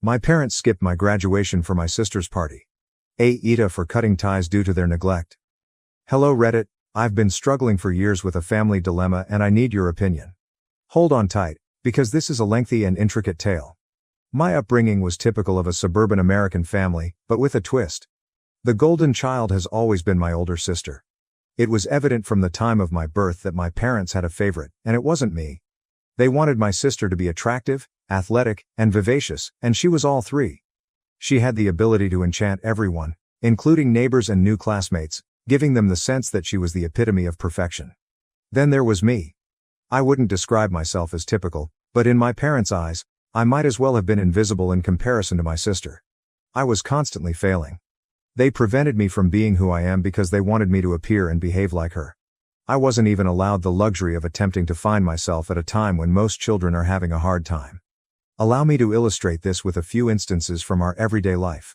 My parents skipped my graduation for my sister's party. AITA for cutting ties due to their neglect. Hello Reddit, I've been struggling for years with a family dilemma and I need your opinion. Hold on tight, because this is a lengthy and intricate tale. My upbringing was typical of a suburban American family, but with a twist. The golden child has always been my older sister. It was evident from the time of my birth that my parents had a favorite, and it wasn't me. They wanted my sister to be attractive, athletic, and vivacious, and she was all three. She had the ability to enchant everyone, including neighbors and new classmates, giving them the sense that she was the epitome of perfection. Then there was me. I wouldn't describe myself as typical, but in my parents' eyes, I might as well have been invisible in comparison to my sister. I was constantly failing. They prevented me from being who I am because they wanted me to appear and behave like her. I wasn't even allowed the luxury of attempting to find myself at a time when most children are having a hard time. Allow me to illustrate this with a few instances from our everyday life.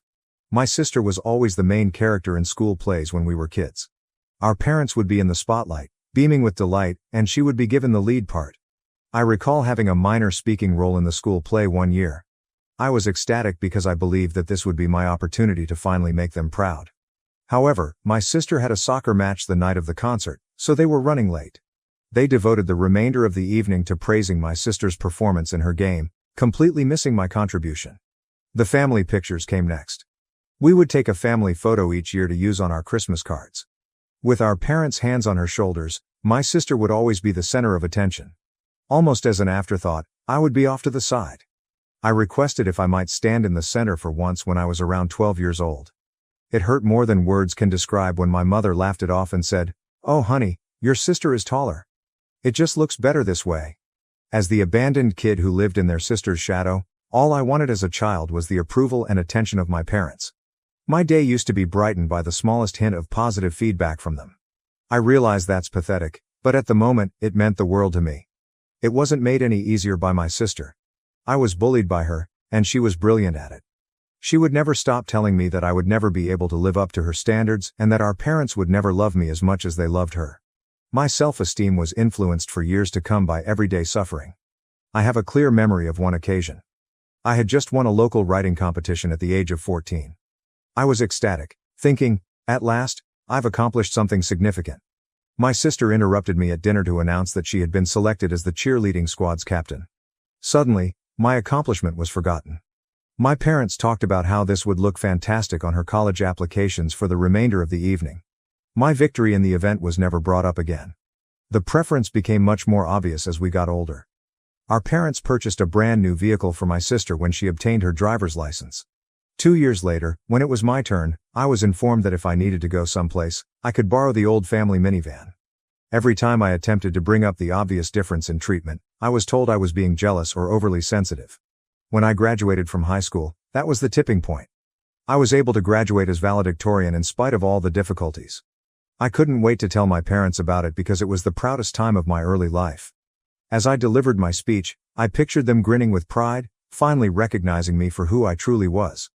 My sister was always the main character in school plays when we were kids. Our parents would be in the spotlight, beaming with delight, and she would be given the lead part. I recall having a minor speaking role in the school play one year. I was ecstatic because I believed that this would be my opportunity to finally make them proud. However, my sister had a soccer match the night of the concert, so they were running late. They devoted the remainder of the evening to praising my sister's performance in her game, completely missing my contribution. The family pictures came next. We would take a family photo each year to use on our Christmas cards. With our parents' hands on her shoulders, my sister would always be the center of attention. Almost as an afterthought, I would be off to the side. I requested if I might stand in the center for once when I was around 12 years old. It hurt more than words can describe when my mother laughed it off and said, "Oh honey, your sister is taller. It just looks better this way." As the abandoned kid who lived in their sister's shadow, all I wanted as a child was the approval and attention of my parents. My day used to be brightened by the smallest hint of positive feedback from them. I realize that's pathetic, but at the moment, it meant the world to me. It wasn't made any easier by my sister. I was bullied by her, and she was brilliant at it. She would never stop telling me that I would never be able to live up to her standards and that our parents would never love me as much as they loved her. My self-esteem was influenced for years to come by everyday suffering. I have a clear memory of one occasion. I had just won a local writing competition at the age of 14. I was ecstatic, thinking, at last, I've accomplished something significant. My sister interrupted me at dinner to announce that she had been selected as the cheerleading squad's captain. Suddenly, my accomplishment was forgotten. My parents talked about how this would look fantastic on her college applications for the remainder of the evening. My victory in the event was never brought up again. The preference became much more obvious as we got older. Our parents purchased a brand new vehicle for my sister when she obtained her driver's license. 2 years later, when it was my turn, I was informed that if I needed to go someplace, I could borrow the old family minivan. Every time I attempted to bring up the obvious difference in treatment, I was told I was being jealous or overly sensitive. When I graduated from high school, that was the tipping point. I was able to graduate as valedictorian in spite of all the difficulties. I couldn't wait to tell my parents about it because it was the proudest time of my early life. As I delivered my speech, I pictured them grinning with pride, finally recognizing me for who I truly was.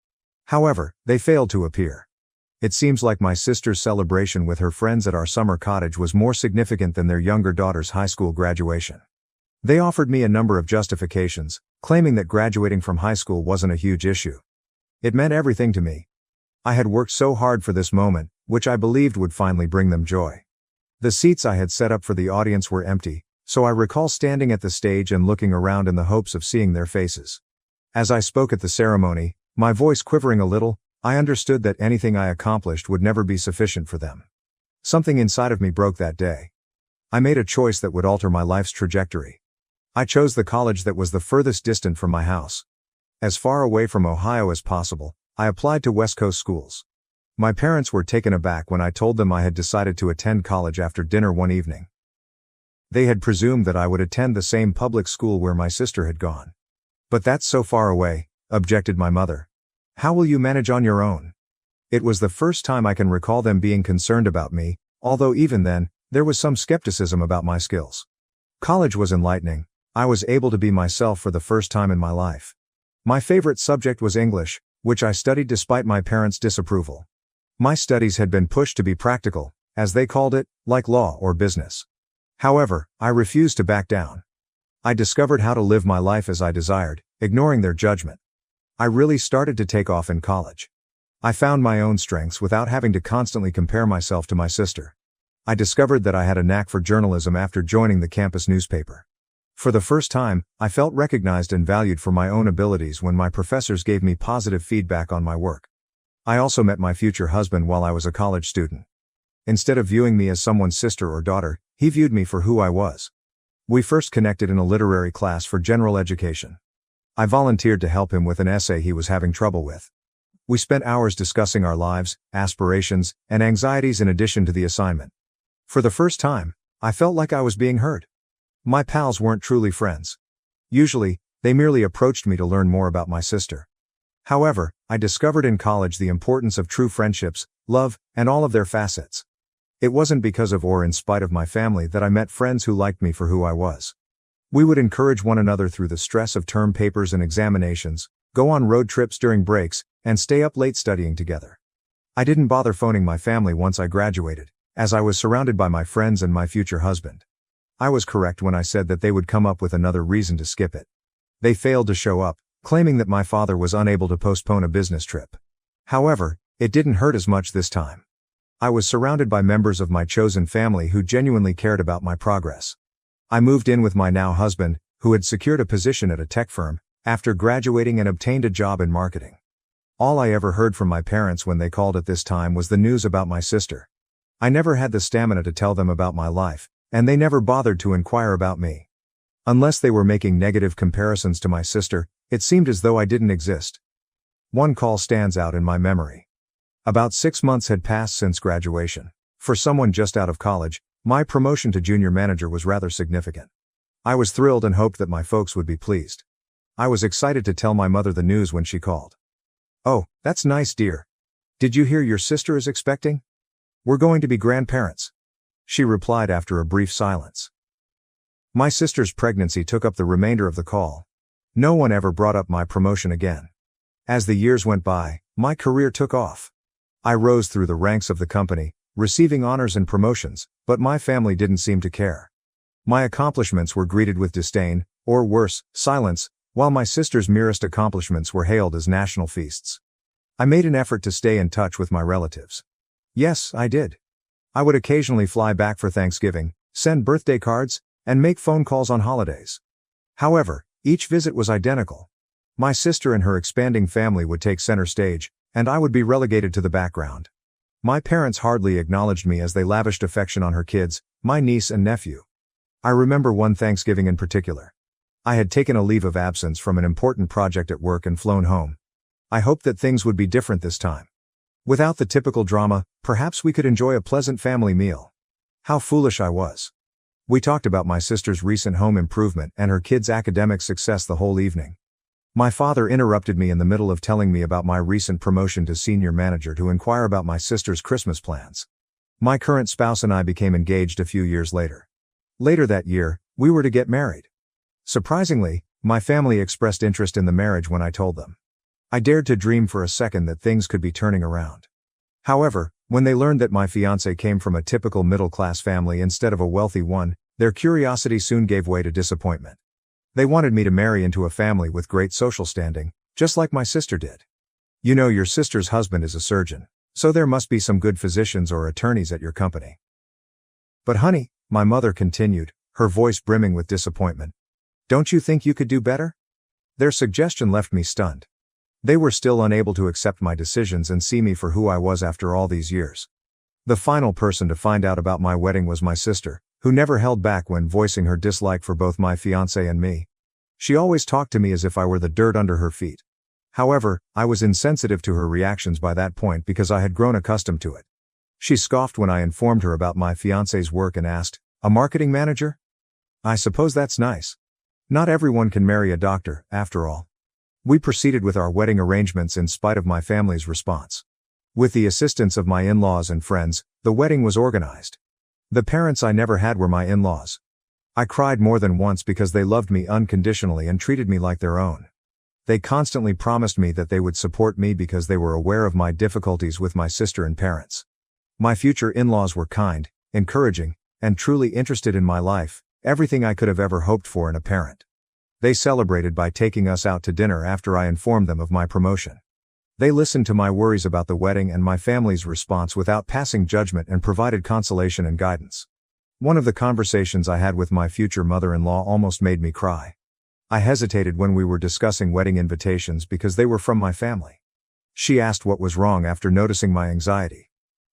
However, they failed to appear. It seems like my sister's celebration with her friends at our summer cottage was more significant than their younger daughter's high school graduation. They offered me a number of justifications, claiming that graduating from high school wasn't a huge issue. It meant everything to me. I had worked so hard for this moment, which I believed would finally bring them joy. The seats I had set up for the audience were empty, so I recall standing at the stage and looking around in the hopes of seeing their faces. As I spoke at the ceremony, my voice quivering a little, I understood that anything I accomplished would never be sufficient for them. Something inside of me broke that day. I made a choice that would alter my life's trajectory. I chose the college that was the furthest distant from my house. As far away from Ohio as possible, I applied to West Coast schools. My parents were taken aback when I told them I had decided to attend college after dinner one evening. They had presumed that I would attend the same public school where my sister had gone. "But that's so far away," objected my mother. "How will you manage on your own?" It was the first time I can recall them being concerned about me, although even then, there was some skepticism about my skills. College was enlightening. I was able to be myself for the first time in my life. My favorite subject was English, which I studied despite my parents' disapproval. My studies had been pushed to be practical, as they called it, like law or business. However, I refused to back down. I discovered how to live my life as I desired, ignoring their judgment. I really started to take off in college. I found my own strengths without having to constantly compare myself to my sister. I discovered that I had a knack for journalism after joining the campus newspaper. For the first time, I felt recognized and valued for my own abilities when my professors gave me positive feedback on my work. I also met my future husband while I was a college student. Instead of viewing me as someone's sister or daughter, he viewed me for who I was. We first connected in a literary class for general education. I volunteered to help him with an essay he was having trouble with. We spent hours discussing our lives, aspirations, and anxieties in addition to the assignment. For the first time, I felt like I was being heard. My pals weren't truly friends. Usually, they merely approached me to learn more about my sister. However, I discovered in college the importance of true friendships, love, and all of their facets. It wasn't because of or in spite of my family that I met friends who liked me for who I was. We would encourage one another through the stress of term papers and examinations, go on road trips during breaks, and stay up late studying together. I didn't bother phoning my family once I graduated, as I was surrounded by my friends and my future husband. I was correct when I said that they would come up with another reason to skip it. They failed to show up, claiming that my father was unable to postpone a business trip. However, it didn't hurt as much this time. I was surrounded by members of my chosen family who genuinely cared about my progress. I moved in with my now husband, who had secured a position at a tech firm, after graduating and obtained a job in marketing. All I ever heard from my parents when they called at this time was the news about my sister. I never had the stamina to tell them about my life, and they never bothered to inquire about me. Unless they were making negative comparisons to my sister, it seemed as though I didn't exist. One call stands out in my memory. About 6 months had passed since graduation. For someone just out of college, my promotion to junior manager was rather significant. I was thrilled and hoped that my folks would be pleased. I was excited to tell my mother the news when she called. "Oh, that's nice, dear. Did you hear your sister is expecting? We're going to be grandparents," she replied after a brief silence. My sister's pregnancy took up the remainder of the call. No one ever brought up my promotion again. As the years went by, my career took off. I rose through the ranks of the company, receiving honors and promotions, but my family didn't seem to care. My accomplishments were greeted with disdain, or worse, silence, while my sister's merest accomplishments were hailed as national feasts. I made an effort to stay in touch with my relatives. Yes, I did. I would occasionally fly back for Thanksgiving, send birthday cards, and make phone calls on holidays. However, each visit was identical. My sister and her expanding family would take center stage, and I would be relegated to the background. My parents hardly acknowledged me as they lavished affection on her kids, my niece and nephew. I remember one Thanksgiving in particular. I had taken a leave of absence from an important project at work and flown home. I hoped that things would be different this time. Without the typical drama, perhaps we could enjoy a pleasant family meal. How foolish I was. We talked about my sister's recent home improvement and her kids' academic success the whole evening. My father interrupted me in the middle of telling me about my recent promotion to senior manager to inquire about my sister's Christmas plans. My current spouse and I became engaged a few years later. Later that year, we were to get married. Surprisingly, my family expressed interest in the marriage when I told them. I dared to dream for a second that things could be turning around. However, when they learned that my fiancé came from a typical middle-class family instead of a wealthy one, their curiosity soon gave way to disappointment. They wanted me to marry into a family with great social standing, just like my sister did. "You know, your sister's husband is a surgeon, so there must be some good physicians or attorneys at your company." "But honey," my mother continued, her voice brimming with disappointment, "don't you think you could do better?" Their suggestion left me stunned. They were still unable to accept my decisions and see me for who I was after all these years. The final person to find out about my wedding was my sister, who never held back when voicing her dislike for both my fiancé and me. She always talked to me as if I were the dirt under her feet. However, I was insensitive to her reactions by that point because I had grown accustomed to it. She scoffed when I informed her about my fiancé's work and asked, "A marketing manager? I suppose that's nice. Not everyone can marry a doctor, after all." We proceeded with our wedding arrangements in spite of my family's response. With the assistance of my in-laws and friends, the wedding was organized. The parents I never had were my in-laws. I cried more than once because they loved me unconditionally and treated me like their own. They constantly promised me that they would support me because they were aware of my difficulties with my sister and parents. My future in-laws were kind, encouraging, and truly interested in my life, everything I could have ever hoped for in a parent. They celebrated by taking us out to dinner after I informed them of my promotion. They listened to my worries about the wedding and my family's response without passing judgment and provided consolation and guidance. One of the conversations I had with my future mother-in-law almost made me cry. I hesitated when we were discussing wedding invitations because they were from my family. She asked what was wrong after noticing my anxiety.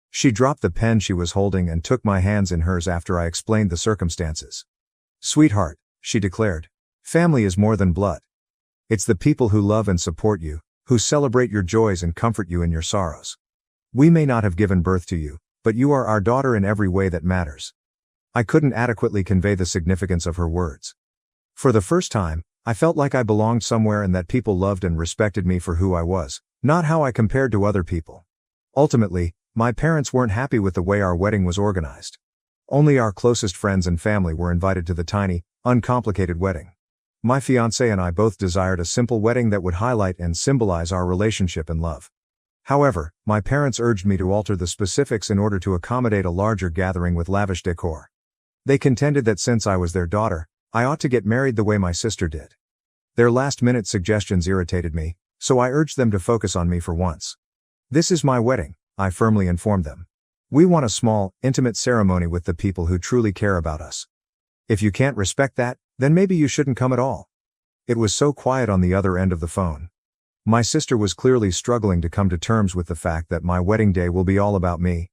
She dropped the pen she was holding and took my hands in hers after I explained the circumstances. "Sweetheart," she declared, "family is more than blood. It's the people who love and support you, who celebrate your joys and comfort you in your sorrows. We may not have given birth to you, but you are our daughter in every way that matters." I couldn't adequately convey the significance of her words. For the first time, I felt like I belonged somewhere and that people loved and respected me for who I was, not how I compared to other people. Ultimately, my parents weren't happy with the way our wedding was organized. Only our closest friends and family were invited to the tiny, uncomplicated wedding. My fiancé and I both desired a simple wedding that would highlight and symbolize our relationship and love. However, my parents urged me to alter the specifics in order to accommodate a larger gathering with lavish decor. They contended that since I was their daughter, I ought to get married the way my sister did. Their last-minute suggestions irritated me, so I urged them to focus on me for once. "This is my wedding," I firmly informed them. "We want a small, intimate ceremony with the people who truly care about us. If you can't respect that, then maybe you shouldn't come at all." It was so quiet on the other end of the phone. My sister was clearly struggling to come to terms with the fact that my wedding day will be all about me.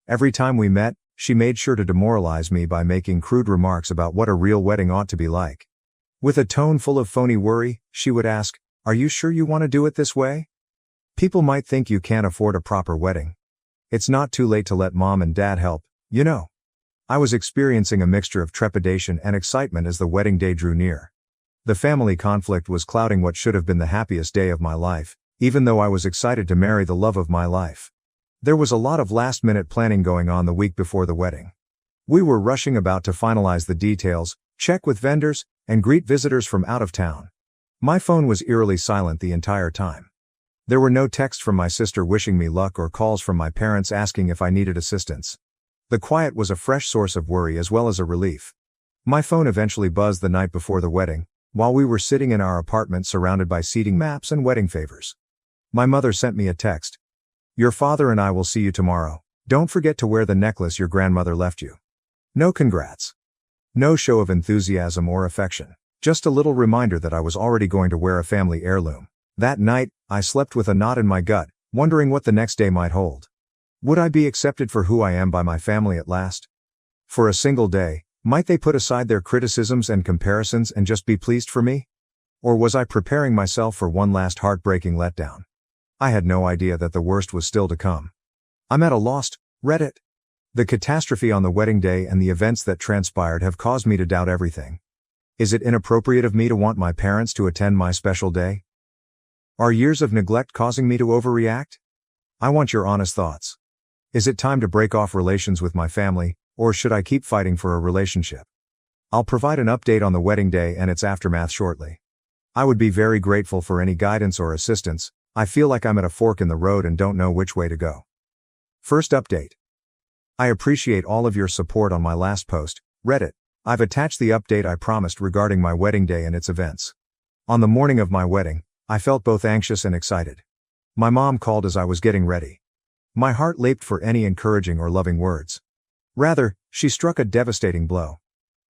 Every time we met, she made sure to demoralize me by making crude remarks about what a real wedding ought to be like. With a tone full of phony worry, she would ask, "Are you sure you want to do it this way? People might think you can't afford a proper wedding. It's not too late to let mom and dad help, you know." I was experiencing a mixture of trepidation and excitement as the wedding day drew near. The family conflict was clouding what should have been the happiest day of my life, even though I was excited to marry the love of my life. There was a lot of last-minute planning going on the week before the wedding. We were rushing about to finalize the details, check with vendors, and greet visitors from out of town. My phone was eerily silent the entire time. There were no texts from my sister wishing me luck or calls from my parents asking if I needed assistance. The quiet was a fresh source of worry as well as a relief. My phone eventually buzzed the night before the wedding, while we were sitting in our apartment surrounded by seating maps and wedding favors. My mother sent me a text. "Your father and I will see you tomorrow. Don't forget to wear the necklace your grandmother left you." No congrats. No show of enthusiasm or affection. Just a little reminder that I was already going to wear a family heirloom. That night, I slept with a knot in my gut, wondering what the next day might hold. Would I be accepted for who I am by my family at last? For a single day, might they put aside their criticisms and comparisons and just be pleased for me? Or was I preparing myself for one last heartbreaking letdown? I had no idea that the worst was still to come. I'm at a loss, Reddit. The catastrophe on the wedding day and the events that transpired have caused me to doubt everything. Is it inappropriate of me to want my parents to attend my special day? Are years of neglect causing me to overreact? I want your honest thoughts. Is it time to break off relations with my family, or should I keep fighting for a relationship? I'll provide an update on the wedding day and its aftermath shortly. I would be very grateful for any guidance or assistance. I feel like I'm at a fork in the road and don't know which way to go. First update. I appreciate all of your support on my last post, Reddit. I've attached the update I promised regarding my wedding day and its events. On the morning of my wedding, I felt both anxious and excited. My mom called as I was getting ready. My heart leaped for any encouraging or loving words. Rather, she struck a devastating blow.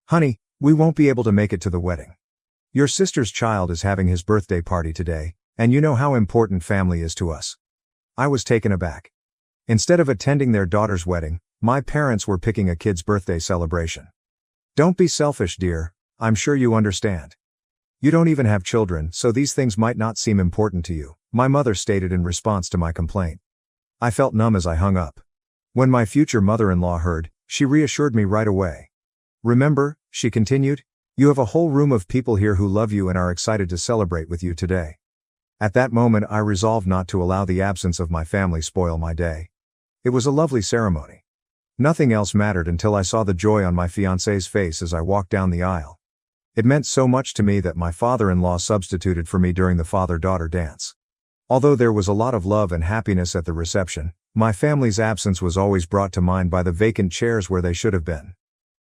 "Honey, we won't be able to make it to the wedding. Your sister's child is having his birthday party today, and you know how important family is to us." I was taken aback. Instead of attending their daughter's wedding, my parents were picking a kid's birthday celebration. "Don't be selfish, dear, I'm sure you understand. You don't even have children, so these things might not seem important to you," my mother stated in response to my complaint. I felt numb as I hung up. When my future mother-in-law heard, she reassured me right away. "Remember," she continued, "you have a whole room of people here who love you and are excited to celebrate with you today." At that moment I resolved not to allow the absence of my family spoil my day. It was a lovely ceremony. Nothing else mattered until I saw the joy on my fiancé's face as I walked down the aisle. It meant so much to me that my father-in-law substituted for me during the father-daughter dance. Although there was a lot of love and happiness at the reception, my family's absence was always brought to mind by the vacant chairs where they should have been.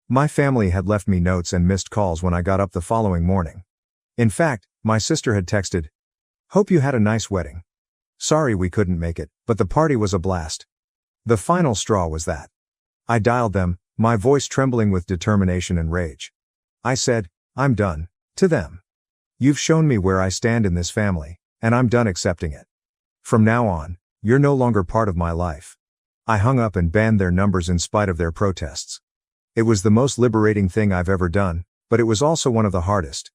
My family had left me notes and missed calls when I got up the following morning. In fact, my sister had texted, "Hope you had a nice wedding. Sorry we couldn't make it, but the party was a blast." The final straw was that. I dialed them, my voice trembling with determination and rage. I said, "I'm done," to them. "You've shown me where I stand in this family, and I'm done accepting it. From now on, you're no longer part of my life." I hung up and banned their numbers in spite of their protests. It was the most liberating thing I've ever done, but it was also one of the hardest.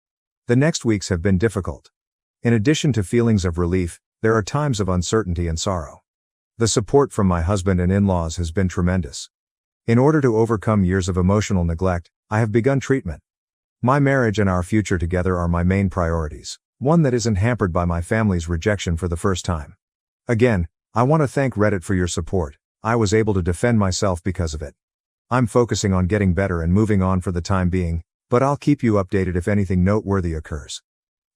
The next weeks have been difficult. In addition to feelings of relief, there are times of uncertainty and sorrow. The support from my husband and in-laws has been tremendous. In order to overcome years of emotional neglect, I have begun treatment. My marriage and our future together are my main priorities, one that isn't hampered by my family's rejection for the first time. Again, I want to thank Reddit for your support. I was able to defend myself because of it. I'm focusing on getting better and moving on for the time being, but I'll keep you updated if anything noteworthy occurs.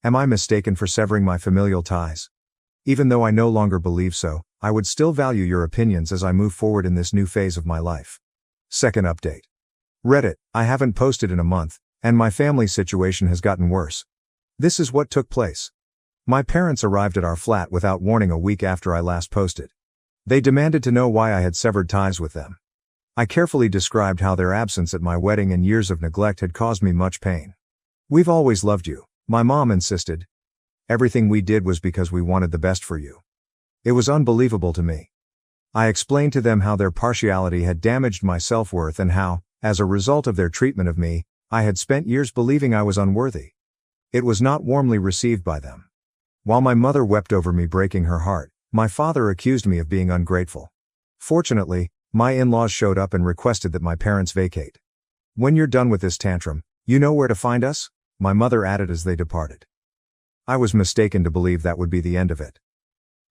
Am I mistaken for severing my familial ties? Even though I no longer believe so, I would still value your opinions as I move forward in this new phase of my life. Second update. Reddit, I haven't posted in a month, and my family situation has gotten worse. This is what took place. My parents arrived at our flat without warning a week after I last posted. They demanded to know why I had severed ties with them. I carefully described how their absence at my wedding and years of neglect had caused me much pain. "We've always loved you," my mom insisted. "Everything we did was because we wanted the best for you." It was unbelievable to me. I explained to them how their partiality had damaged my self-worth and how, as a result of their treatment of me, I had spent years believing I was unworthy. It was not warmly received by them. While my mother wept over me breaking her heart, my father accused me of being ungrateful. Fortunately, my in-laws showed up and requested that my parents vacate. "When you're done with this tantrum, you know where to find us?" my mother added as they departed. I was mistaken to believe that would be the end of it.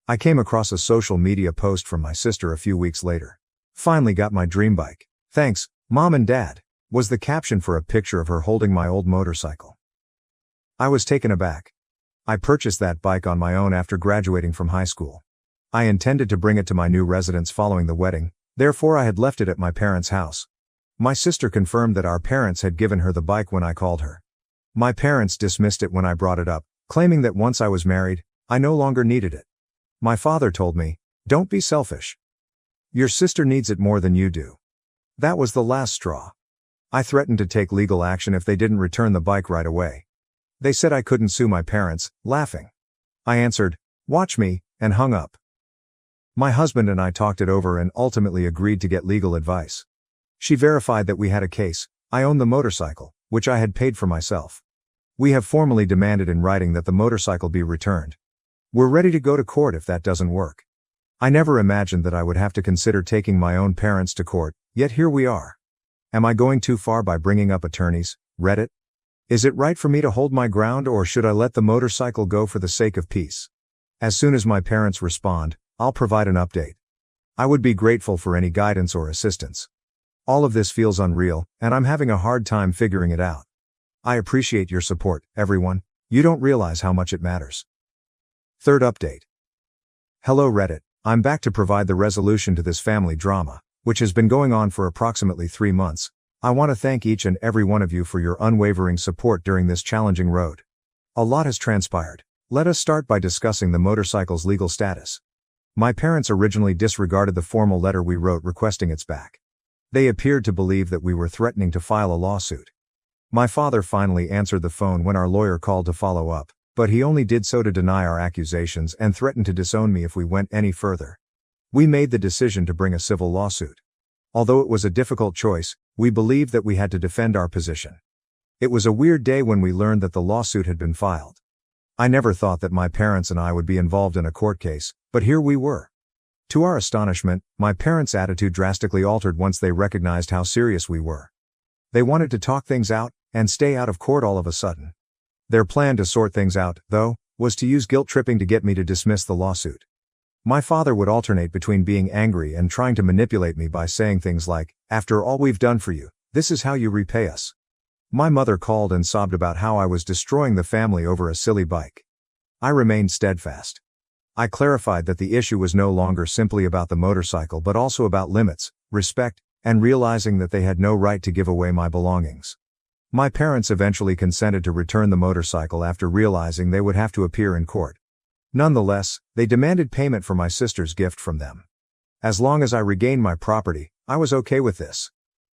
I came across a social media post from my sister a few weeks later. "Finally got my dream bike. Thanks, Mom and Dad," was the caption for a picture of her holding my old motorcycle. I was taken aback. I purchased that bike on my own after graduating from high school. I intended to bring it to my new residence following the wedding, therefore I had left it at my parents' house. My sister confirmed that our parents had given her the bike when I called her. My parents dismissed it when I brought it up, claiming that once I was married, I no longer needed it. My father told me, "Don't be selfish. Your sister needs it more than you do." That was the last straw. I threatened to take legal action if they didn't return the bike right away. They said I couldn't sue my parents, laughing. I answered, "Watch me," and hung up. My husband and I talked it over and ultimately agreed to get legal advice. She verified that we had a case. I owned the motorcycle, which I had paid for myself. We have formally demanded in writing that the motorcycle be returned. We're ready to go to court if that doesn't work. I never imagined that I would have to consider taking my own parents to court, yet here we are. Am I going too far by bringing up attorneys, Reddit? Is it right for me to hold my ground, or should I let the motorcycle go for the sake of peace? As soon as my parents respond, I'll provide an update. I would be grateful for any guidance or assistance. All of this feels unreal, and I'm having a hard time figuring it out. I appreciate your support, everyone. You don't realize how much it matters. Third update. Hello Reddit, I'm back to provide the resolution to this family drama, which has been going on for approximately 3 months. I want to thank each and every one of you for your unwavering support during this challenging road. A lot has transpired. Let us start by discussing the motorcycle's legal status. My parents originally disregarded the formal letter we wrote requesting its back. They appeared to believe that we were threatening to file a lawsuit. My father finally answered the phone when our lawyer called to follow up, but he only did so to deny our accusations and threatened to disown me if we went any further. We made the decision to bring a civil lawsuit. Although it was a difficult choice, we believed that we had to defend our position. It was a weird day when we learned that the lawsuit had been filed. I never thought that my parents and I would be involved in a court case, but here we were. To our astonishment, my parents' attitude drastically altered once they recognized how serious we were. They wanted to talk things out and stay out of court all of a sudden. Their plan to sort things out, though, was to use guilt tripping to get me to dismiss the lawsuit. My father would alternate between being angry and trying to manipulate me by saying things like, "After all we've done for you, this is how you repay us." My mother called and sobbed about how I was destroying the family over a silly bike. I remained steadfast. I clarified that the issue was no longer simply about the motorcycle but also about limits, respect, and realizing that they had no right to give away my belongings. My parents eventually consented to return the motorcycle after realizing they would have to appear in court. Nonetheless, they demanded payment for my sister's gift from them. As long as I regained my property, I was okay with this.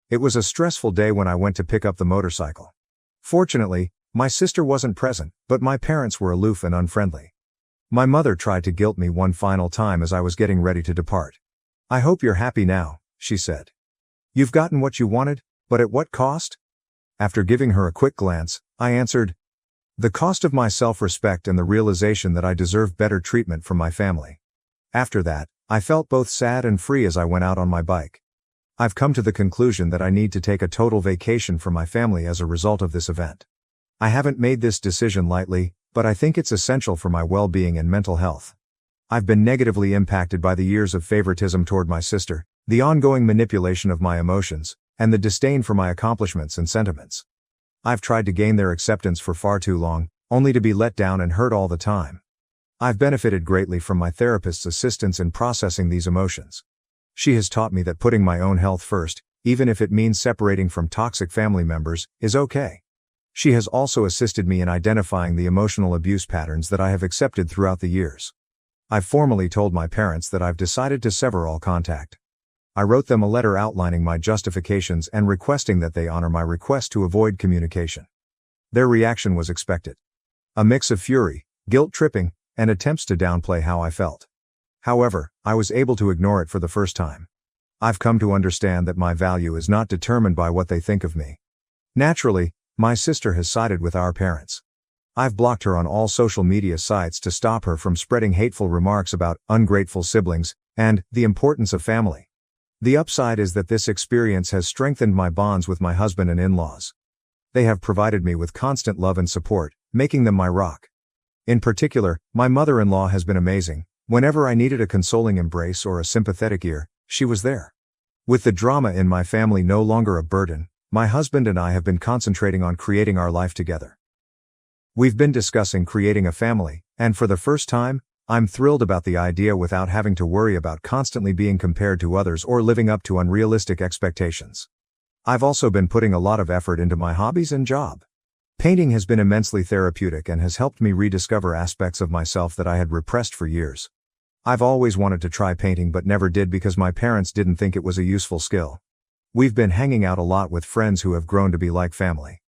It was a stressful day when I went to pick up the motorcycle. Fortunately, my sister wasn't present, but my parents were aloof and unfriendly. My mother tried to guilt me one final time as I was getting ready to depart. "I hope you're happy now," she said. "You've gotten what you wanted, but at what cost?" After giving her a quick glance, I answered, "The cost of my self-respect and the realization that I deserved better treatment from my family." After that, I felt both sad and free as I went out on my bike. I've come to the conclusion that I need to take a total vacation from my family as a result of this event. I haven't made this decision lightly, but I think it's essential for my well-being and mental health. I've been negatively impacted by the years of favoritism toward my sister, the ongoing manipulation of my emotions, and the disdain for my accomplishments and sentiments. I've tried to gain their acceptance for far too long, only to be let down and hurt all the time. I've benefited greatly from my therapist's assistance in processing these emotions. She has taught me that putting my own health first, even if it means separating from toxic family members, is okay. She has also assisted me in identifying the emotional abuse patterns that I have accepted throughout the years. I've formally told my parents that I've decided to sever all contact. I wrote them a letter outlining my justifications and requesting that they honor my request to avoid communication. Their reaction was expected. A mix of fury, guilt-tripping, and attempts to downplay how I felt. However, I was able to ignore it for the first time. I've come to understand that my value is not determined by what they think of me. Naturally, my sister has sided with our parents. I've blocked her on all social media sites to stop her from spreading hateful remarks about ungrateful siblings and the importance of family. The upside is that this experience has strengthened my bonds with my husband and in-laws. They have provided me with constant love and support, making them my rock. In particular, my mother-in-law has been amazing. Whenever I needed a consoling embrace or a sympathetic ear, she was there. With the drama in my family no longer a burden, my husband and I have been concentrating on creating our life together. We've been discussing creating a family, and for the first time, I'm thrilled about the idea without having to worry about constantly being compared to others or living up to unrealistic expectations. I've also been putting a lot of effort into my hobbies and job. Painting has been immensely therapeutic and has helped me rediscover aspects of myself that I had repressed for years. I've always wanted to try painting but never did because my parents didn't think it was a useful skill. We've been hanging out a lot with friends who have grown to be like family.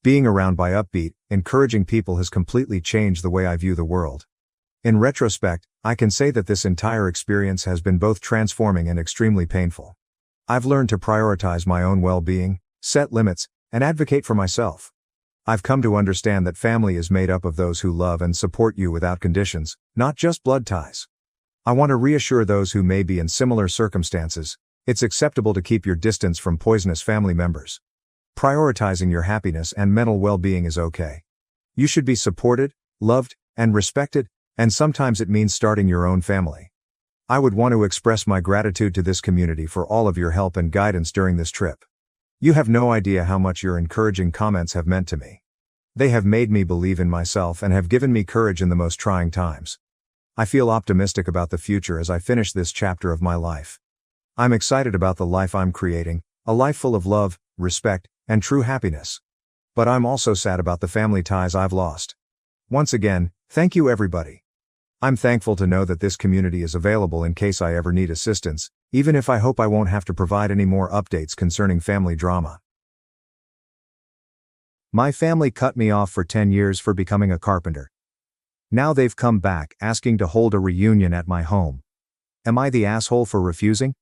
Being around by upbeat, encouraging people has completely changed the way I view the world. In retrospect, I can say that this entire experience has been both transforming and extremely painful. I've learned to prioritize my own well-being, set limits, and advocate for myself. I've come to understand that family is made up of those who love and support you without conditions, not just blood ties. I want to reassure those who may be in similar circumstances, it's acceptable to keep your distance from poisonous family members. Prioritizing your happiness and mental well-being is okay. You should be supported, loved, and respected, and sometimes it means starting your own family. I would want to express my gratitude to this community for all of your help and guidance during this trip. You have no idea how much your encouraging comments have meant to me. They have made me believe in myself and have given me courage in the most trying times. I feel optimistic about the future as I finish this chapter of my life. I'm excited about the life I'm creating, a life full of love, respect, and true happiness. But I'm also sad about the family ties I've lost. Once again, thank you everybody. I'm thankful to know that this community is available in case I ever need assistance, even if I hope I won't have to provide any more updates concerning family drama. My family cut me off for 10 years for becoming a carpenter. Now they've come back asking to hold a reunion at my home. Am I the asshole for refusing?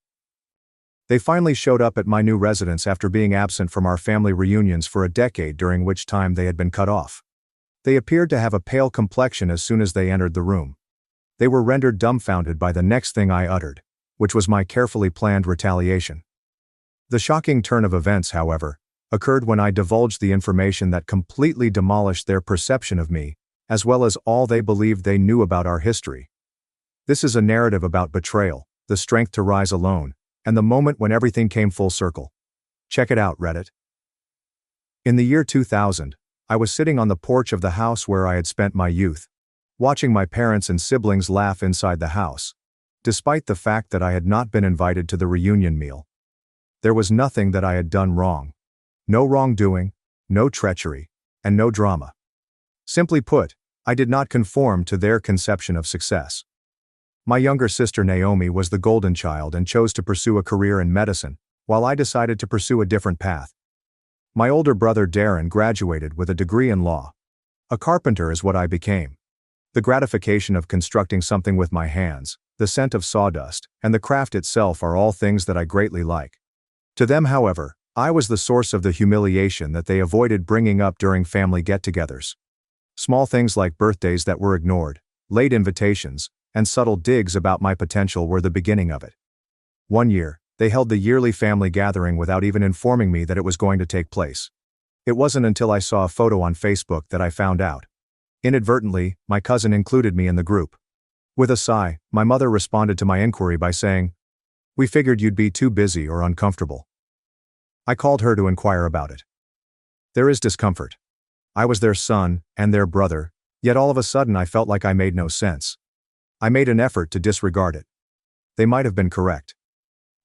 They finally showed up at my new residence after being absent from our family reunions for a decade, during which time they had been cut off. They appeared to have a pale complexion as soon as they entered the room. They were rendered dumbfounded by the next thing I uttered, which was my carefully planned retaliation. The shocking turn of events, however, occurred when I divulged the information that completely demolished their perception of me, as well as all they believed they knew about our history. This is a narrative about betrayal, the strength to rise alone, and the moment when everything came full circle. Check it out, Reddit. In the year 2000, I was sitting on the porch of the house where I had spent my youth, watching my parents and siblings laugh inside the house, despite the fact that I had not been invited to the reunion meal. There was nothing that I had done wrong. No wrongdoing, no treachery, and no drama. Simply put, I did not conform to their conception of success. My younger sister Naomi was the golden child and chose to pursue a career in medicine, while I decided to pursue a different path. My older brother Darren graduated with a degree in law. A carpenter is what I became. The gratification of constructing something with my hands, the scent of sawdust, and the craft itself are all things that I greatly like. To them, however, I was the source of the humiliation that they avoided bringing up during family get-togethers. Small things like birthdays that were ignored, late invitations, and subtle digs about my potential were the beginning of it. One year, they held the yearly family gathering without even informing me that it was going to take place. It wasn't until I saw a photo on Facebook that I found out. Inadvertently, my cousin included me in the group. With a sigh, my mother responded to my inquiry by saying, "We figured you'd be too busy or uncomfortable." I called her to inquire about it. There is discomfort. I was their son, and their brother, yet all of a sudden I felt like I made no sense. I made an effort to disregard it. They might have been correct.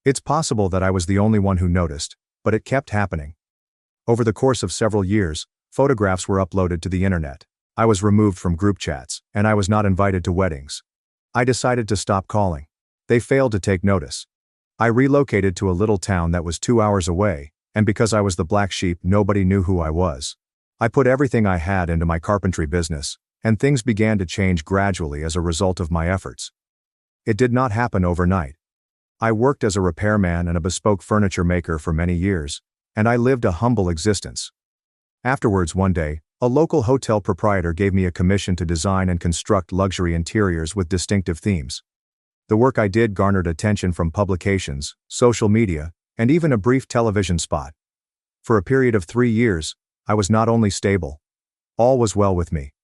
It's possible that I was the only one who noticed, but it kept happening. Over the course of several years, photographs were uploaded to the internet. I was removed from group chats, and I was not invited to weddings. I decided to stop calling. They failed to take notice. I relocated to a little town that was 2 hours away, and because I was the black sheep, nobody knew who I was. I put everything I had into my carpentry business, and things began to change gradually as a result of my efforts. It did not happen overnight. I worked as a repairman and a bespoke furniture maker for many years, and I lived a humble existence. Afterwards, one day, a local hotel proprietor gave me a commission to design and construct luxury interiors with distinctive themes. The work I did garnered attention from publications, social media, and even a brief television spot. For a period of 3 years, I was not only stable. All was well with me.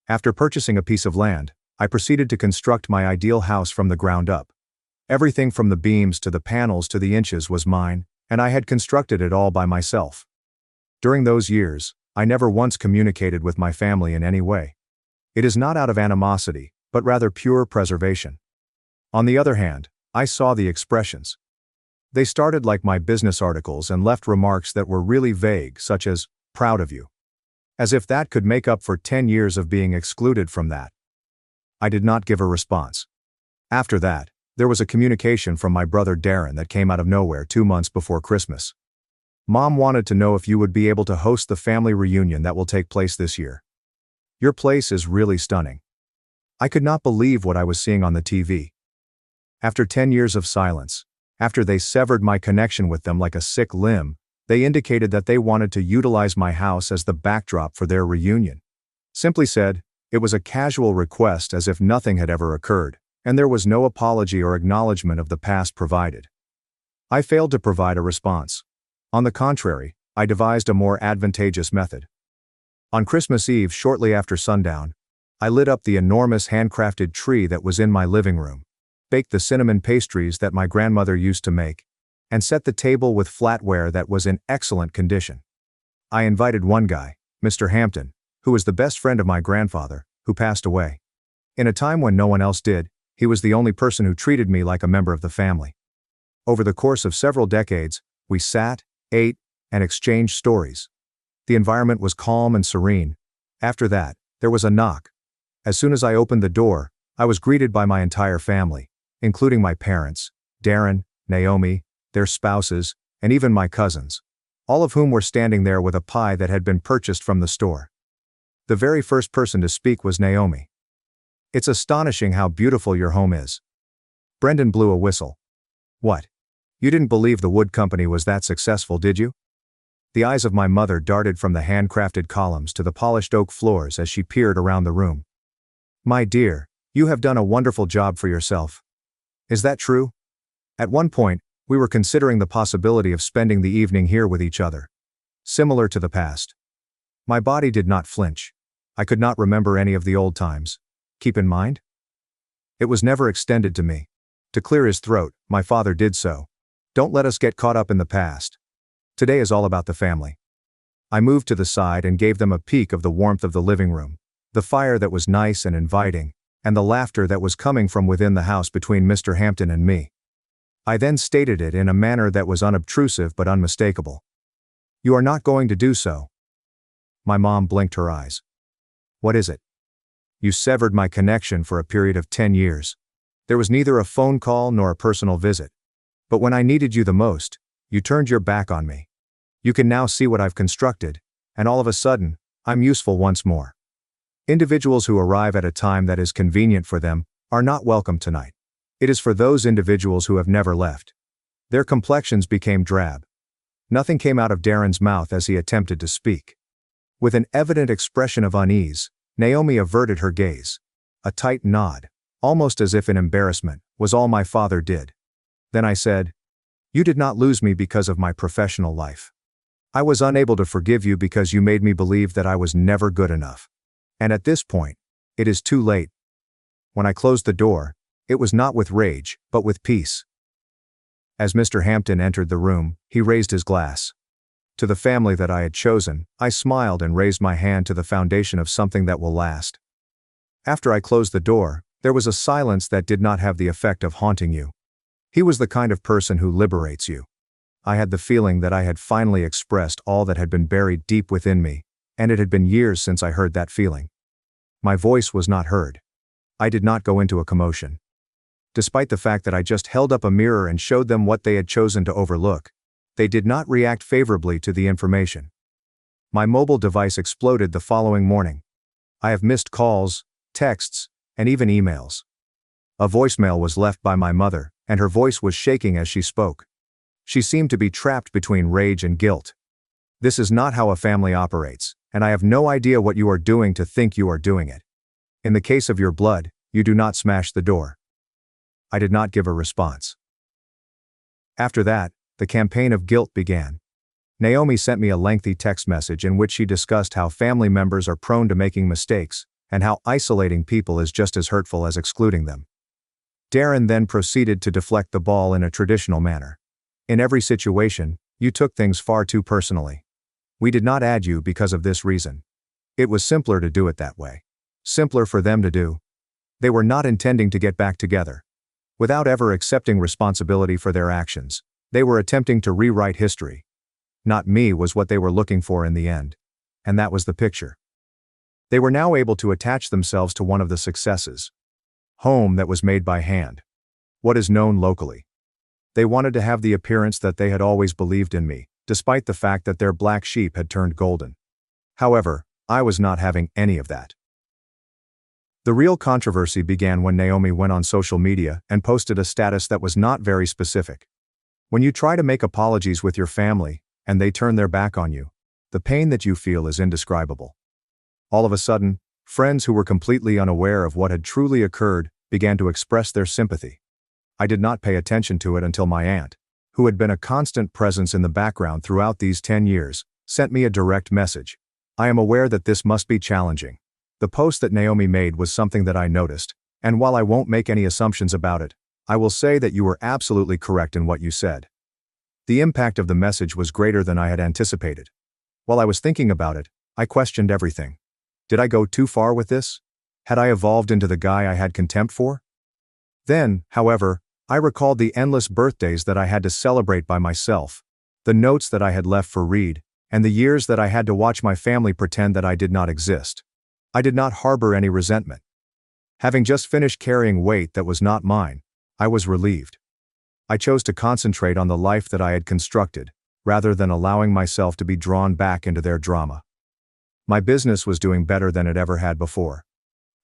After purchasing a piece of land, I proceeded to construct my ideal house from the ground up. Everything from the beams to the panels to the inches was mine, and I had constructed it all by myself. During those years, I never once communicated with my family in any way. It is not out of animosity, but rather pure preservation. On the other hand, I saw the expressions. They started like my business articles and left remarks that were really vague, such as, "Proud of you." As if that could make up for 10 years of being excluded from that. I did not give a response. After that, there was a communication from my brother Darren that came out of nowhere 2 months before Christmas. "Mom wanted to know if you would be able to host the family reunion that will take place this year. Your place is really stunning." I could not believe what I was seeing on the TV. After 10 years of silence, after they severed my connection with them like a sick limb, they indicated that they wanted to utilize my house as the backdrop for their reunion. Simply said, it was a casual request as if nothing had ever occurred, and there was no apology or acknowledgement of the past provided. I failed to provide a response. On the contrary, I devised a more advantageous method. On Christmas Eve, shortly after sundown, I lit up the enormous handcrafted tree that was in my living room, baked the cinnamon pastries that my grandmother used to make, and set the table with flatware that was in excellent condition. I invited one guy, Mr. Hampton, who was the best friend of my grandfather, who passed away. In a time when no one else did, he was the only person who treated me like a member of the family. Over the course of several decades, we sat, ate, and exchanged stories. The environment was calm and serene. After that, there was a knock. As soon as I opened the door, I was greeted by my entire family, including my parents, Darren, Naomi, their spouses, and even my cousins, all of whom were standing there with a pie that had been purchased from the store. The very first person to speak was Naomi. "It's astonishing how beautiful your home is." Brendan blew a whistle. "What? You didn't believe the wood company was that successful, did you?" The eyes of my mother darted from the handcrafted columns to the polished oak floors as she peered around the room. "My dear, you have done a wonderful job for yourself. Is that true?" At one point, we were considering the possibility of spending the evening here with each other. Similar to the past. My body did not flinch. I could not remember any of the old times. Keep in mind? It was never extended to me. To clear his throat, my father did so. "Don't let us get caught up in the past. Today is all about the family." I moved to the side and gave them a peek of the warmth of the living room, the fire that was nice and inviting, and the laughter that was coming from within the house between Mr. Hampton and me. I then stated it in a manner that was unobtrusive but unmistakable. "You are not going to do so." My mom blinked her eyes. What is it? You severed my connection for a period of 10 years. There was neither a phone call nor a personal visit. But when I needed you the most, you turned your back on me. You can now see what I've constructed, and all of a sudden, I'm useful once more. Individuals who arrive at a time that is convenient for them are not welcome tonight. It is for those individuals who have never left. Their complexions became drab. Nothing came out of Darren's mouth as he attempted to speak. With an evident expression of unease, Naomi averted her gaze. A tight nod, almost as if in embarrassment, was all my father did. Then I said, "You did not lose me because of my professional life. I was unable to forgive you because you made me believe that I was never good enough. And at this point, it is too late." When I closed the door, it was not with rage, but with peace. As Mr. Hampton entered the room, he raised his glass. To the family that I had chosen, I smiled and raised my hand to the foundation of something that will last. After I closed the door, there was a silence that did not have the effect of haunting you. He was the kind of person who liberates you. I had the feeling that I had finally expressed all that had been buried deep within me, and it had been years since I heard that feeling. My voice was not heard. I did not go into a commotion. Despite the fact that I just held up a mirror and showed them what they had chosen to overlook, they did not react favorably to the information. My mobile device exploded the following morning. I have missed calls, texts, and even emails. A voicemail was left by my mother, and her voice was shaking as she spoke. She seemed to be trapped between rage and guilt. This is not how a family operates, and I have no idea what you are doing to think you are doing it. In the case of your blood, you do not smash the door. I did not give a response. After that, the campaign of guilt began. Naomi sent me a lengthy text message in which she discussed how family members are prone to making mistakes, and how isolating people is just as hurtful as excluding them. Darren then proceeded to deflect the ball in a traditional manner. In every situation, you took things far too personally. We did not add you because of this reason. It was simpler to do it that way. Simpler for them to do. They were not intending to get back together. Without ever accepting responsibility for their actions, they were attempting to rewrite history. Not me was what they were looking for in the end. And that was the picture. They were now able to attach themselves to one of the successes. Home that was made by hand. What is known locally. They wanted to have the appearance that they had always believed in me, despite the fact that their black sheep had turned golden. However, I was not having any of that. The real controversy began when Naomi went on social media and posted a status that was not very specific. When you try to make apologies with your family, and they turn their back on you, the pain that you feel is indescribable. All of a sudden, friends who were completely unaware of what had truly occurred began to express their sympathy. I did not pay attention to it until my aunt, who had been a constant presence in the background throughout these 10 years, sent me a direct message. I am aware that this must be challenging. The post that Naomi made was something that I noticed, and while I won't make any assumptions about it, I will say that you were absolutely correct in what you said. The impact of the message was greater than I had anticipated. While I was thinking about it, I questioned everything. Did I go too far with this? Had I evolved into the guy I had contempt for? Then, however, I recalled the endless birthdays that I had to celebrate by myself, the notes that I had left for Reed, and the years that I had to watch my family pretend that I did not exist. I did not harbor any resentment. Having just finished carrying weight that was not mine, I was relieved. I chose to concentrate on the life that I had constructed, rather than allowing myself to be drawn back into their drama. My business was doing better than it ever had before.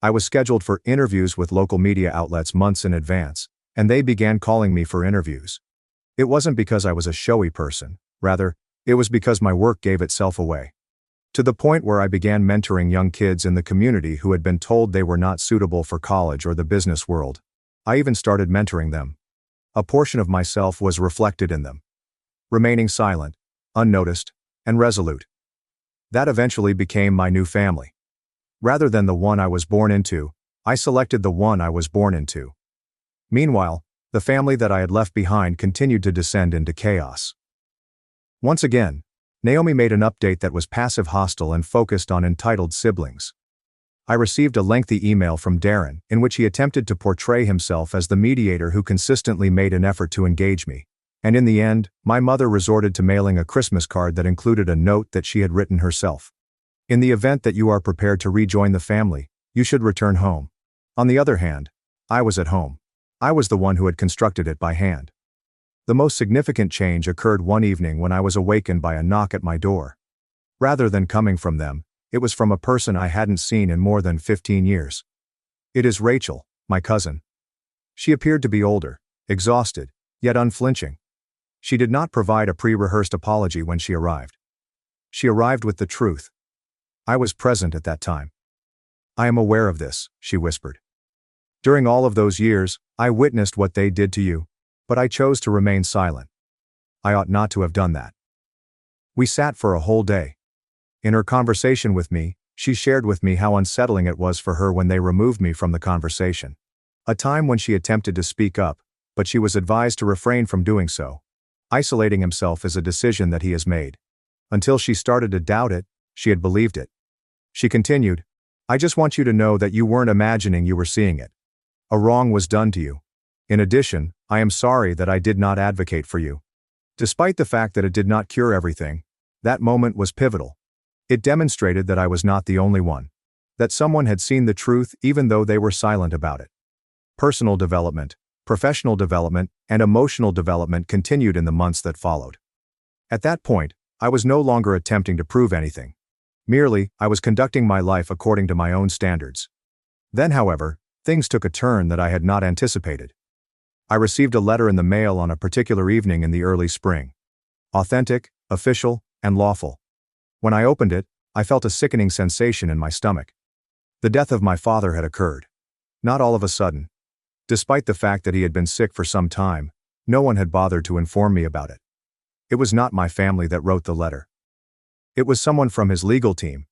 I was scheduled for interviews with local media outlets months in advance, and they began calling me for interviews. It wasn't because I was a showy person, rather, it was because my work gave itself away. To the point where I began mentoring young kids in the community who had been told they were not suitable for college or the business world. I even started mentoring them. A portion of myself was reflected in them. Remaining silent, unnoticed, and resolute. That eventually became my new family. Rather than the one I was born into, I selected the one I was born into. Meanwhile, the family that I had left behind continued to descend into chaos. Once again, Naomi made an update that was passive hostile and focused on entitled siblings. I received a lengthy email from Darren in which he attempted to portray himself as the mediator who consistently made an effort to engage me, and in the end, my mother resorted to mailing a Christmas card that included a note that she had written herself. In the event that you are prepared to rejoin the family, you should return home. On the other hand, I was at home. I was the one who had constructed it by hand. The most significant change occurred one evening when I was awakened by a knock at my door. Rather than coming from them, it was from a person I hadn't seen in more than 15 years. It is Rachel, my cousin. She appeared to be older, exhausted, yet unflinching. She did not provide a pre-rehearsed apology when she arrived. She arrived with the truth. I was present at that time. I am aware of this, she whispered. During all of those years, I witnessed what they did to you, but I chose to remain silent. I ought not to have done that. We sat for a whole day. In her conversation with me, she shared with me how unsettling it was for her when they removed me from the conversation. A time when she attempted to speak up, but she was advised to refrain from doing so. Isolating himself is a decision that he has made. Until she started to doubt it, she had believed it. She continued, I just want you to know that you weren't imagining you were seeing it. A wrong was done to you. In addition, I am sorry that I did not advocate for you. Despite the fact that it did not cure everything, that moment was pivotal. It demonstrated that I was not the only one. That someone had seen the truth even though they were silent about it. Personal development, professional development, and emotional development continued in the months that followed. At that point, I was no longer attempting to prove anything. Merely, I was conducting my life according to my own standards. Then, however, things took a turn that I had not anticipated. I received a letter in the mail on a particular evening in the early spring. Authentic, official, and lawful. When I opened it, I felt a sickening sensation in my stomach. The death of my father had occurred. Not all of a sudden. Despite the fact that he had been sick for some time, no one had bothered to inform me about it. It was not my family that wrote the letter. It was someone from his legal team.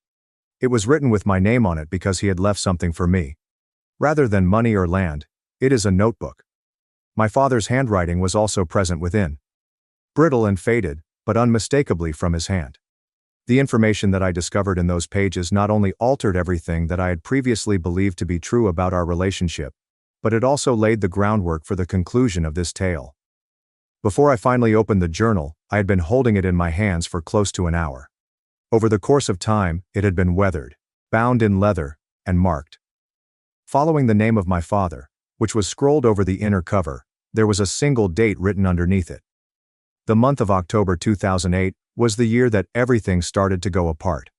It was written with my name on it because he had left something for me. Rather than money or land, it is a notebook. My father's handwriting was also present within. Brittle and faded, but unmistakably from his hand. The information that I discovered in those pages not only altered everything that I had previously believed to be true about our relationship, but it also laid the groundwork for the conclusion of this tale. Before I finally opened the journal, I had been holding it in my hands for close to an hour. Over the course of time, it had been weathered, bound in leather, and marked. Following the name of my father, which was scrolled over the inner cover, there was a single date written underneath it. The month of October 2008 was the year that everything started to go apart.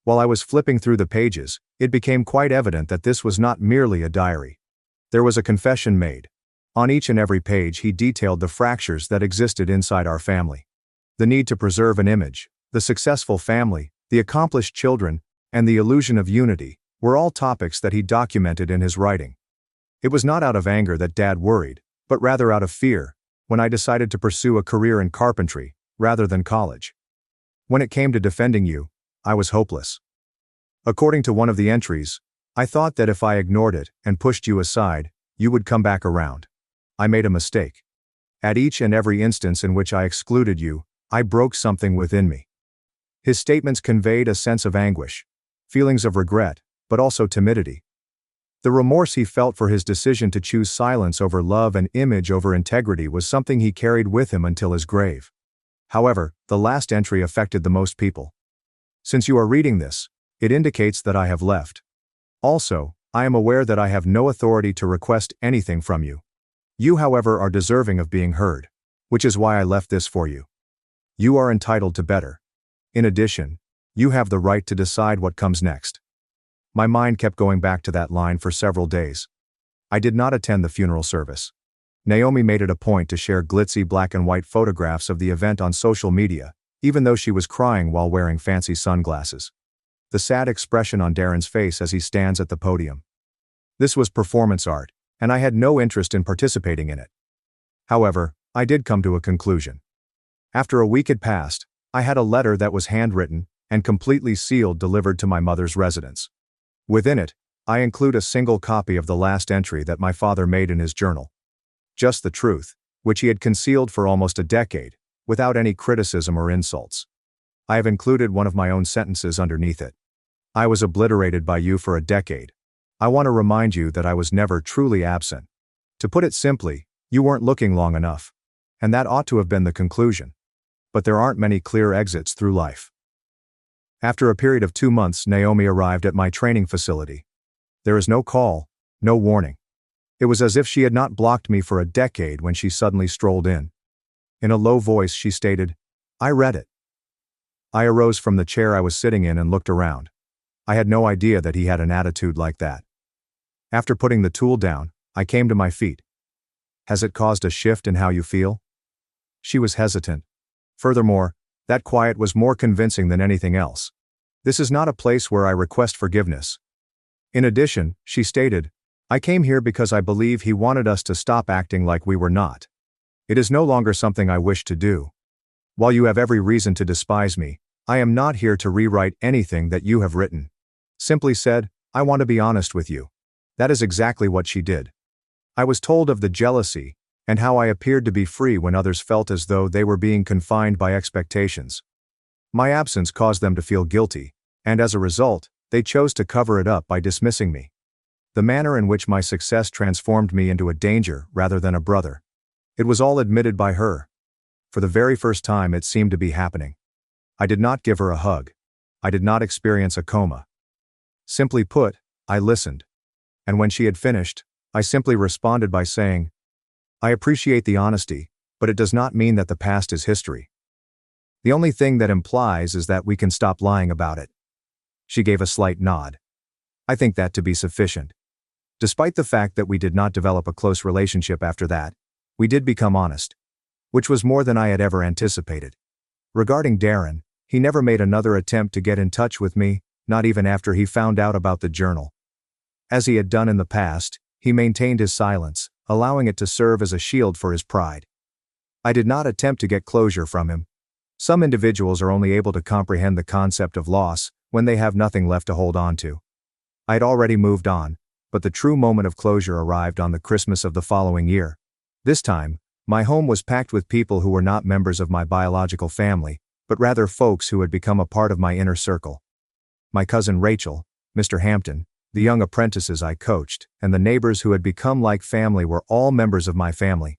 While I was flipping through the pages, it became quite evident that this was not merely a diary. There was a confession made. On each and every page he detailed the fractures that existed inside our family. The need to preserve an image, the successful family, the accomplished children, and the illusion of unity were all topics that he documented in his writing. It was not out of anger that Dad worried, but rather out of fear, when I decided to pursue a career in carpentry, rather than college. When it came to defending you, I was hopeless. According to one of the entries, I thought that if I ignored it and pushed you aside, you would come back around. I made a mistake. At each and every instance in which I excluded you, I broke something within me. His statements conveyed a sense of anguish, feelings of regret, but also timidity. The remorse he felt for his decision to choose silence over love and image over integrity was something he carried with him until his grave. However, the last entry affected the most people. Since you are reading this, it indicates that I have left. Also, I am aware that I have no authority to request anything from you. You, however, are deserving of being heard, which is why I left this for you. You are entitled to better. In addition, you have the right to decide what comes next. My mind kept going back to that line for several days. I did not attend the funeral service. Naomi made it a point to share glitzy black and white photographs of the event on social media, even though she was crying while wearing fancy sunglasses. The sad expression on Darren's face as he stands at the podium. This was performance art, and I had no interest in participating in it. However, I did come to a conclusion. After a week had passed, I had a letter that was handwritten and completely sealed delivered to my mother's residence. Within it, I include a single copy of the last entry that my father made in his journal. Just the truth, which he had concealed for almost a decade, without any criticism or insults. I have included one of my own sentences underneath it. I was obliterated by you for a decade. I want to remind you that I was never truly absent. To put it simply, you weren't looking long enough. And that ought to have been the conclusion. But there aren't many clear exits through life. After a period of 2 months, Naomi arrived at my training facility. There is no call, no warning. It was as if she had not blocked me for a decade when she suddenly strolled in. In a low voice, she stated, "I read it." I arose from the chair I was sitting in and looked around. I had no idea that he had an attitude like that. After putting the tool down, I came to my feet. "Has it caused a shift in how you feel?" She was hesitant. Furthermore, that quiet was more convincing than anything else. "This is not a place where I request forgiveness." In addition, she stated, "I came here because I believe he wanted us to stop acting like we were not. It is no longer something I wish to do. While you have every reason to despise me, I am not here to rewrite anything that you have written." Simply said, "I want to be honest with you." That is exactly what she did. I was told of the jealousy, and how I appeared to be free when others felt as though they were being confined by expectations. My absence caused them to feel guilty, and as a result, they chose to cover it up by dismissing me. The manner in which my success transformed me into a danger rather than a brother. It was all admitted by her. For the very first time, it seemed to be happening. I did not give her a hug. I did not experience a coma. Simply put, I listened. And when she had finished, I simply responded by saying, "I appreciate the honesty, but it does not mean that the past is history. The only thing that implies is that we can stop lying about it." She gave a slight nod. I think that to be sufficient. Despite the fact that we did not develop a close relationship after that, we did become honest. Which was more than I had ever anticipated. Regarding Darren, he never made another attempt to get in touch with me, not even after he found out about the journal. As he had done in the past, he maintained his silence, allowing it to serve as a shield for his pride. I did not attempt to get closure from him. Some individuals are only able to comprehend the concept of loss when they have nothing left to hold on to. I had already moved on, but the true moment of closure arrived on the Christmas of the following year. This time, my home was packed with people who were not members of my biological family, but rather folks who had become a part of my inner circle. My cousin Rachel, Mr. Hampton, the young apprentices I coached, and the neighbors who had become like family were all members of my family.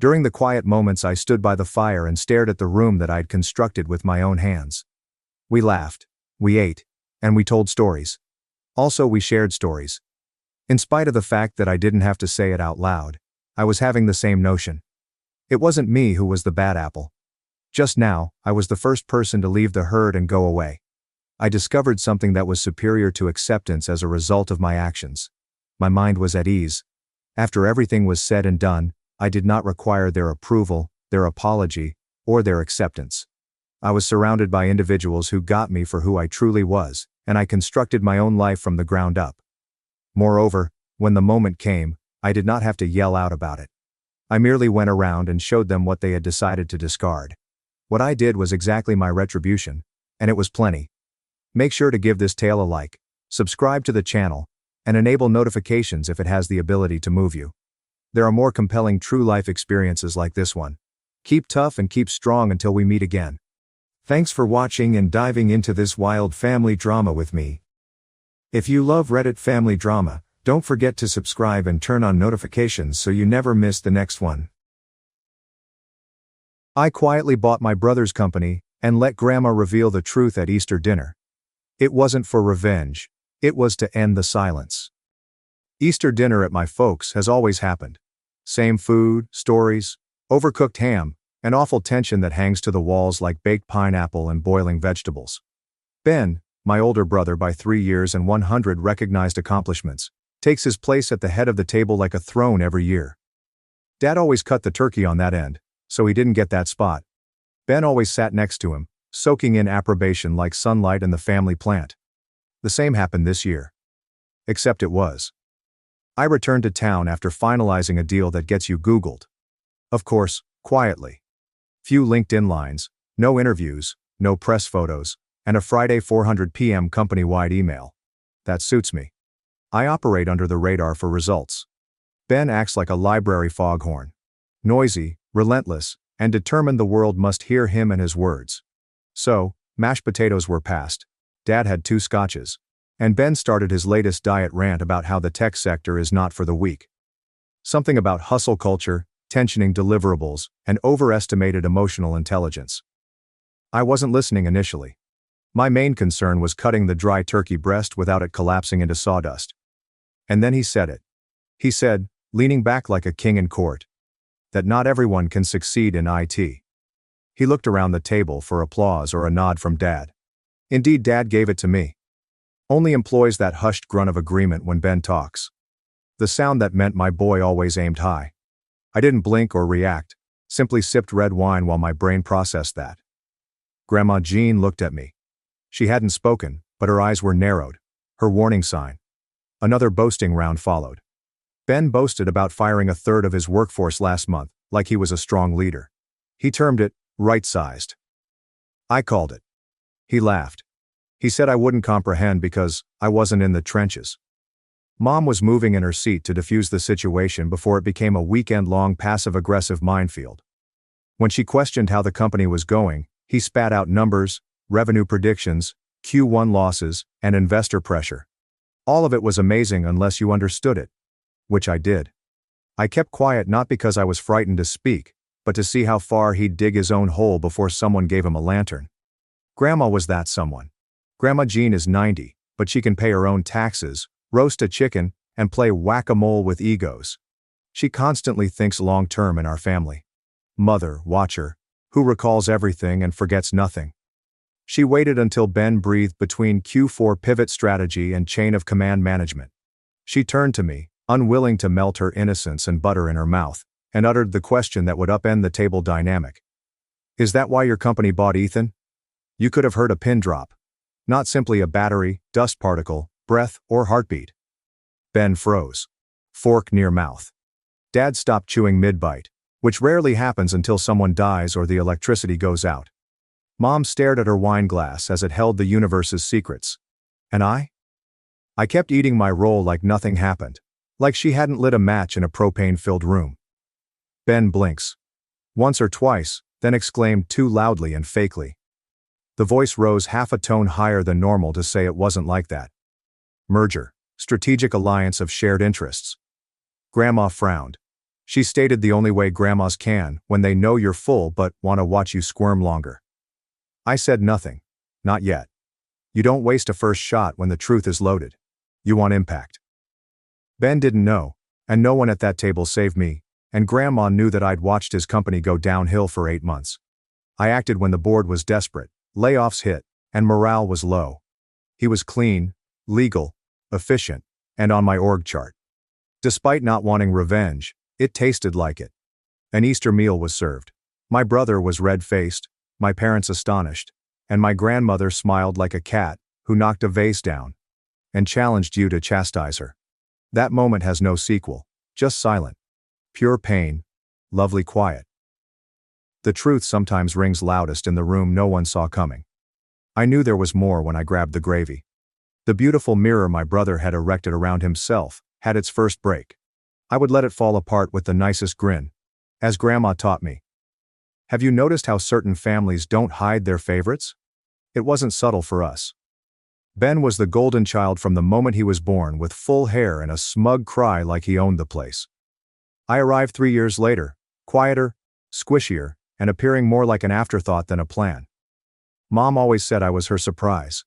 During the quiet moments, I stood by the fire and stared at the room that I'd constructed with my own hands. We laughed, we ate, and we told stories. Also, we shared stories. In spite of the fact that I didn't have to say it out loud, I was having the same notion. It wasn't me who was the bad apple. Just now, I was the first person to leave the herd and go away. I discovered something that was superior to acceptance as a result of my actions. My mind was at ease. After everything was said and done, I did not require their approval, their apology, or their acceptance. I was surrounded by individuals who got me for who I truly was, and I constructed my own life from the ground up. Moreover, when the moment came, I did not have to yell out about it. I merely went around and showed them what they had decided to discard. What I did was exactly my retribution, and it was plenty. Make sure to give this tale a like, subscribe to the channel, and enable notifications if it has the ability to move you. There are more compelling true life experiences like this one. Keep tough and keep strong until we meet again. Thanks for watching and diving into this wild family drama with me. If you love Reddit family drama, don't forget to subscribe and turn on notifications so you never miss the next one. I quietly bought my brother's company and let Grandma reveal the truth at Easter dinner. It wasn't for revenge, it was to end the silence. Easter dinner at my folks' has always happened. Same food, stories, overcooked ham, and awful tension that hangs to the walls like baked pineapple and boiling vegetables. Ben, my older brother by 3 years and 100 recognized accomplishments, takes his place at the head of the table like a throne every year. Dad always cut the turkey on that end, so he didn't get that spot. Ben always sat next to him, soaking in approbation like sunlight in the family plant. The same happened this year. Except it was. I returned to town after finalizing a deal that gets you Googled. Of course, quietly. Few LinkedIn lines, no interviews, no press photos, and a Friday 400 p.m. company-wide email. That suits me. I operate under the radar for results. Ben acts like a library foghorn. Noisy, relentless, and determined the world must hear him and his words. So, mashed potatoes were passed. Dad had 2 scotches. And Ben started his latest diet rant about how the tech sector is not for the weak. Something about hustle culture, tensioning deliverables, and overestimated emotional intelligence. I wasn't listening initially. My main concern was cutting the dry turkey breast without it collapsing into sawdust. And then he said it. He said, leaning back like a king in court, that not everyone can succeed in IT. He looked around the table for applause or a nod from Dad. Indeed, Dad gave it to me. Only employs that hushed grunt of agreement when Ben talks. The sound that meant my boy always aimed high. I didn't blink or react, simply sipped red wine while my brain processed that. Grandma Jean looked at me. She hadn't spoken, but her eyes were narrowed, her warning sign. Another boasting round followed. Ben boasted about firing a third of his workforce last month, like he was a strong leader. He termed it right-sized. I called it. He laughed. He said I wouldn't comprehend because I wasn't in the trenches. Mom was moving in her seat to defuse the situation before it became a weekend-long passive-aggressive minefield. When she questioned how the company was going, he spat out numbers, revenue predictions, Q1 losses, and investor pressure. All of it was amazing unless you understood it. Which I did. I kept quiet not because I was frightened to speak, but to see how far he'd dig his own hole before someone gave him a lantern. Grandma was that someone. Grandma Jean is 90, but she can pay her own taxes, roast a chicken, and play whack-a-mole with egos. She constantly thinks long-term in our family. Mother, watcher, who recalls everything and forgets nothing. She waited until Ben breathed between Q4 pivot strategy and chain of command management. She turned to me, unwilling to melt her innocence and butter in her mouth, and uttered the question that would upend the table dynamic. Is that why your company bought Ethan? You could have heard a pin drop. Not simply a battery, dust particle, breath, or heartbeat. Ben froze. Fork near mouth. Dad stopped chewing mid-bite, which rarely happens until someone dies or the electricity goes out. Mom stared at her wine glass as it held the universe's secrets. And I? I kept eating my roll like nothing happened, like she hadn't lit a match in a propane-filled room. Ben blinks. Once or twice, then exclaimed too loudly and fakely. The voice rose half a tone higher than normal to say it wasn't like that. Merger. Strategic alliance of shared interests. Grandma frowned. She stated the only way grandmas can, when they know you're full but want to watch you squirm longer. I said nothing. Not yet. You don't waste a first shot when the truth is loaded. You want impact. Ben didn't know, and no one at that table saved me, and Grandma knew that I'd watched his company go downhill for 8 months. I acted when the board was desperate, layoffs hit, and morale was low. He was clean, legal, efficient, and on my org chart. Despite not wanting revenge, it tasted like it. An Easter meal was served. My brother was red-faced, my parents astonished, and my grandmother smiled like a cat who knocked a vase down and challenged you to chastise her. That moment has no sequel, just silent. Pure pain, lovely quiet. The truth sometimes rings loudest in the room no one saw coming. I knew there was more when I grabbed the gravy. The beautiful mirror my brother had erected around himself had its first break. I would let it fall apart with the nicest grin, as Grandma taught me. Have you noticed how certain families don't hide their favorites? It wasn't subtle for us. Ben was the golden child from the moment he was born, with full hair and a smug cry like he owned the place. I arrived 3 years later, quieter, squishier, and appearing more like an afterthought than a plan. Mom always said I was her surprise.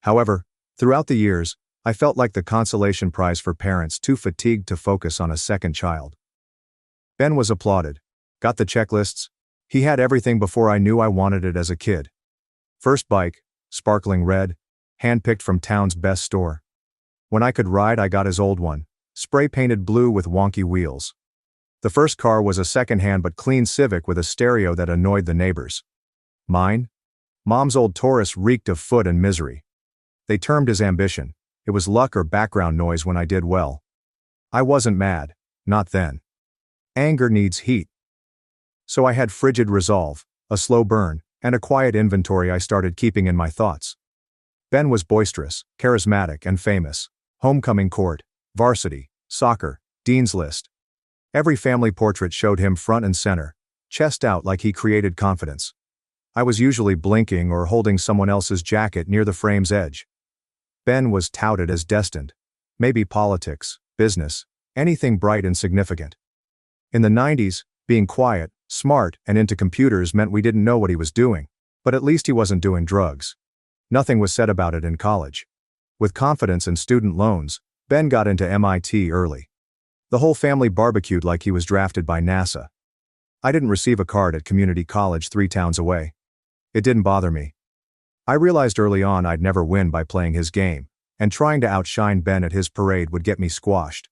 However, throughout the years, I felt like the consolation prize for parents too fatigued to focus on a second child. Ben was applauded, got the checklists. He had everything before I knew I wanted it as a kid. First bike, sparkling red, hand-picked from town's best store. When I could ride, I got his old one, spray-painted blue with wonky wheels. The first car was a second-hand but clean Civic with a stereo that annoyed the neighbors. Mine? Mom's old Taurus reeked of foot and misery. They termed his ambition. It was luck or background noise when I did well. I wasn't mad, not then. Anger needs heat. So I had frigid resolve, a slow burn, and a quiet inventory I started keeping in my thoughts. Ben was boisterous, charismatic, and famous. Homecoming court, varsity, soccer, dean's list. Every family portrait showed him front and center, chest out like he created confidence. I was usually blinking or holding someone else's jacket near the frame's edge. Ben was touted as destined. Maybe politics, business, anything bright and significant. In the 90s, being quiet, smart, and into computers meant we didn't know what he was doing, but at least he wasn't doing drugs. Nothing was said about it in college. With confidence and student loans, Ben got into MIT early. The whole family barbecued like he was drafted by NASA. I didn't receive a card at community college 3 towns away. It didn't bother me. I realized early on I'd never win by playing his game, and trying to outshine Ben at his parade would get me squashed.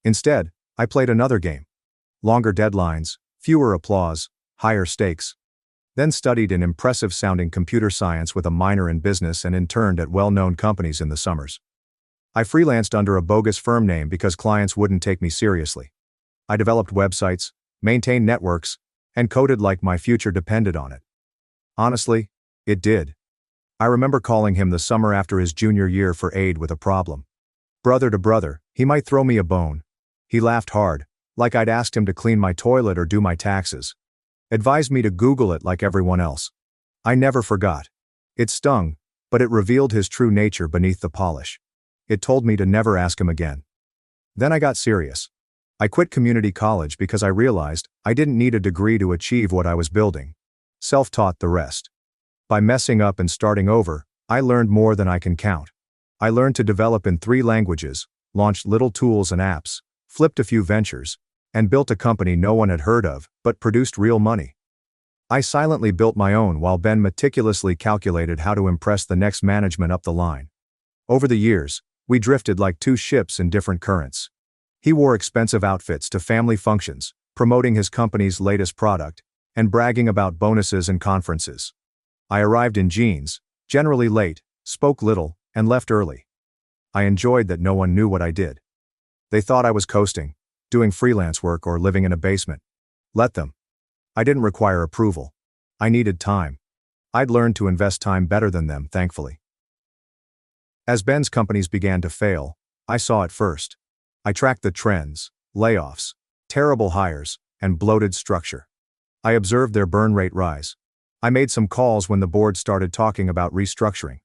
Instead, I played another game. Longer deadlines, fewer applause, higher stakes. Then studied in impressive-sounding computer science with a minor in business and interned at well-known companies in the summers. I freelanced under a bogus firm name because clients wouldn't take me seriously. I developed websites, maintained networks, and coded like my future depended on it. Honestly, it did. I remember calling him the summer after his junior year for aid with a problem. Brother to brother, he might throw me a bone. He laughed hard, like I'd asked him to clean my toilet or do my taxes. Advised me to Google it like everyone else. I never forgot. It stung, but it revealed his true nature beneath the polish. It told me to never ask him again. Then I got serious. I quit community college because I realized I didn't need a degree to achieve what I was building. Self-taught the rest. By messing up and starting over, I learned more than I can count. I learned to develop in 3 languages, launched little tools and apps, flipped a few ventures, and built a company no one had heard of, but produced real money. I silently built my own while Ben meticulously calculated how to impress the next management up the line. Over the years, we drifted like 2 ships in different currents. He wore expensive outfits to family functions, promoting his company's latest product, and bragging about bonuses and conferences. I arrived in jeans, generally late, spoke little, and left early. I enjoyed that no one knew what I did. They thought I was coasting, doing freelance work or living in a basement. Let them. I didn't require approval. I needed time. I'd learned to invest time better than them, thankfully. As Ben's companies began to fail, I saw it first. I tracked the trends, layoffs, terrible hires, and bloated structure. I observed their burn rate rise. I made some calls when the board started talking about restructuring.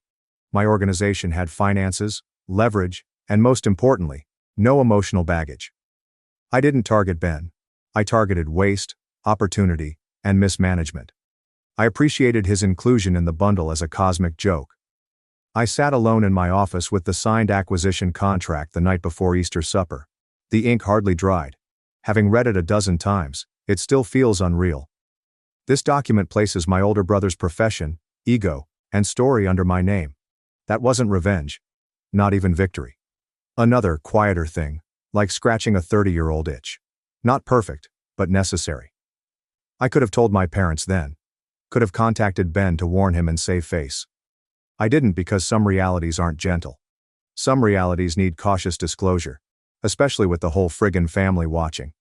My organization had finances, leverage, and most importantly, no emotional baggage. I didn't target Ben. I targeted waste, opportunity, and mismanagement. I appreciated his inclusion in the bundle as a cosmic joke. I sat alone in my office with the signed acquisition contract the night before Easter supper. The ink hardly dried. Having read it a dozen times, it still feels unreal. This document places my older brother's profession, ego, and story under my name. That wasn't revenge. Not even victory. Another, quieter thing, like scratching a 30-year-old itch. Not perfect, but necessary. I could have told my parents then. Could have contacted Ben to warn him and save face. I didn't because some realities aren't gentle. Some realities need cautious disclosure, especially with the whole friggin' family watching.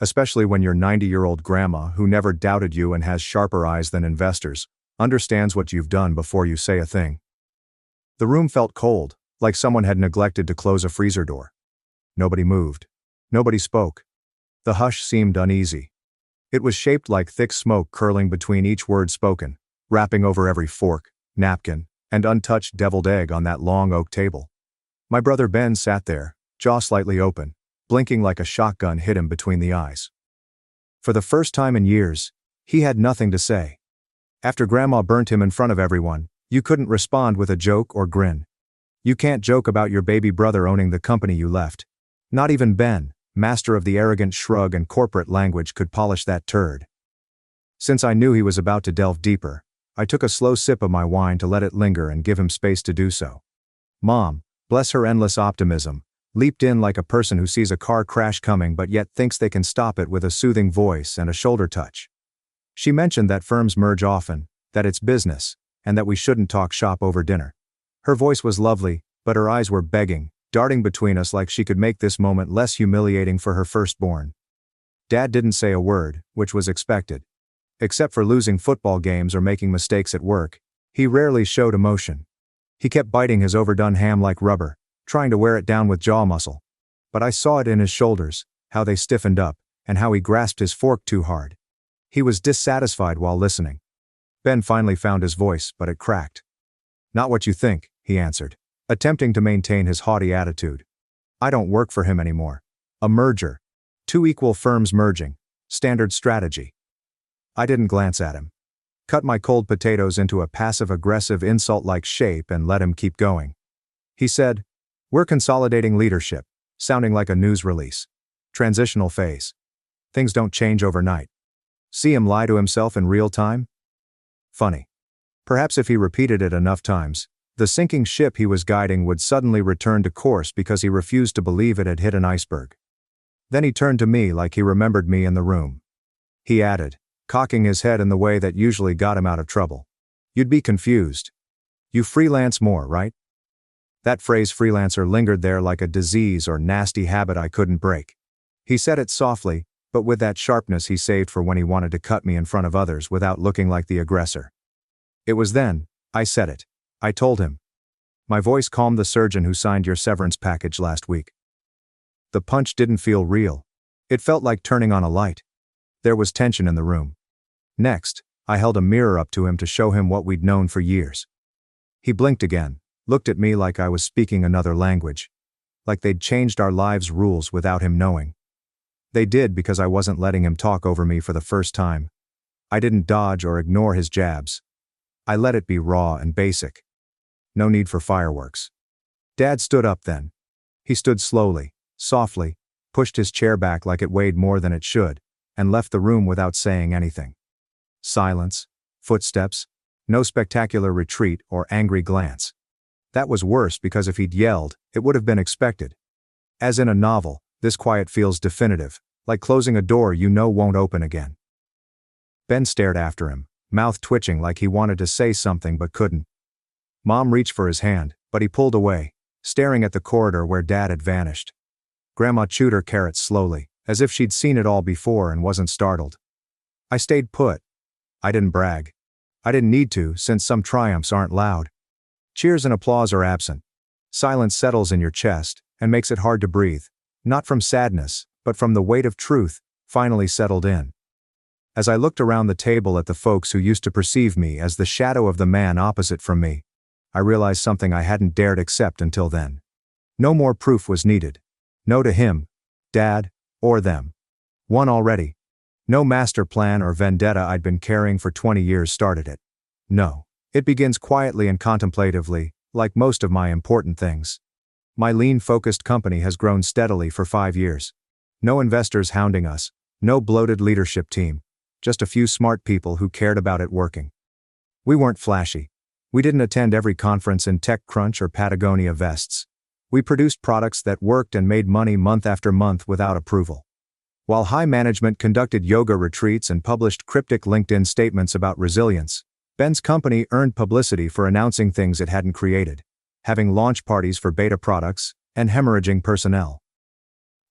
Especially when your 90-year-old grandma, who never doubted you and has sharper eyes than investors, understands what you've done before you say a thing. The room felt cold, like someone had neglected to close a freezer door. Nobody moved. Nobody spoke. The hush seemed uneasy. It was shaped like thick smoke curling between each word spoken, wrapping over every fork, napkin, and untouched deviled egg on that long oak table. My brother Ben sat there, jaw slightly open, blinking like a shotgun hit him between the eyes. For the first time in years, he had nothing to say. After Grandma burnt him in front of everyone, you couldn't respond with a joke or grin. You can't joke about your baby brother owning the company you left. Not even Ben, master of the arrogant shrug and corporate language, could polish that turd. Since I knew he was about to delve deeper, I took a slow sip of my wine to let it linger and give him space to do so. Mom, bless her endless optimism, leaped in like a person who sees a car crash coming but yet thinks they can stop it with a soothing voice and a shoulder touch. She mentioned that firms merge often, that it's business, and that we shouldn't talk shop over dinner. Her voice was lovely, but her eyes were begging, darting between us like she could make this moment less humiliating for her firstborn. Dad didn't say a word, which was expected. Except for losing football games or making mistakes at work, he rarely showed emotion. He kept biting his overdone ham like rubber, trying to wear it down with jaw muscle. But I saw it in his shoulders, how they stiffened up, and how he grasped his fork too hard. He was dissatisfied while listening. Ben finally found his voice, but it cracked. Not what you think, he answered, attempting to maintain his haughty attitude. I don't work for him anymore. A merger. 2 equal firms merging. Standard strategy. I didn't glance at him. cut my cold potatoes into a passive-aggressive insult-like shape and let him keep going. He said, "We're consolidating leadership," sounding like a news release. Transitional phase. Things don't change overnight. See him lie to himself in real time? Funny. Perhaps if he repeated it enough times, the sinking ship he was guiding would suddenly return to course because he refused to believe it had hit an iceberg. Then he turned to me like he remembered me in the room. He added, cocking his head in the way that usually got him out of trouble, "You'd be confused. You freelance more, right?" That phrase freelancer lingered there like a disease or nasty habit I couldn't break. He said it softly, but with that sharpness he saved for when he wanted to cut me in front of others without looking like the aggressor. It was then I said it. I told him. My voice calmed the surgeon who signed your severance package last week. The punch didn't feel real. It felt like turning on a light. There was tension in the room. Next, I held a mirror up to him to show him what we'd known for years. He blinked again, looked at me like I was speaking another language. Like they'd changed our lives' rules without him knowing. They did because I wasn't letting him talk over me for the first time. I didn't dodge or ignore his jabs. I let it be raw and basic. No need for fireworks. Dad stood up then. He stood slowly, softly, pushed his chair back like it weighed more than it should, and left the room without saying anything. Silence, footsteps, no spectacular retreat or angry glance. That was worse because if he'd yelled, it would have been expected. As in a novel, this quiet feels definitive, like closing a door you know won't open again. Ben stared after him, mouth twitching like he wanted to say something but couldn't. Mom reached for his hand, but he pulled away, staring at the corridor where Dad had vanished. Grandma chewed her carrots slowly, as if she'd seen it all before and wasn't startled. I stayed put. I didn't brag. I didn't need to, since some triumphs aren't loud. Cheers and applause are absent. Silence settles in your chest and makes it hard to breathe, not from sadness, but from the weight of truth, finally settled in. As I looked around the table at the folks who used to perceive me as the shadow of the man opposite from me, I realized something I hadn't dared accept until then. No more proof was needed. No to him, Dad, or them. Won already. No master plan or vendetta I'd been carrying for 20 years started it. No. It begins quietly and contemplatively, like most of my important things. My lean-focused company has grown steadily for 5 years. No investors hounding us, no bloated leadership team, just a few smart people who cared about it working. We weren't flashy. We didn't attend every conference in TechCrunch or Patagonia vests. We produced products that worked and made money month after month without approval. While high management conducted yoga retreats and published cryptic LinkedIn statements about resilience, Ben's company earned publicity for announcing things it hadn't created, having launch parties for beta products, and hemorrhaging personnel.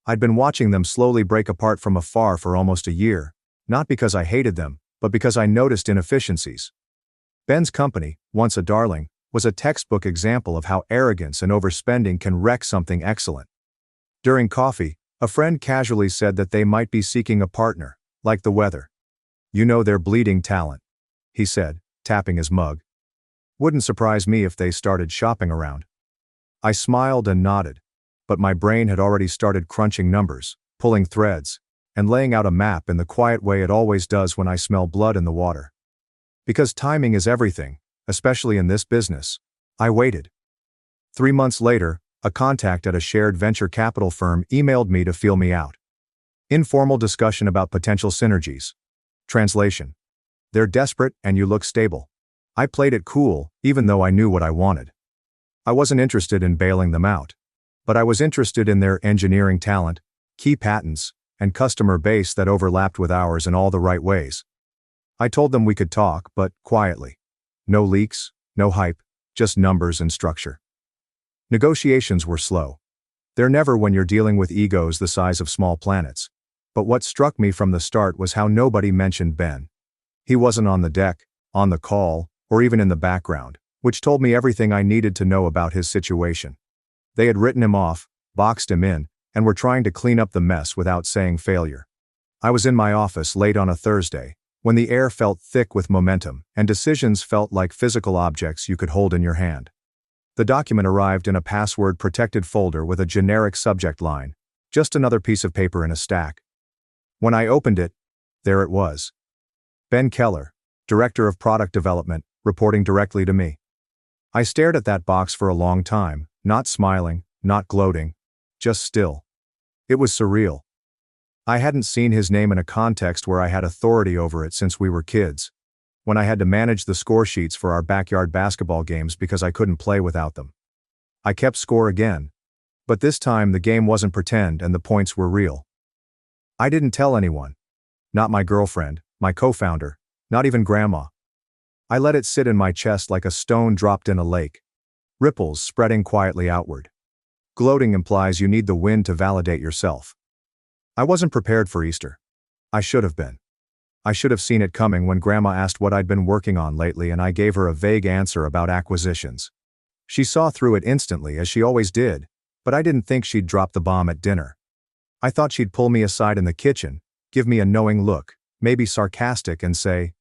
I'd been watching them slowly break apart from afar for almost a year, not because I hated them, but because I noticed inefficiencies. Ben's company, once a darling, was a textbook example of how arrogance and overspending can wreck something excellent. During coffee, a friend casually said that they might be seeking a partner, like the weather. "You know they're bleeding talent," he said, tapping his mug. "Wouldn't surprise me if they started shopping around." I smiled and nodded, but my brain had already started crunching numbers, pulling threads, and laying out a map in the quiet way it always does when I smell blood in the water. Because timing is everything, especially in this business, I waited. 3 months later, a contact at a shared venture capital firm emailed me to feel me out. Informal discussion about potential synergies. Translation: "They're desperate and you look stable." I played it cool, even though I knew what I wanted. I wasn't interested in bailing them out. But I was interested in their engineering talent, key patents, and customer base that overlapped with ours in all the right ways. I told them we could talk, but quietly. No leaks, no hype, just numbers and structure. Negotiations were slow. They're never when you're dealing with egos the size of small planets. But what struck me from the start was how nobody mentioned Ben. He wasn't on the deck, on the call, or even in the background, which told me everything I needed to know about his situation. They had written him off, boxed him in, and were trying to clean up the mess without saying failure. I was in my office late on a Thursday, when the air felt thick with momentum, and decisions felt like physical objects you could hold in your hand. The document arrived in a password-protected folder with a generic subject line, just another piece of paper in a stack. When I opened it, there it was. Ben Keller, Director of Product Development, reporting directly to me. I stared at that box for a long time, not smiling, not gloating, just still. It was surreal. I hadn't seen his name in a context where I had authority over it since we were kids, when I had to manage the score sheets for our backyard basketball games because I couldn't play without them. I kept score again, but this time the game wasn't pretend and the points were real. I didn't tell anyone. Not my girlfriend, my co-founder, not even Grandma. I let it sit in my chest like a stone dropped in a lake, ripples spreading quietly outward. Gloating implies you need the wind to validate yourself. I wasn't prepared for Easter. I should have been. I should have seen it coming when Grandma asked what I'd been working on lately and I gave her a vague answer about acquisitions. She saw through it instantly, as she always did, but I didn't think she'd drop the bomb at dinner. I thought she'd pull me aside in the kitchen, give me a knowing look, maybe sarcastic, and say,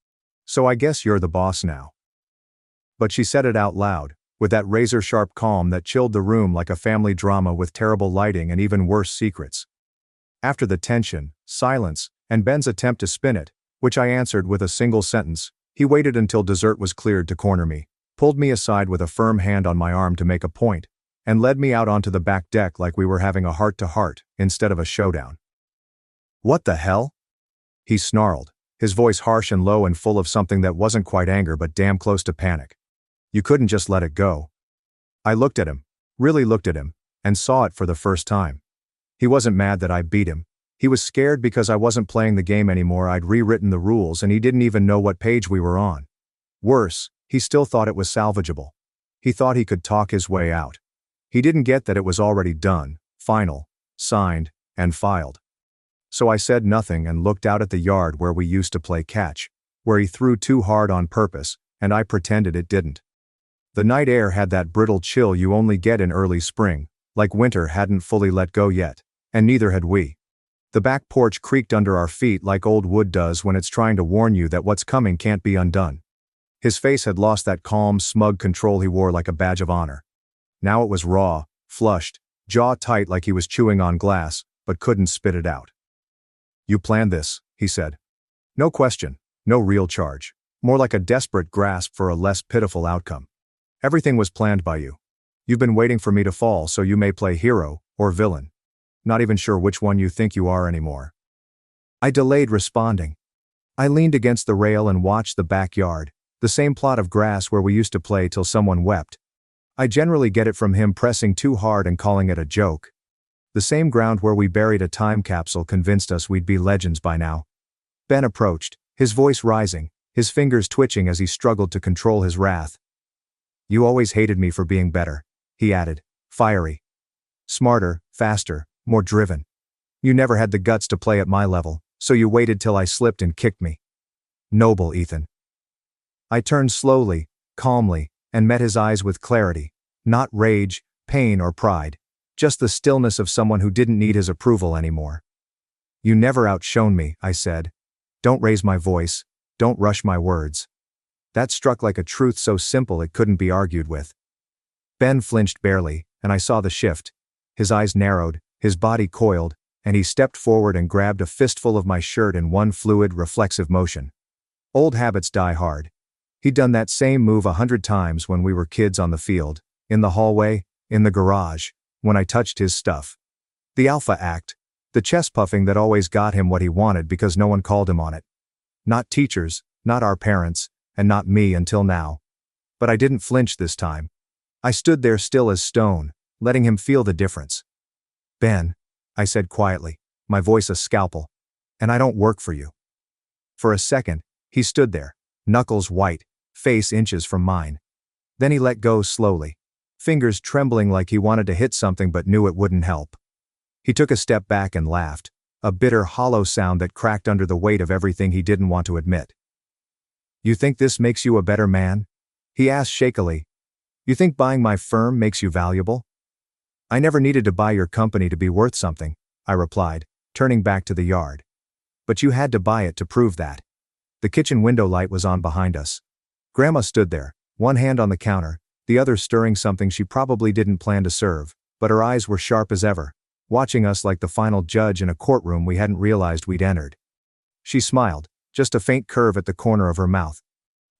"So I guess you're the boss now." But she said it out loud, with that razor-sharp calm that chilled the room like a family drama with terrible lighting and even worse secrets. After the tension, silence, and Ben's attempt to spin it, which I answered with a single sentence, he waited until dessert was cleared to corner me, pulled me aside with a firm hand on my arm to make a point, and led me out onto the back deck like we were having a heart-to-heart instead of a showdown. "What the hell?" he snarled, his voice harsh and low and full of something that wasn't quite anger but damn close to panic. "You couldn't just let it go." I looked at him, really looked at him, and saw it for the first time. He wasn't mad that I beat him. He was scared because I wasn't playing the game anymore. I'd rewritten the rules and he didn't even know what page we were on. Worse, he still thought it was salvageable. He thought he could talk his way out. He didn't get that it was already done, final, signed, and filed. So I said nothing and looked out at the yard where we used to play catch, where he threw too hard on purpose, and I pretended it didn't. The night air had that brittle chill you only get in early spring, like winter hadn't fully let go yet, and neither had we. The back porch creaked under our feet like old wood does when it's trying to warn you that what's coming can't be undone. His face had lost that calm, smug control he wore like a badge of honor. Now it was raw, flushed, jaw tight like he was chewing on glass, but couldn't spit it out. "You planned this," he said. No question, no real charge. More like a desperate grasp for a less pitiful outcome. "Everything was planned by you. You've been waiting for me to fall so you may play hero or villain. Not even sure which one you think you are anymore." I delayed responding. I leaned against the rail and watched the backyard, the same plot of grass where we used to play till someone wept. I generally get it from him pressing too hard and calling it a joke. The same ground where we buried a time capsule convinced us we'd be legends by now. Ben approached, his voice rising, his fingers twitching as he struggled to control his wrath. "You always hated me for being better," he added, fiery. "Smarter, faster, more driven. You never had the guts to play at my level, so you waited till I slipped and kicked me. Noble Ethan." I turned slowly, calmly, and met his eyes with clarity, not rage, pain, or pride, just the stillness of someone who didn't need his approval anymore. "You never outshone me," I said. "Don't raise my voice, don't rush my words." That struck like a truth so simple it couldn't be argued with. Ben flinched barely, and I saw the shift. His eyes narrowed, his body coiled, and he stepped forward and grabbed a fistful of my shirt in one fluid, reflexive motion. Old habits die hard. He'd done that same move 100 times when we were kids on the field, in the hallway, in the garage, when I touched his stuff. The alpha act, the chest puffing that always got him what he wanted because no one called him on it. Not teachers, not our parents, and not me until now. But I didn't flinch this time. I stood there still as stone, letting him feel the difference. "Ben," I said quietly, my voice a scalpel, "and I don't work for you." For a second, he stood there, knuckles white, face inches from mine. Then he let go slowly, fingers trembling like he wanted to hit something but knew it wouldn't help. He took a step back and laughed, a bitter, hollow sound that cracked under the weight of everything he didn't want to admit. "You think this makes you a better man?" he asked shakily. "You think buying my firm makes you valuable?" "I never needed to buy your company to be worth something," I replied, turning back to the yard. "But you had to buy it to prove that." The kitchen window light was on behind us. Grandma stood there, one hand on the counter, the other stirring something she probably didn't plan to serve, but her eyes were sharp as ever, watching us like the final judge in a courtroom we hadn't realized we'd entered. She smiled, just a faint curve at the corner of her mouth,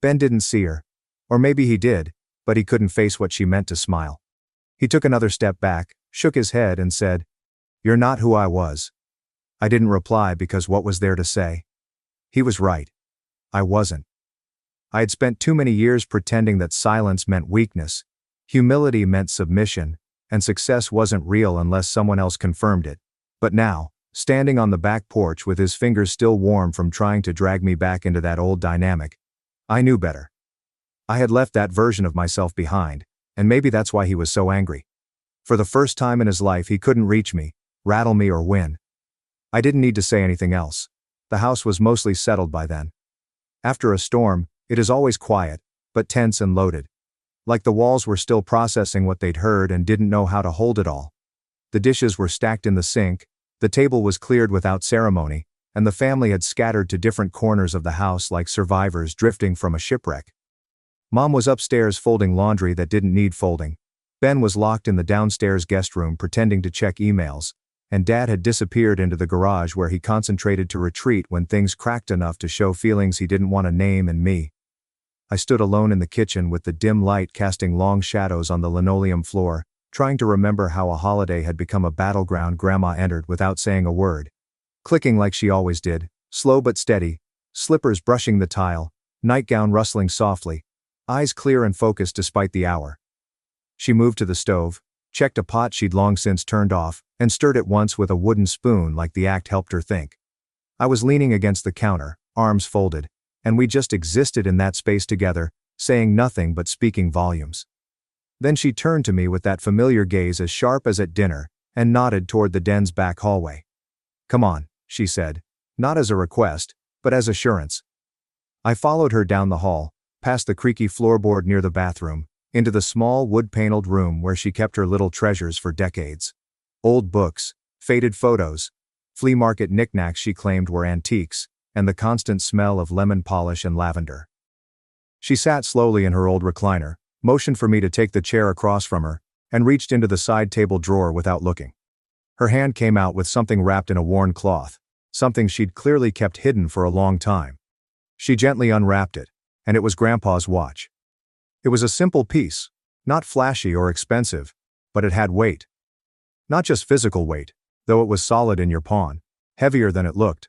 Ben didn't see her. Or maybe he did, but he couldn't face what she meant to smile. He took another step back, shook his head and said, "You're not who I was." I didn't reply because what was there to say? He was right. I wasn't. I had spent too many years pretending that silence meant weakness, humility meant submission, and success wasn't real unless someone else confirmed it. But now, standing on the back porch with his fingers still warm from trying to drag me back into that old dynamic, I knew better. I had left that version of myself behind, and maybe that's why he was so angry. For the first time in his life he couldn't reach me, rattle me or win. I didn't need to say anything else. The house was mostly settled by then. After a storm, it is always quiet, but tense and loaded. Like the walls were still processing what they'd heard and didn't know how to hold it all. The dishes were stacked in the sink, the table was cleared without ceremony, and the family had scattered to different corners of the house like survivors drifting from a shipwreck. Mom was upstairs folding laundry that didn't need folding. Ben was locked in the downstairs guest room pretending to check emails, and Dad had disappeared into the garage where he concentrated to retreat when things cracked enough to show feelings he didn't want to name. And me. I stood alone in the kitchen with the dim light casting long shadows on the linoleum floor, trying to remember how a holiday had become a battleground. Grandma entered without saying a word. Clicking like she always did, slow but steady, slippers brushing the tile, nightgown rustling softly, eyes clear and focused despite the hour. She moved to the stove, checked a pot she'd long since turned off, and stirred it once with a wooden spoon like the act helped her think. I was leaning against the counter, arms folded, and we just existed in that space together, saying nothing but speaking volumes. Then she turned to me with that familiar gaze as sharp as at dinner, and nodded toward the den's back hallway. "Come on," she said, not as a request, but as assurance. I followed her down the hall, past the creaky floorboard near the bathroom, into the small wood-paneled room where she kept her little treasures for decades. Old books, faded photos, flea market knickknacks she claimed were antiques, and the constant smell of lemon polish and lavender. She sat slowly in her old recliner, motioned for me to take the chair across from her, and reached into the side table drawer without looking. Her hand came out with something wrapped in a worn cloth, something she'd clearly kept hidden for a long time. She gently unwrapped it, and it was Grandpa's watch. It was a simple piece, not flashy or expensive, but it had weight. Not just physical weight, though it was solid in your pawn, heavier than it looked,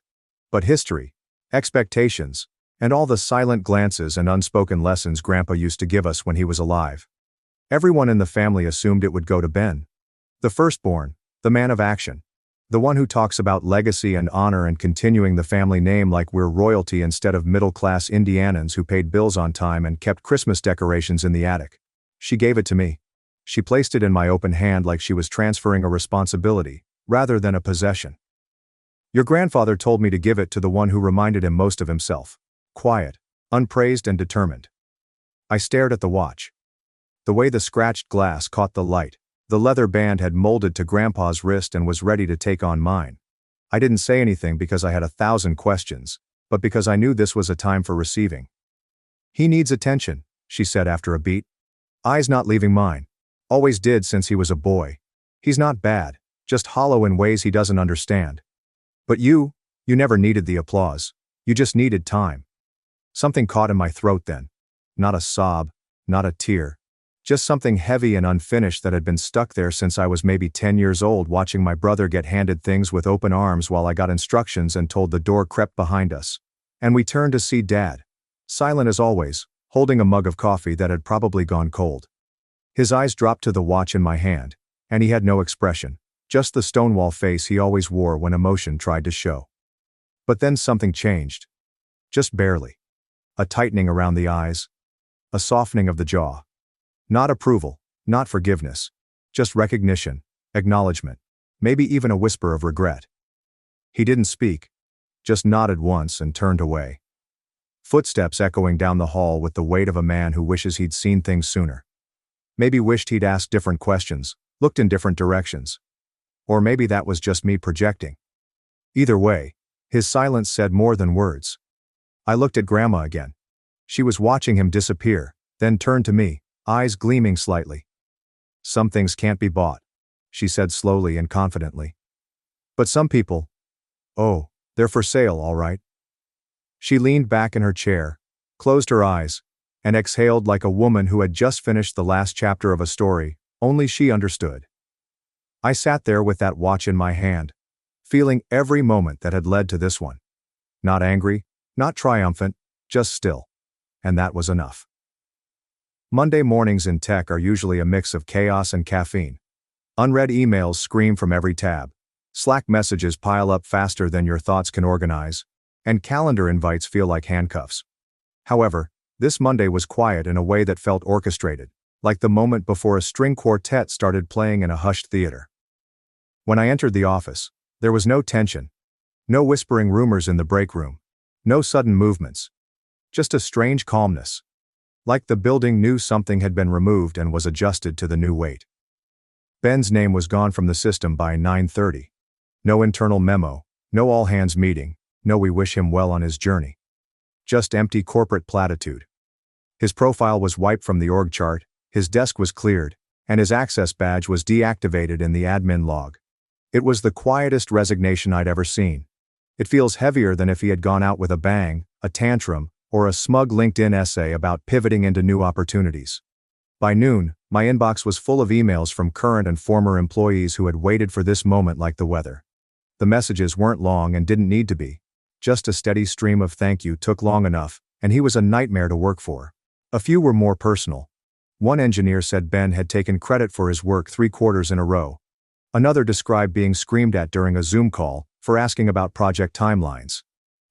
but history, expectations, and all the silent glances and unspoken lessons Grandpa used to give us when he was alive. Everyone in the family assumed it would go to Ben. The firstborn, the man of action. The one who talks about legacy and honor and continuing the family name like we're royalty instead of middle-class Indianans who paid bills on time and kept Christmas decorations in the attic. She gave it to me. She placed it in my open hand like she was transferring a responsibility, rather than a possession. "Your grandfather told me to give it to the one who reminded him most of himself. Quiet, unpraised and determined." I stared at the watch. The way the scratched glass caught the light, the leather band had molded to Grandpa's wrist and was ready to take on mine. I didn't say anything because I had 1,000 questions, but because I knew this was a time for receiving. "He needs attention," she said after a beat. "Eyes not leaving mine. Always did since he was a boy. He's not bad, just hollow in ways he doesn't understand. But you never needed the applause. You just needed time." Something caught in my throat then. Not a sob, not a tear. Just something heavy and unfinished that had been stuck there since I was maybe 10 years old, watching my brother get handed things with open arms while I got instructions and told the door crept behind us. And we turned to see Dad, silent as always, holding a mug of coffee that had probably gone cold. His eyes dropped to the watch in my hand, and he had no expression, just the stonewall face he always wore when emotion tried to show. But then something changed. Just barely. A tightening around the eyes. A softening of the jaw. Not approval, not forgiveness. Just recognition, acknowledgement, maybe even a whisper of regret. He didn't speak. Just nodded once and turned away. Footsteps echoing down the hall with the weight of a man who wishes he'd seen things sooner. Maybe wished he'd asked different questions, looked in different directions. Or maybe that was just me projecting. Either way, his silence said more than words. I looked at Grandma again. She was watching him disappear, then turned to me, eyes gleaming slightly. "Some things can't be bought," she said slowly and confidently. "But some people, oh, they're for sale, all right." She leaned back in her chair, closed her eyes, and exhaled like a woman who had just finished the last chapter of a story only she understood. I sat there with that watch in my hand, feeling every moment that had led to this one. Not angry, not triumphant, just still. And that was enough. Monday mornings in tech are usually a mix of chaos and caffeine. Unread emails scream from every tab. Slack messages pile up faster than your thoughts can organize, and calendar invites feel like handcuffs. However, this Monday was quiet in a way that felt orchestrated, like the moment before a string quartet started playing in a hushed theater. When I entered the office, there was no tension, no whispering rumors in the break room, no sudden movements, just a strange calmness, like the building knew something had been removed and was adjusted to the new weight. Ben's name was gone from the system by 9:30. No internal memo, no all-hands meeting, no we wish him well on his journey. Just empty corporate platitude. His profile was wiped from the org chart, his desk was cleared, and his access badge was deactivated in the admin log. It was the quietest resignation I'd ever seen. It feels heavier than if he had gone out with a bang, a tantrum, or a smug LinkedIn essay about pivoting into new opportunities. By noon, my inbox was full of emails from current and former employees who had waited for this moment like the weather. The messages weren't long and didn't need to be. Just a steady stream of thank you took long enough, and he was a nightmare to work for. A few were more personal. One engineer said Ben had taken credit for his work 3 quarters in a row. Another described being screamed at during a Zoom call for asking about project timelines.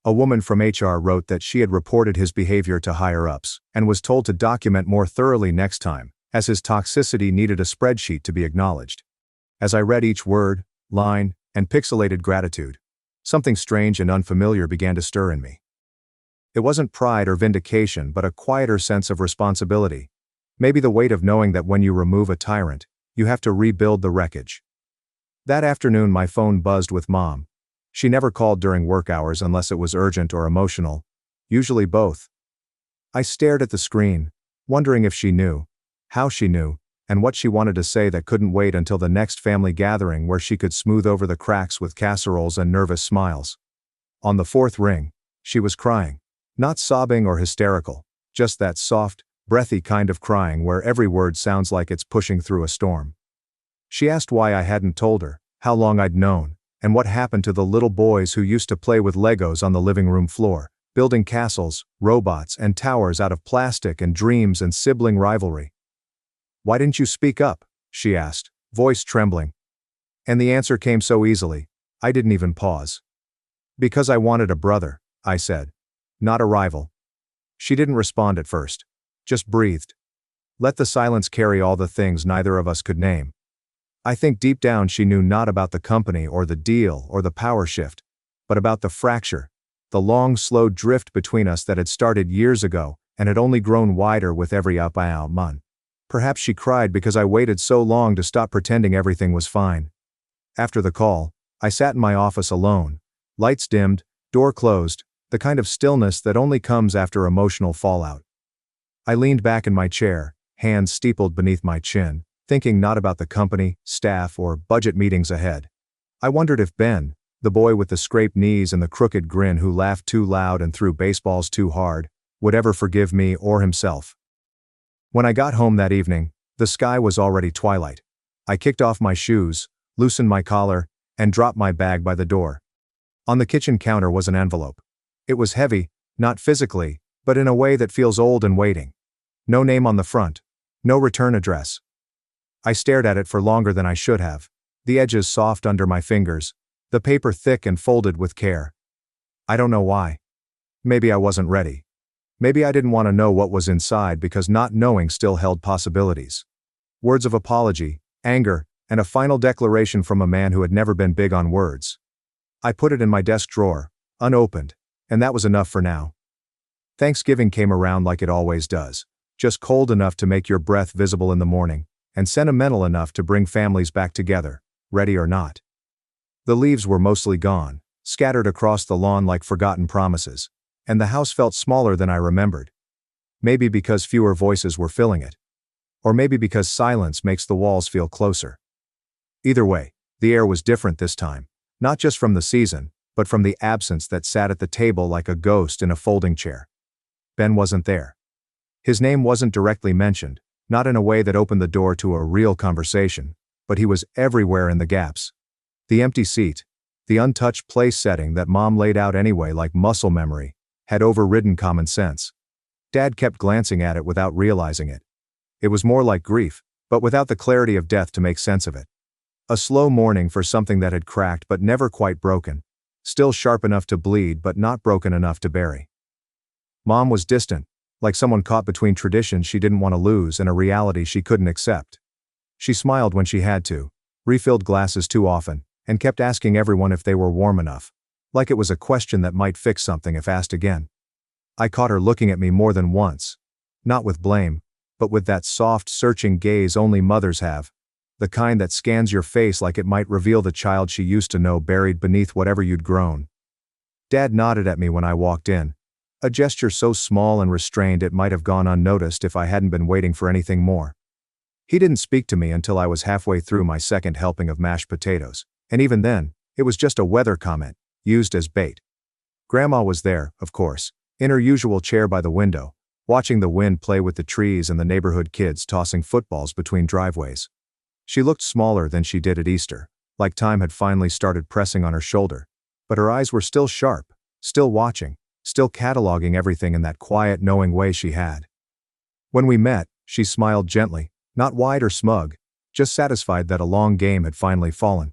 A woman from HR wrote that she had reported his behavior to higher-ups and was told to document more thoroughly next time, as his toxicity needed a spreadsheet to be acknowledged. As I read each word, line, and pixelated gratitude, something strange and unfamiliar began to stir in me. It wasn't pride or vindication but a quieter sense of responsibility. Maybe the weight of knowing that when you remove a tyrant, you have to rebuild the wreckage. That afternoon my phone buzzed with Mom. She never called during work hours unless it was urgent or emotional, usually both. I stared at the screen, wondering if she knew, how she knew, and what she wanted to say that couldn't wait until the next family gathering where she could smooth over the cracks with casseroles and nervous smiles. On the 4th ring, she was crying. Not sobbing or hysterical, just that soft, breathy kind of crying where every word sounds like it's pushing through a storm. She asked why I hadn't told her, how long I'd known, and what happened to the little boys who used to play with Legos on the living room floor, building castles, robots, and towers out of plastic and dreams and sibling rivalry. Why didn't you speak up? She asked, voice trembling. And the answer came so easily, I didn't even pause. Because I wanted a brother, I said. Not a rival. She didn't respond at first. Just breathed. Let the silence carry all the things neither of us could name. I think deep down she knew not about the company or the deal or the power shift, but about the fracture, the long, slow drift between us that had started years ago and had only grown wider with every up-out month. Perhaps she cried because I waited so long to stop pretending everything was fine. After the call, I sat in my office alone, lights dimmed, door closed, the kind of stillness that only comes after emotional fallout. I leaned back in my chair, hands steepled beneath my chin, thinking not about the company, staff, or budget meetings ahead. I wondered if Ben, the boy with the scraped knees and the crooked grin who laughed too loud and threw baseballs too hard, would ever forgive me or himself. When I got home that evening, the sky was already twilight. I kicked off my shoes, loosened my collar, and dropped my bag by the door. On the kitchen counter was an envelope. It was heavy, not physically, but in a way that feels old and waiting. No name on the front. No return address. I stared at it for longer than I should have, the edges soft under my fingers, the paper thick and folded with care. I don't know why. Maybe I wasn't ready. Maybe I didn't want to know what was inside because not knowing still held possibilities. Words of apology, anger, and a final declaration from a man who had never been big on words. I put it in my desk drawer, unopened, and that was enough for now. Thanksgiving came around like it always does, just cold enough to make your breath visible in the morning, and sentimental enough to bring families back together, ready or not. The leaves were mostly gone, scattered across the lawn like forgotten promises, and the house felt smaller than I remembered. Maybe because fewer voices were filling it. Or maybe because silence makes the walls feel closer. Either way, the air was different this time, not just from the season, but from the absence that sat at the table like a ghost in a folding chair. Ben wasn't there. His name wasn't directly mentioned, not in a way that opened the door to a real conversation, but he was everywhere in the gaps. The empty seat, the untouched place setting that Mom laid out anyway like muscle memory, had overridden common sense. Dad kept glancing at it without realizing it. It was more like grief, but without the clarity of death to make sense of it. A slow mourning for something that had cracked but never quite broken. Still sharp enough to bleed but not broken enough to bury. Mom was distant, like someone caught between traditions she didn't want to lose and a reality she couldn't accept. She smiled when she had to, refilled glasses too often, and kept asking everyone if they were warm enough, like it was a question that might fix something if asked again. I caught her looking at me more than once, not with blame, but with that soft, searching gaze only mothers have, the kind that scans your face like it might reveal the child she used to know buried beneath whatever you'd grown. Dad nodded at me when I walked in, a gesture so small and restrained it might have gone unnoticed if I hadn't been waiting for anything more. He didn't speak to me until I was halfway through my second helping of mashed potatoes, and even then, it was just a weather comment, used as bait. Grandma was there, of course, in her usual chair by the window, watching the wind play with the trees and the neighborhood kids tossing footballs between driveways. She looked smaller than she did at Easter, like time had finally started pressing on her shoulder, but her eyes were still sharp, still watching, still cataloging everything in that quiet, knowing way she had. When we met, she smiled gently, not wide or smug, just satisfied that a long game had finally fallen.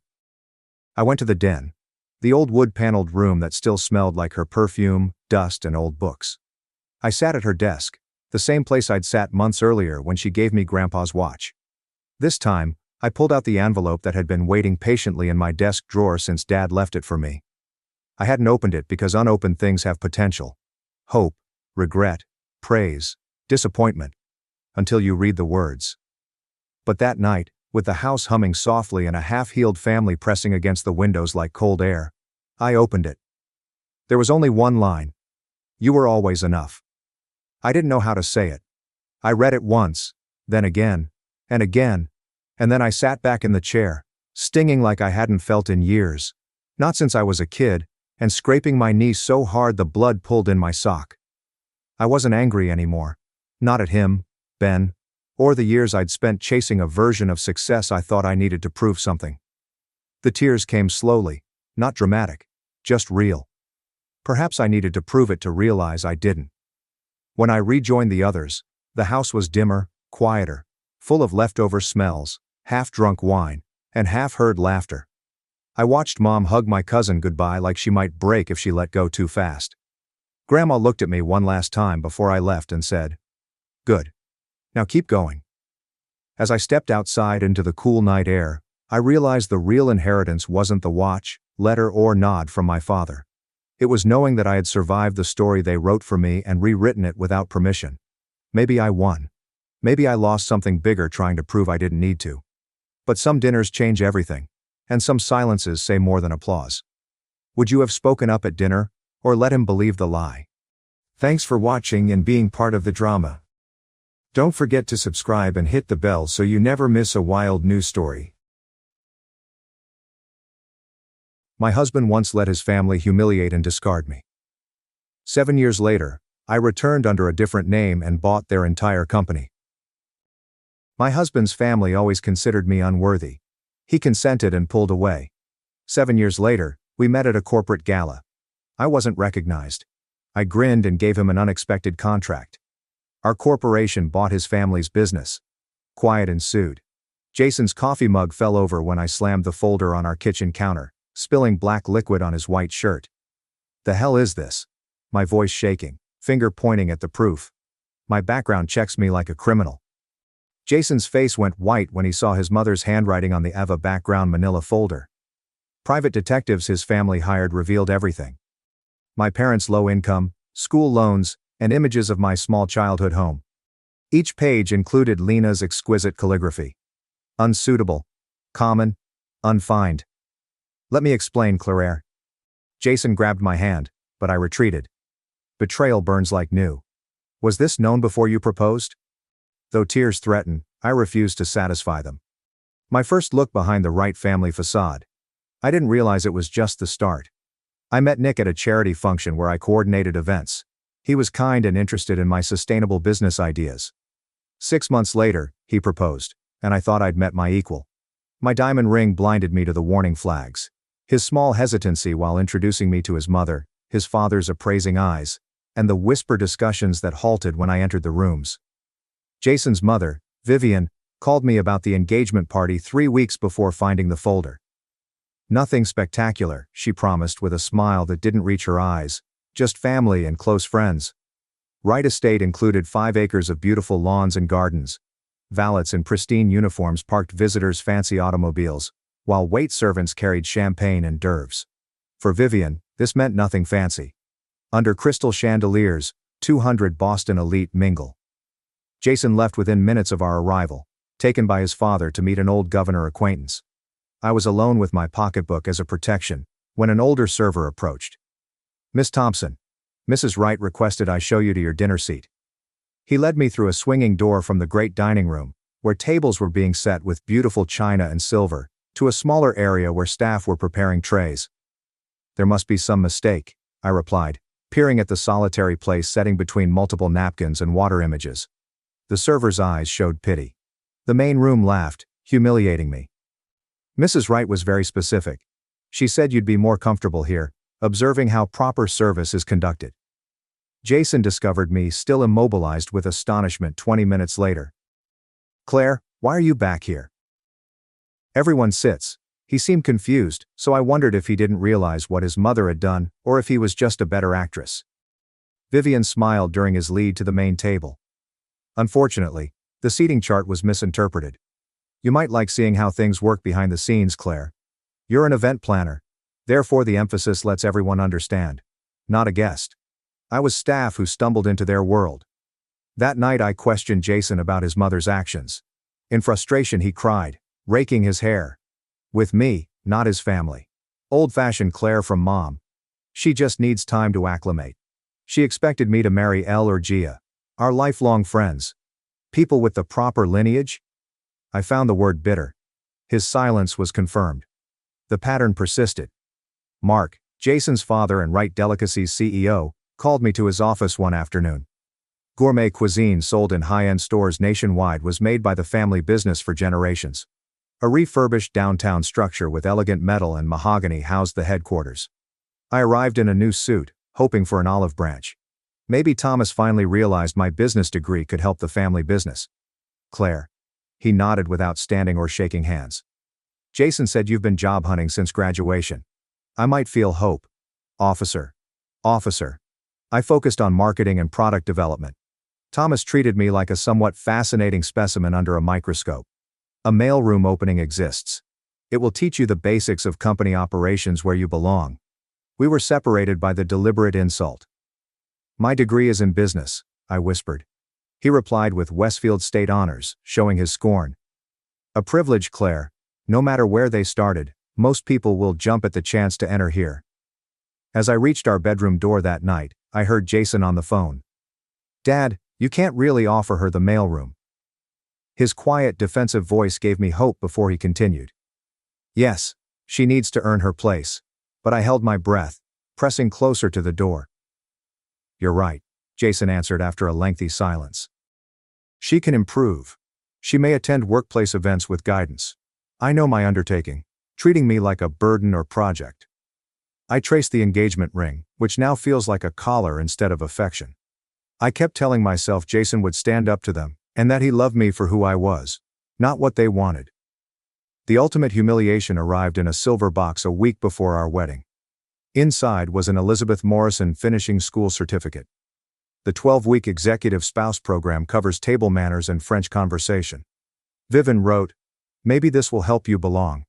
I went to the den, the old wood-paneled room that still smelled like her perfume, dust, and old books. I sat at her desk, the same place I'd sat months earlier when she gave me Grandpa's watch. This time, I pulled out the envelope that had been waiting patiently in my desk drawer since Dad left it for me. I hadn't opened it because unopened things have potential. Hope, regret, praise, disappointment. Until you read the words. But that night, with the house humming softly and a half-healed family pressing against the windows like cold air, I opened it. There was only one line. You were always enough. I didn't know how to say it. I read it once, then again, and again, and then I sat back in the chair, stinging like I hadn't felt in years, not since I was a kid, and scraping my knee so hard the blood pulled in my sock. I wasn't angry anymore. Not at him, Ben, or the years I'd spent chasing a version of success I thought I needed to prove something. The tears came slowly, not dramatic, just real. Perhaps I needed to prove it to realize I didn't. When I rejoined the others, the house was dimmer, quieter, full of leftover smells, half-drunk wine, and half-heard laughter. I watched Mom hug my cousin goodbye like she might break if she let go too fast. Grandma looked at me one last time before I left and said, "Good. Now keep going." As I stepped outside into the cool night air, I realized the real inheritance wasn't the watch, letter, or nod from my father. It was knowing that I had survived the story they wrote for me and rewritten it without permission. Maybe I won. Maybe I lost something bigger trying to prove I didn't need to. But some dinners change everything, and some silences say more than applause. Would you have spoken up at dinner, or let him believe the lie? Thanks for watching and being part of the drama. Don't forget to subscribe and hit the bell so you never miss a wild news story. My husband once let his family humiliate and discard me. 7 years later, I returned under a different name and bought their entire company. My husband's family always considered me unworthy. He consented and pulled away. 7 years later, we met at a corporate gala. I wasn't recognized. I grinned and gave him an unexpected contract. Our corporation bought his family's business. Quiet ensued. Jason's coffee mug fell over when I slammed the folder on our kitchen counter, spilling black liquid on his white shirt. "The hell is this?" My voice shaking, finger pointing at the proof. My background checks me like a criminal. Jason's face went white when he saw his mother's handwriting on the Eva background manila folder. Private detectives his family hired revealed everything. My parents' low income, school loans, and images of my small childhood home. Each page included Lena's exquisite calligraphy. Unsuitable. Common. Unfined. "Let me explain, Claire." Jason grabbed my hand, but I retreated. Betrayal burns like new. Was this known before you proposed? Though tears threatened, I refused to satisfy them. My first look behind the Wright family facade. I didn't realize it was just the start. I met Nick at a charity function where I coordinated events. He was kind and interested in my sustainable business ideas. 6 months later, he proposed, and I thought I'd met my equal. My diamond ring blinded me to the warning flags. His small hesitancy while introducing me to his mother, his father's appraising eyes, and the whisper discussions that halted when I entered the rooms. Jason's mother, Vivian, called me about the engagement party 3 weeks before finding the folder. Nothing spectacular, she promised with a smile that didn't reach her eyes, just family and close friends. Wright Estate included 5 acres of beautiful lawns and gardens. Valets in pristine uniforms parked visitors' fancy automobiles, while wait servants carried champagne and d'oeuvres. For Vivian, this meant nothing fancy. Under crystal chandeliers, 200 Boston elite mingle. Jason left within minutes of our arrival, taken by his father to meet an old governor acquaintance. I was alone with my pocketbook as a protection, when an older server approached. "Miss Thompson, Mrs. Wright requested I show you to your dinner seat." He led me through a swinging door from the great dining room, where tables were being set with beautiful china and silver, to a smaller area where staff were preparing trays. "There must be some mistake," I replied, peering at the solitary place setting between multiple napkins and water images. The server's eyes showed pity. The main room laughed, humiliating me. "Mrs. Wright was very specific. She said you'd be more comfortable here, observing how proper service is conducted." Jason discovered me still immobilized with astonishment 20 minutes later. "Claire, why are you back here?" Everyone sits. He seemed confused, so I wondered if he didn't realize what his mother had done, or if he was just a better actress. Vivian smiled during his lead to the main table. "Unfortunately, the seating chart was misinterpreted. You might like seeing how things work behind the scenes, Claire. You're an event planner. Therefore the emphasis lets everyone understand. Not a guest." I was staff who stumbled into their world. That night I questioned Jason about his mother's actions. In frustration he cried, raking his hair. With me, not his family. Old-fashioned Claire from Mom. She just needs time to acclimate. She expected me to marry Elle or Gia. Our lifelong friends. People with the proper lineage? I found the word bitter. His silence was confirmed. The pattern persisted. Mark, Jason's father and Wright Delicacies CEO, called me to his office one afternoon. Gourmet cuisine sold in high-end stores nationwide was made by the family business for generations. A refurbished downtown structure with elegant metal and mahogany housed the headquarters. I arrived in a new suit, hoping for an olive branch. Maybe Thomas finally realized my business degree could help the family business. "Claire." He nodded without standing or shaking hands. "Jason said you've been job hunting since graduation. I might feel hope." Officer. I focused on marketing and product development. Thomas treated me like a somewhat fascinating specimen under a microscope. "A mailroom opening exists. It will teach you the basics of company operations where you belong." We were separated by the deliberate insult. "My degree is in business," I whispered. He replied with Westfield State honors, showing his scorn. "A privilege, Claire. No matter where they started, most people will jump at the chance to enter here." As I reached our bedroom door that night, I heard Jason on the phone. "Dad, you can't really offer her the mailroom." His quiet, defensive voice gave me hope before he continued. "Yes, she needs to earn her place." But I held my breath, pressing closer to the door. "You're right," Jason answered after a lengthy silence. "She can improve. She may attend workplace events with guidance. I know my undertaking, treating me like a burden or project." I traced the engagement ring, which now feels like a collar instead of affection. I kept telling myself Jason would stand up to them, and that he loved me for who I was, not what they wanted. The ultimate humiliation arrived in a silver box a week before our wedding. Inside was an Elizabeth Morrison finishing school certificate. The 12-week executive spouse program covers table manners and French conversation. Vivian wrote, "Maybe this will help you belong.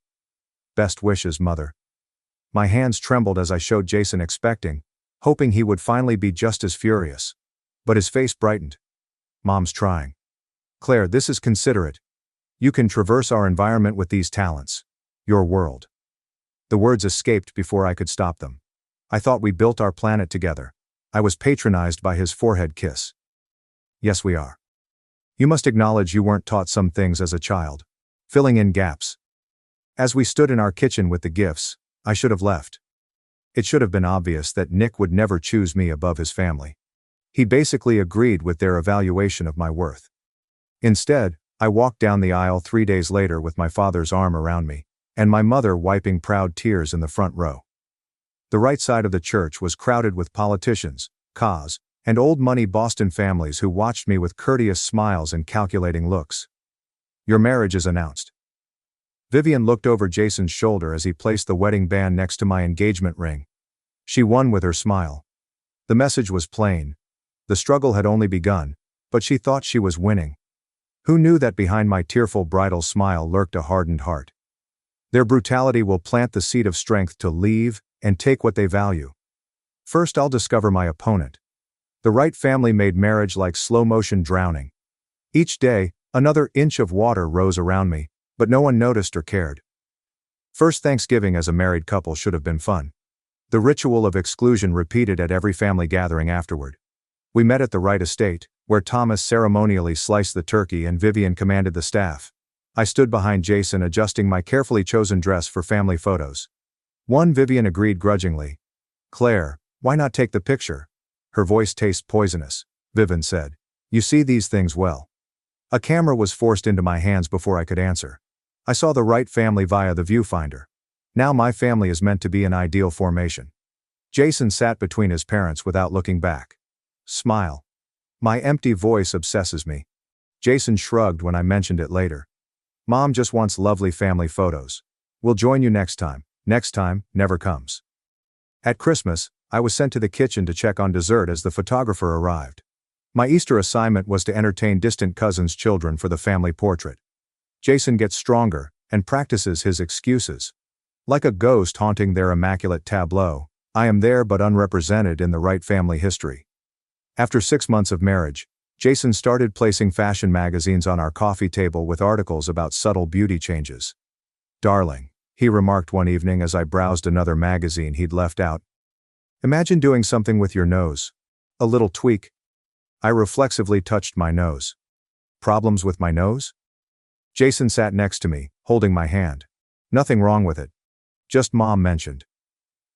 Best wishes, Mother." My hands trembled as I showed Jason, expecting, hoping he would finally be just as furious. But his face brightened. "Mom's trying. Claire, this is considerate. You can traverse our environment with these talents. Your world." The words escaped before I could stop them. I thought we built our planet together. I was patronized by his forehead kiss. "Yes, we are. You must acknowledge you weren't taught some things as a child." Filling in gaps. As we stood in our kitchen with the gifts, I should have left. It should have been obvious that Nick would never choose me above his family. He basically agreed with their evaluation of my worth. Instead, I walked down the aisle 3 days later with my father's arm around me, and my mother wiping proud tears in the front row. The right side of the church was crowded with politicians, cos, and old money Boston families who watched me with courteous smiles and calculating looks. "Your marriage is announced." Vivian looked over Jason's shoulder as he placed the wedding band next to my engagement ring. She won with her smile. The message was plain. The struggle had only begun, but she thought she was winning. Who knew that behind my tearful bridal smile lurked a hardened heart? Their brutality will plant the seed of strength to leave and take what they value. First, I'll discover my opponent. The Wright family made marriage like slow-motion drowning. Each day, another inch of water rose around me, but no one noticed or cared. First Thanksgiving as a married couple should have been fun. The ritual of exclusion repeated at every family gathering afterward. We met at the Wright estate, where Thomas ceremonially sliced the turkey and Vivian commanded the staff. I stood behind Jason adjusting my carefully chosen dress for family photos. Vivian agreed grudgingly. "Claire, why not take the picture?" Her voice tastes poisonous. Vivian said, "You see these things well." A camera was forced into my hands before I could answer. I saw the Wright family via the viewfinder. Now my family is meant to be an ideal formation. Jason sat between his parents without looking back. Smile. My empty voice obsesses me. Jason shrugged when I mentioned it later. "Mom just wants lovely family photos. We'll join you next time." Next time never comes. At Christmas, I was sent to the kitchen to check on dessert as the photographer arrived. My Easter assignment was to entertain distant cousins' children for the family portrait. Jason gets stronger and practices his excuses. Like a ghost haunting their immaculate tableau, I am there but unrepresented in the Wright family history. After 6 months of marriage, Jason started placing fashion magazines on our coffee table with articles about subtle beauty changes. "Darling," he remarked one evening as I browsed another magazine he'd left out. "Imagine doing something with your nose. A little tweak." I reflexively touched my nose. Problems with my nose? Jason sat next to me, holding my hand. "Nothing wrong with it. Just Mom mentioned."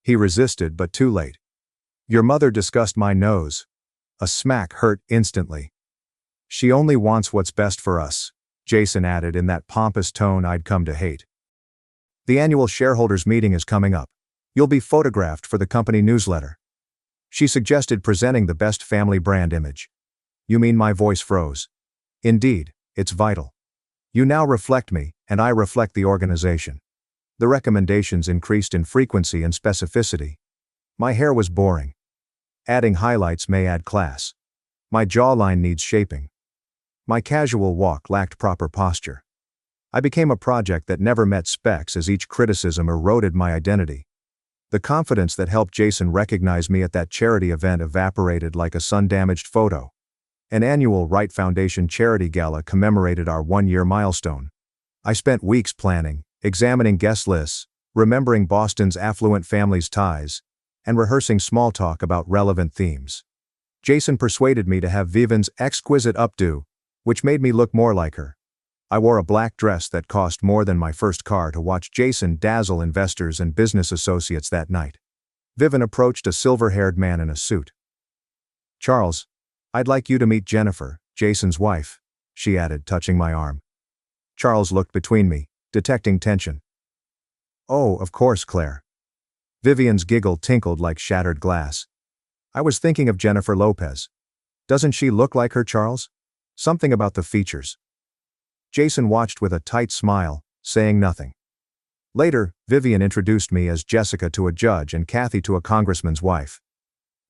He resisted but too late. "Your mother discussed my nose." A smack hurt instantly. "She only wants what's best for us," Jason added in that pompous tone I'd come to hate. "The annual shareholders meeting is coming up. You'll be photographed for the company newsletter." She suggested presenting the best family brand image. "You mean?" My voice froze. "Indeed, it's vital. You now reflect me, and I reflect the organization." The recommendations increased in frequency and specificity. My hair was boring. Adding highlights may add class. My jawline needs shaping. My casual walk lacked proper posture. I became a project that never met specs as each criticism eroded my identity. The confidence that helped Jason recognize me at that charity event evaporated like a sun-damaged photo. An annual Wright Foundation charity gala commemorated our 1-year milestone. I spent weeks planning, examining guest lists, remembering Boston's affluent families' ties, and rehearsing small talk about relevant themes. Jason persuaded me to have Vivian's exquisite updo, which made me look more like her. I wore a black dress that cost more than my first car to watch Jason dazzle investors and business associates that night. Vivian approached a silver-haired man in a suit. "Charles, I'd like you to meet Jennifer, Jason's wife," she added, touching my arm. Charles looked between me, detecting tension. "Oh, of course, Claire." Vivian's giggle tinkled like shattered glass. "I was thinking of Jennifer Lopez. Doesn't she look like her, Charles? Something about the features." Jason watched with a tight smile, saying nothing. Later, Vivian introduced me as Jessica to a judge and Kathy to a congressman's wife.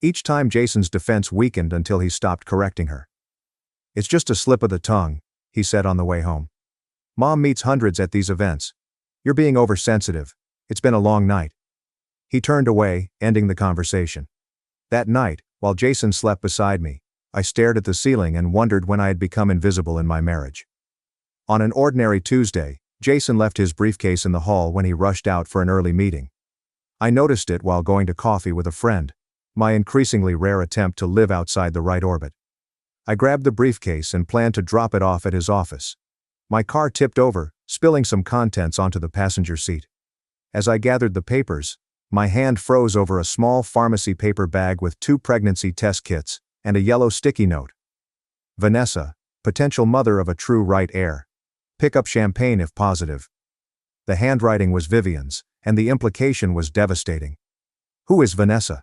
Each time Jason's defense weakened until he stopped correcting her. "It's just a slip of the tongue," he said on the way home. "Mom meets hundreds at these events. You're being oversensitive. It's been a long night." He turned away, ending the conversation. That night, while Jason slept beside me, I stared at the ceiling and wondered when I had become invisible in my marriage. On an ordinary Tuesday, Jason left his briefcase in the hall when he rushed out for an early meeting. I noticed it while going to coffee with a friend, my increasingly rare attempt to live outside the right orbit. I grabbed the briefcase and planned to drop it off at his office. My car tipped over, spilling some contents onto the passenger seat. As I gathered the papers, my hand froze over a small pharmacy paper bag with 2 pregnancy test kits, and a yellow sticky note. Vanessa, potential mother of a true right heir. Pick up champagne if positive. The handwriting was Vivian's, and the implication was devastating. Who is Vanessa?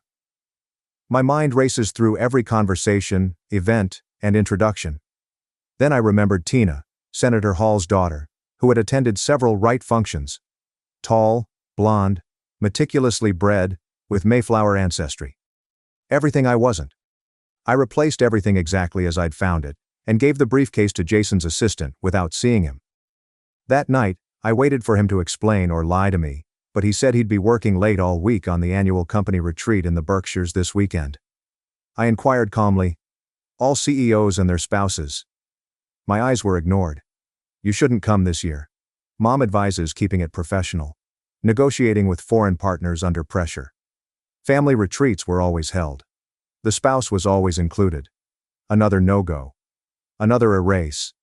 My mind races through every conversation, event, and introduction. Then I remembered Tina, Senator Hall's daughter, who had attended several rite functions. Tall, blonde, meticulously bred, with Mayflower ancestry. Everything I wasn't. I replaced everything exactly as I'd found it, and gave the briefcase to Jason's assistant without seeing him. That night, I waited for him to explain or lie to me, but he said he'd be working late all week on the annual company retreat in the Berkshires this weekend. I inquired calmly, all CEOs and their spouses. My eyes were ignored. You shouldn't come this year. Mom advises keeping it professional. Negotiating with foreign partners under pressure. Family retreats were always held. The spouse was always included. Another no-go. Another erase.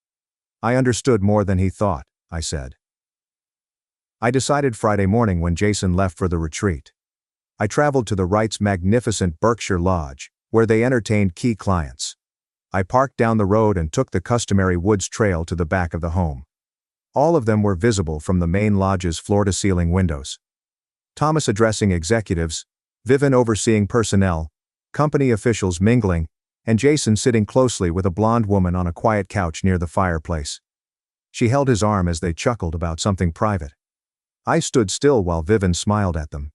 I understood more than he thought, I said. I decided Friday morning when Jason left for the retreat. I traveled to the Wright's magnificent Berkshire Lodge, where they entertained key clients. I parked down the road and took the customary woods trail to the back of the home. All of them were visible from the main lodge's floor-to-ceiling windows. Thomas addressing executives, Vivian overseeing personnel, company officials mingling, and Jason sitting closely with a blonde woman on a quiet couch near the fireplace. She held his arm as they chuckled about something private. I stood still while Vivian smiled at them.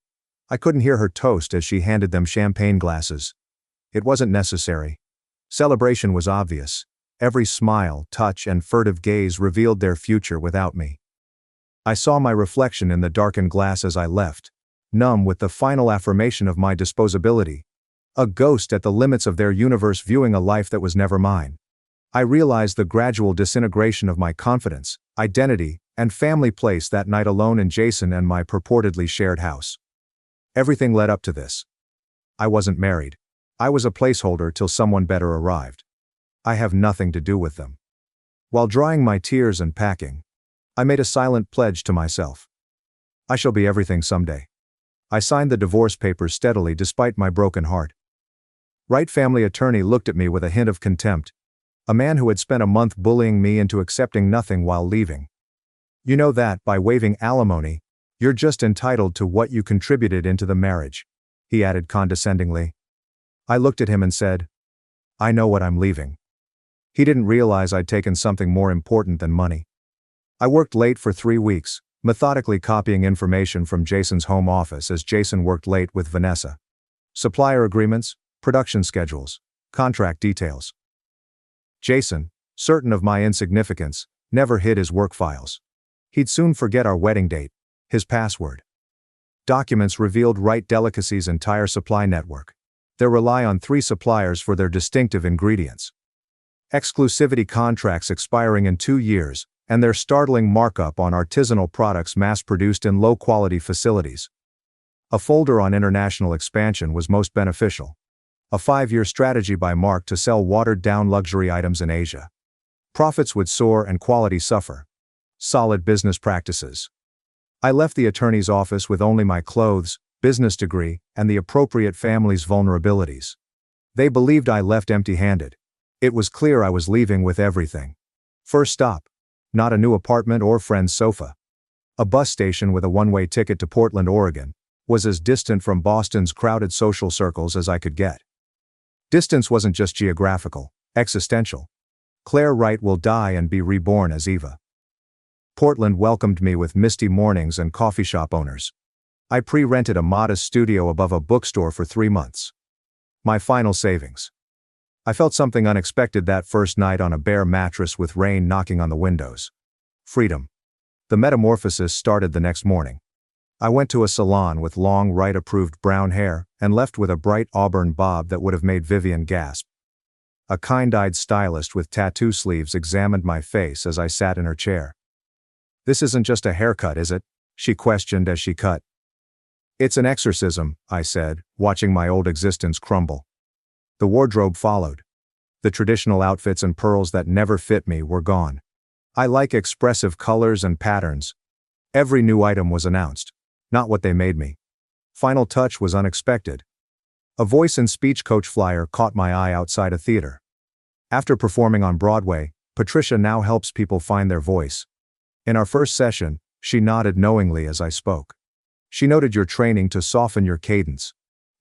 I couldn't hear her toast as she handed them champagne glasses. It wasn't necessary. Celebration was obvious. Every smile, touch, and furtive gaze revealed their future without me. I saw my reflection in the darkened glass as I left, numb with the final affirmation of my disposability. A ghost at the limits of their universe viewing a life that was never mine. I realized the gradual disintegration of my confidence, identity, and family place that night alone in Jason and my purportedly shared house. Everything led up to this. I wasn't married. I was a placeholder till someone better arrived. I have nothing to do with them. While drying my tears and packing, I made a silent pledge to myself. I shall be everything someday. I signed the divorce papers steadily despite my broken heart. Wright family attorney looked at me with a hint of contempt. A man who had spent a month bullying me into accepting nothing while leaving. You know that, by waiving alimony, you're just entitled to what you contributed into the marriage, he added condescendingly. I looked at him and said, I know what I'm leaving. He didn't realize I'd taken something more important than money. I worked late for 3 weeks, methodically copying information from Jason's home office as Jason worked late with Vanessa. Supplier agreements, production schedules, contract details. Jason, certain of my insignificance, never hid his work files. He'd soon forget our wedding date, his password. Documents revealed Wright Delicacies' entire supply network. They rely on 3 suppliers for their distinctive ingredients. Exclusivity contracts expiring in 2 years, and their startling markup on artisanal products mass-produced in low-quality facilities. A folder on international expansion was most beneficial. A 5-year strategy by Mark to sell watered-down luxury items in Asia. Profits would soar and quality suffer. Solid business practices. I left the attorney's office with only my clothes, business degree, and the appropriate family's vulnerabilities. They believed I left empty-handed. It was clear I was leaving with everything. First stop. Not a new apartment or friend's sofa. A bus station with a one-way ticket to Portland, Oregon, was as distant from Boston's crowded social circles as I could get. Distance wasn't just geographical, existential. Claire Wright will die and be reborn as Eva. Portland welcomed me with misty mornings and coffee shop owners. I pre-rented a modest studio above a bookstore for 3 months. My final savings. I felt something unexpected that first night on a bare mattress with rain knocking on the windows. Freedom. The metamorphosis started the next morning. I went to a salon with long Wright-approved brown hair and left with a bright auburn bob that would have made Vivian gasp. A kind-eyed stylist with tattoo sleeves examined my face as I sat in her chair. This isn't just a haircut, is it? She questioned as she cut. It's an exorcism, I said, watching my old existence crumble. The wardrobe followed. The traditional outfits and pearls that never fit me were gone. I like expressive colors and patterns. Every new item was announced. Not what they made me. Final touch was unexpected. A voice and speech coach flyer caught my eye outside a theater. After performing on Broadway, Patricia now helps people find their voice. In our first session, she nodded knowingly as I spoke. She noted your training to soften your cadence,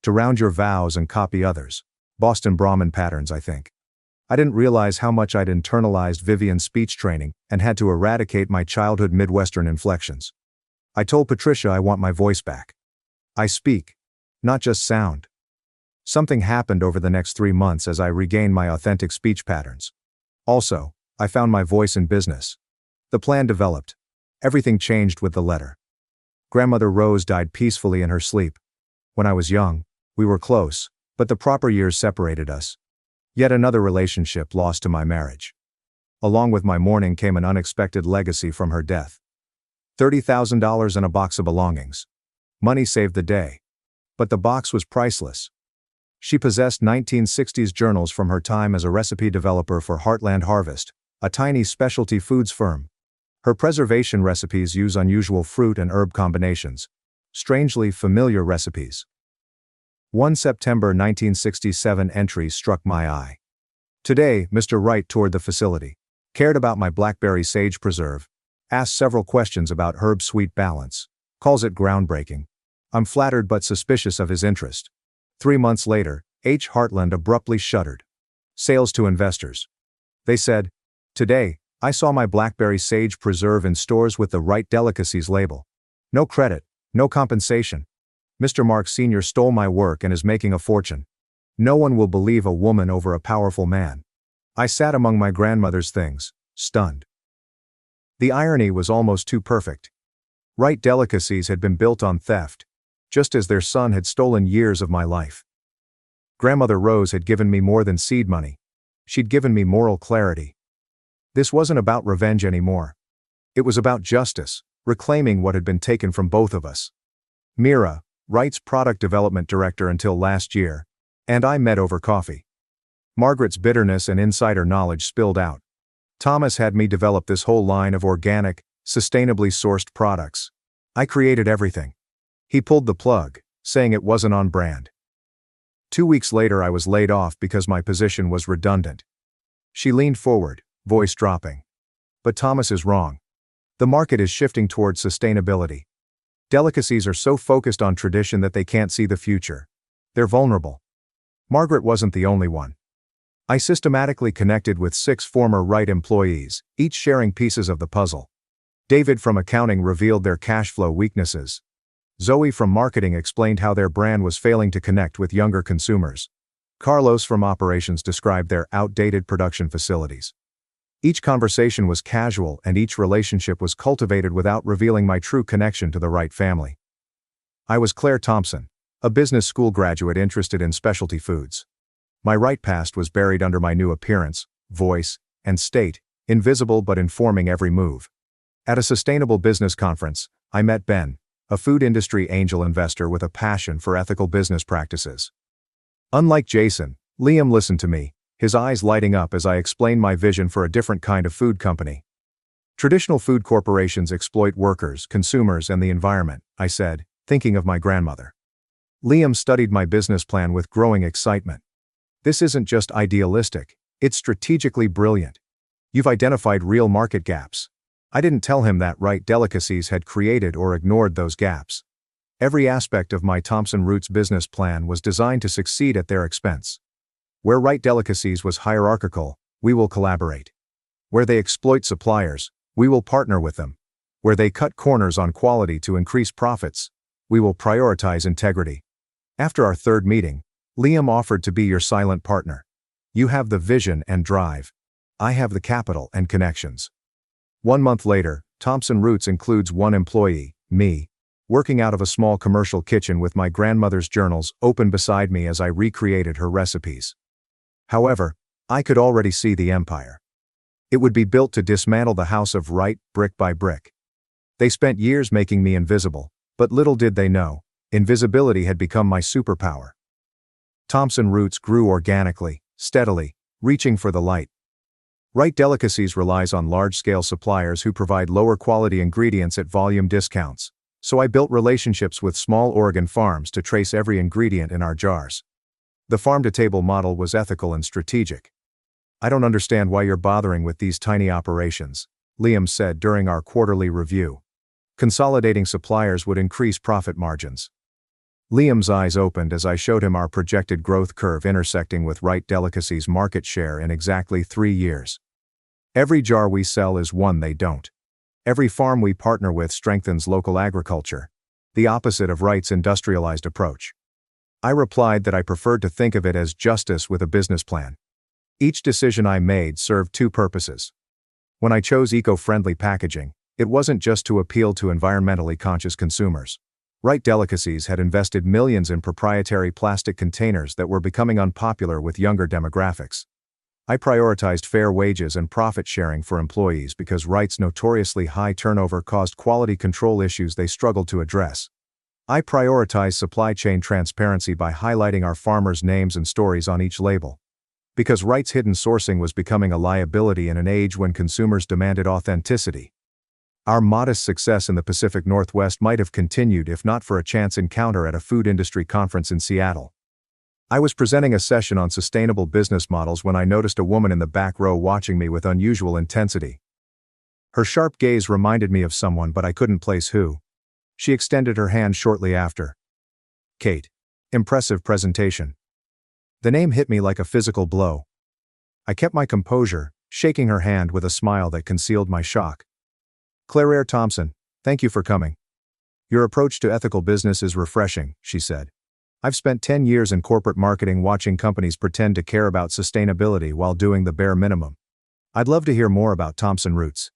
to round your vowels and copy others. Boston Brahmin patterns, I think. I didn't realize how much I'd internalized Vivian's speech training and had to eradicate my childhood Midwestern inflections. I told Patricia I want my voice back. I speak, not just sound. Something happened over the next 3 months as I regained my authentic speech patterns. Also, I found my voice in business. The plan developed. Everything changed with the letter. Grandmother Rose died peacefully in her sleep. When I was young, we were close, but the proper years separated us. Yet another relationship lost to my marriage. Along with my mourning came an unexpected legacy from her death. $30,000 and a box of belongings. Money saved the day. But the box was priceless. She possessed 1960s journals from her time as a recipe developer for Heartland Harvest, a tiny specialty foods firm. Her preservation recipes use unusual fruit and herb combinations. Strangely familiar recipes. One September 1967 entry struck my eye. Today, Mr. Wright toured the facility, cared about my blackberry sage preserve, asked several questions about herb-sweet balance, calls it groundbreaking. I'm flattered but suspicious of his interest. 3 months later, H. Heartland abruptly shuttered. Sales to investors. They said, "Today, I saw my blackberry sage preserve in stores with the Wright Delicacies label. No credit, no compensation. Mr. Mark Sr. stole my work and is making a fortune. No one will believe a woman over a powerful man." I sat among my grandmother's things, stunned. The irony was almost too perfect. Wright Delicacies had been built on theft, just as their son had stolen years of my life. Grandmother Rose had given me more than seed money. She'd given me moral clarity. This wasn't about revenge anymore. It was about justice, reclaiming what had been taken from both of us. Mira, Wright's product development director until last year, and I met over coffee. Margaret's bitterness and insider knowledge spilled out. Thomas had me develop this whole line of organic, sustainably sourced products. I created everything. He pulled the plug, saying it wasn't on brand. 2 weeks later I was laid off because my position was redundant. She leaned forward, voice dropping. But Thomas is wrong. The market is shifting towards sustainability. Delicacies are so focused on tradition that they can't see the future. They're vulnerable. Margaret wasn't the only one. I systematically connected with 6 former Wright employees, each sharing pieces of the puzzle. David from accounting revealed their cash flow weaknesses. Zoe from marketing explained how their brand was failing to connect with younger consumers. Carlos from operations described their outdated production facilities. Each conversation was casual and each relationship was cultivated without revealing my true connection to the Wright family. I was Claire Thompson, a business school graduate interested in specialty foods. My Wright past was buried under my new appearance, voice, and state, invisible but informing every move. At a sustainable business conference, I met Ben, a food industry angel investor with a passion for ethical business practices. Unlike Jason, Liam listened to me, his eyes lighting up as I explained my vision for a different kind of food company. Traditional food corporations exploit workers, consumers, and the environment, I said, thinking of my grandmother. Liam studied my business plan with growing excitement. This isn't just idealistic, it's strategically brilliant. You've identified real market gaps. I didn't tell him that Wright Delicacies had created or ignored those gaps. Every aspect of my Thompson Roots business plan was designed to succeed at their expense. Where Wright Delicacies was hierarchical, we will collaborate. Where they exploit suppliers, we will partner with them. Where they cut corners on quality to increase profits, we will prioritize integrity. After our third meeting, Liam offered to be your silent partner. You have the vision and drive. I have the capital and connections. 1 month later, Thompson Roots includes 1 employee, me, working out of a small commercial kitchen with my grandmother's journals open beside me as I recreated her recipes. However, I could already see the empire. It would be built to dismantle the house of Wright, brick by brick. They spent years making me invisible, but little did they know, invisibility had become my superpower. Thompson Roots grew organically, steadily, reaching for the light. Wright Delicacies relies on large-scale suppliers who provide lower-quality ingredients at volume discounts, so I built relationships with small Oregon farms to trace every ingredient in our jars. The farm-to-table model was ethical and strategic. "I don't understand why you're bothering with these tiny operations," Liam said during our quarterly review. "Consolidating suppliers would increase profit margins." Liam's eyes opened as I showed him our projected growth curve intersecting with Wright Delicacies' market share in exactly 3 years. "Every jar we sell is one they don't. Every farm we partner with strengthens local agriculture, the opposite of Wright's industrialized approach." I replied that I preferred to think of it as justice with a business plan. Each decision I made served 2 purposes. When I chose eco-friendly packaging, it wasn't just to appeal to environmentally conscious consumers. Wright Delicacies had invested millions in proprietary plastic containers that were becoming unpopular with younger demographics. I prioritized fair wages and profit sharing for employees because Wright's notoriously high turnover caused quality control issues they struggled to address. I prioritized supply chain transparency by highlighting our farmers' names and stories on each label. Because Wright's hidden sourcing was becoming a liability in an age when consumers demanded authenticity. Our modest success in the Pacific Northwest might have continued if not for a chance encounter at a food industry conference in Seattle. I was presenting a session on sustainable business models when I noticed a woman in the back row watching me with unusual intensity. Her sharp gaze reminded me of someone, but I couldn't place who. She extended her hand shortly after. "Kate. Impressive presentation." The name hit me like a physical blow. I kept my composure, shaking her hand with a smile that concealed my shock. "Claire Thompson, thank you for coming. Your approach to ethical business is refreshing," she said. "I've spent 10 years in corporate marketing watching companies pretend to care about sustainability while doing the bare minimum. I'd love to hear more about Thompson Roots."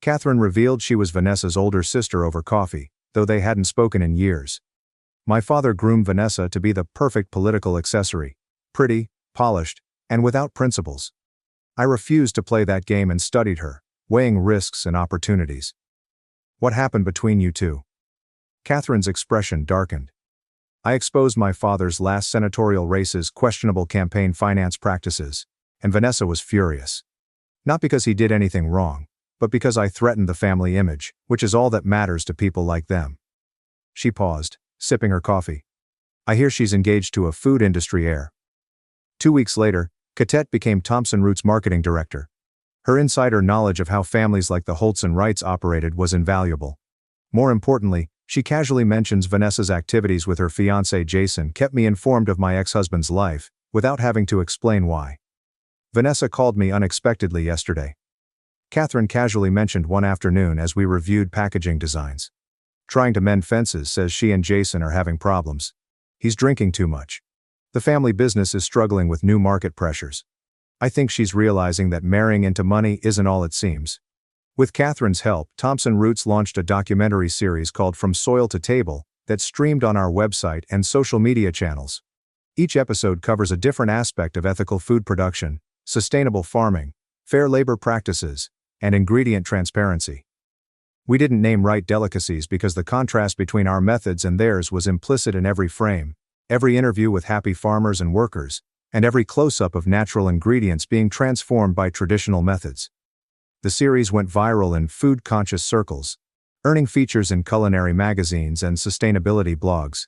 Catherine revealed she was Vanessa's older sister over coffee, though they hadn't spoken in years. My father groomed Vanessa to be the perfect political accessory, pretty, polished, and without principles. I refused to play that game and studied her, weighing risks and opportunities. "What happened between you two?" Catherine's expression darkened. I exposed my father's last senatorial race's questionable campaign finance practices, and Vanessa was furious. Not because he did anything wrong, but because I threatened the family image, which is all that matters to people like them. She paused, sipping her coffee. "I hear she's engaged to a food industry heir." 2 weeks later, Katette became Thompson Roots marketing director. Her insider knowledge of how families like the Holtz and Wrights operated was invaluable. More importantly, she casually mentions Vanessa's activities with her fiancé Jason kept me informed of my ex-husband's life, without having to explain why. "Vanessa called me unexpectedly yesterday," Catherine casually mentioned one afternoon as we reviewed packaging designs. "Trying to mend fences, says she and Jason are having problems. He's drinking too much. The family business is struggling with new market pressures. I think she's realizing that marrying into money isn't all it seems." With Catherine's help, Thompson Roots launched a documentary series called From Soil to Table that streamed on our website and social media channels. Each episode covers a different aspect of ethical food production, sustainable farming, fair labor practices, and ingredient transparency. We didn't name Wright Delicacies because the contrast between our methods and theirs was implicit in every frame, every interview with happy farmers and workers, and every close-up of natural ingredients being transformed by traditional methods. The series went viral in food-conscious circles, earning features in culinary magazines and sustainability blogs.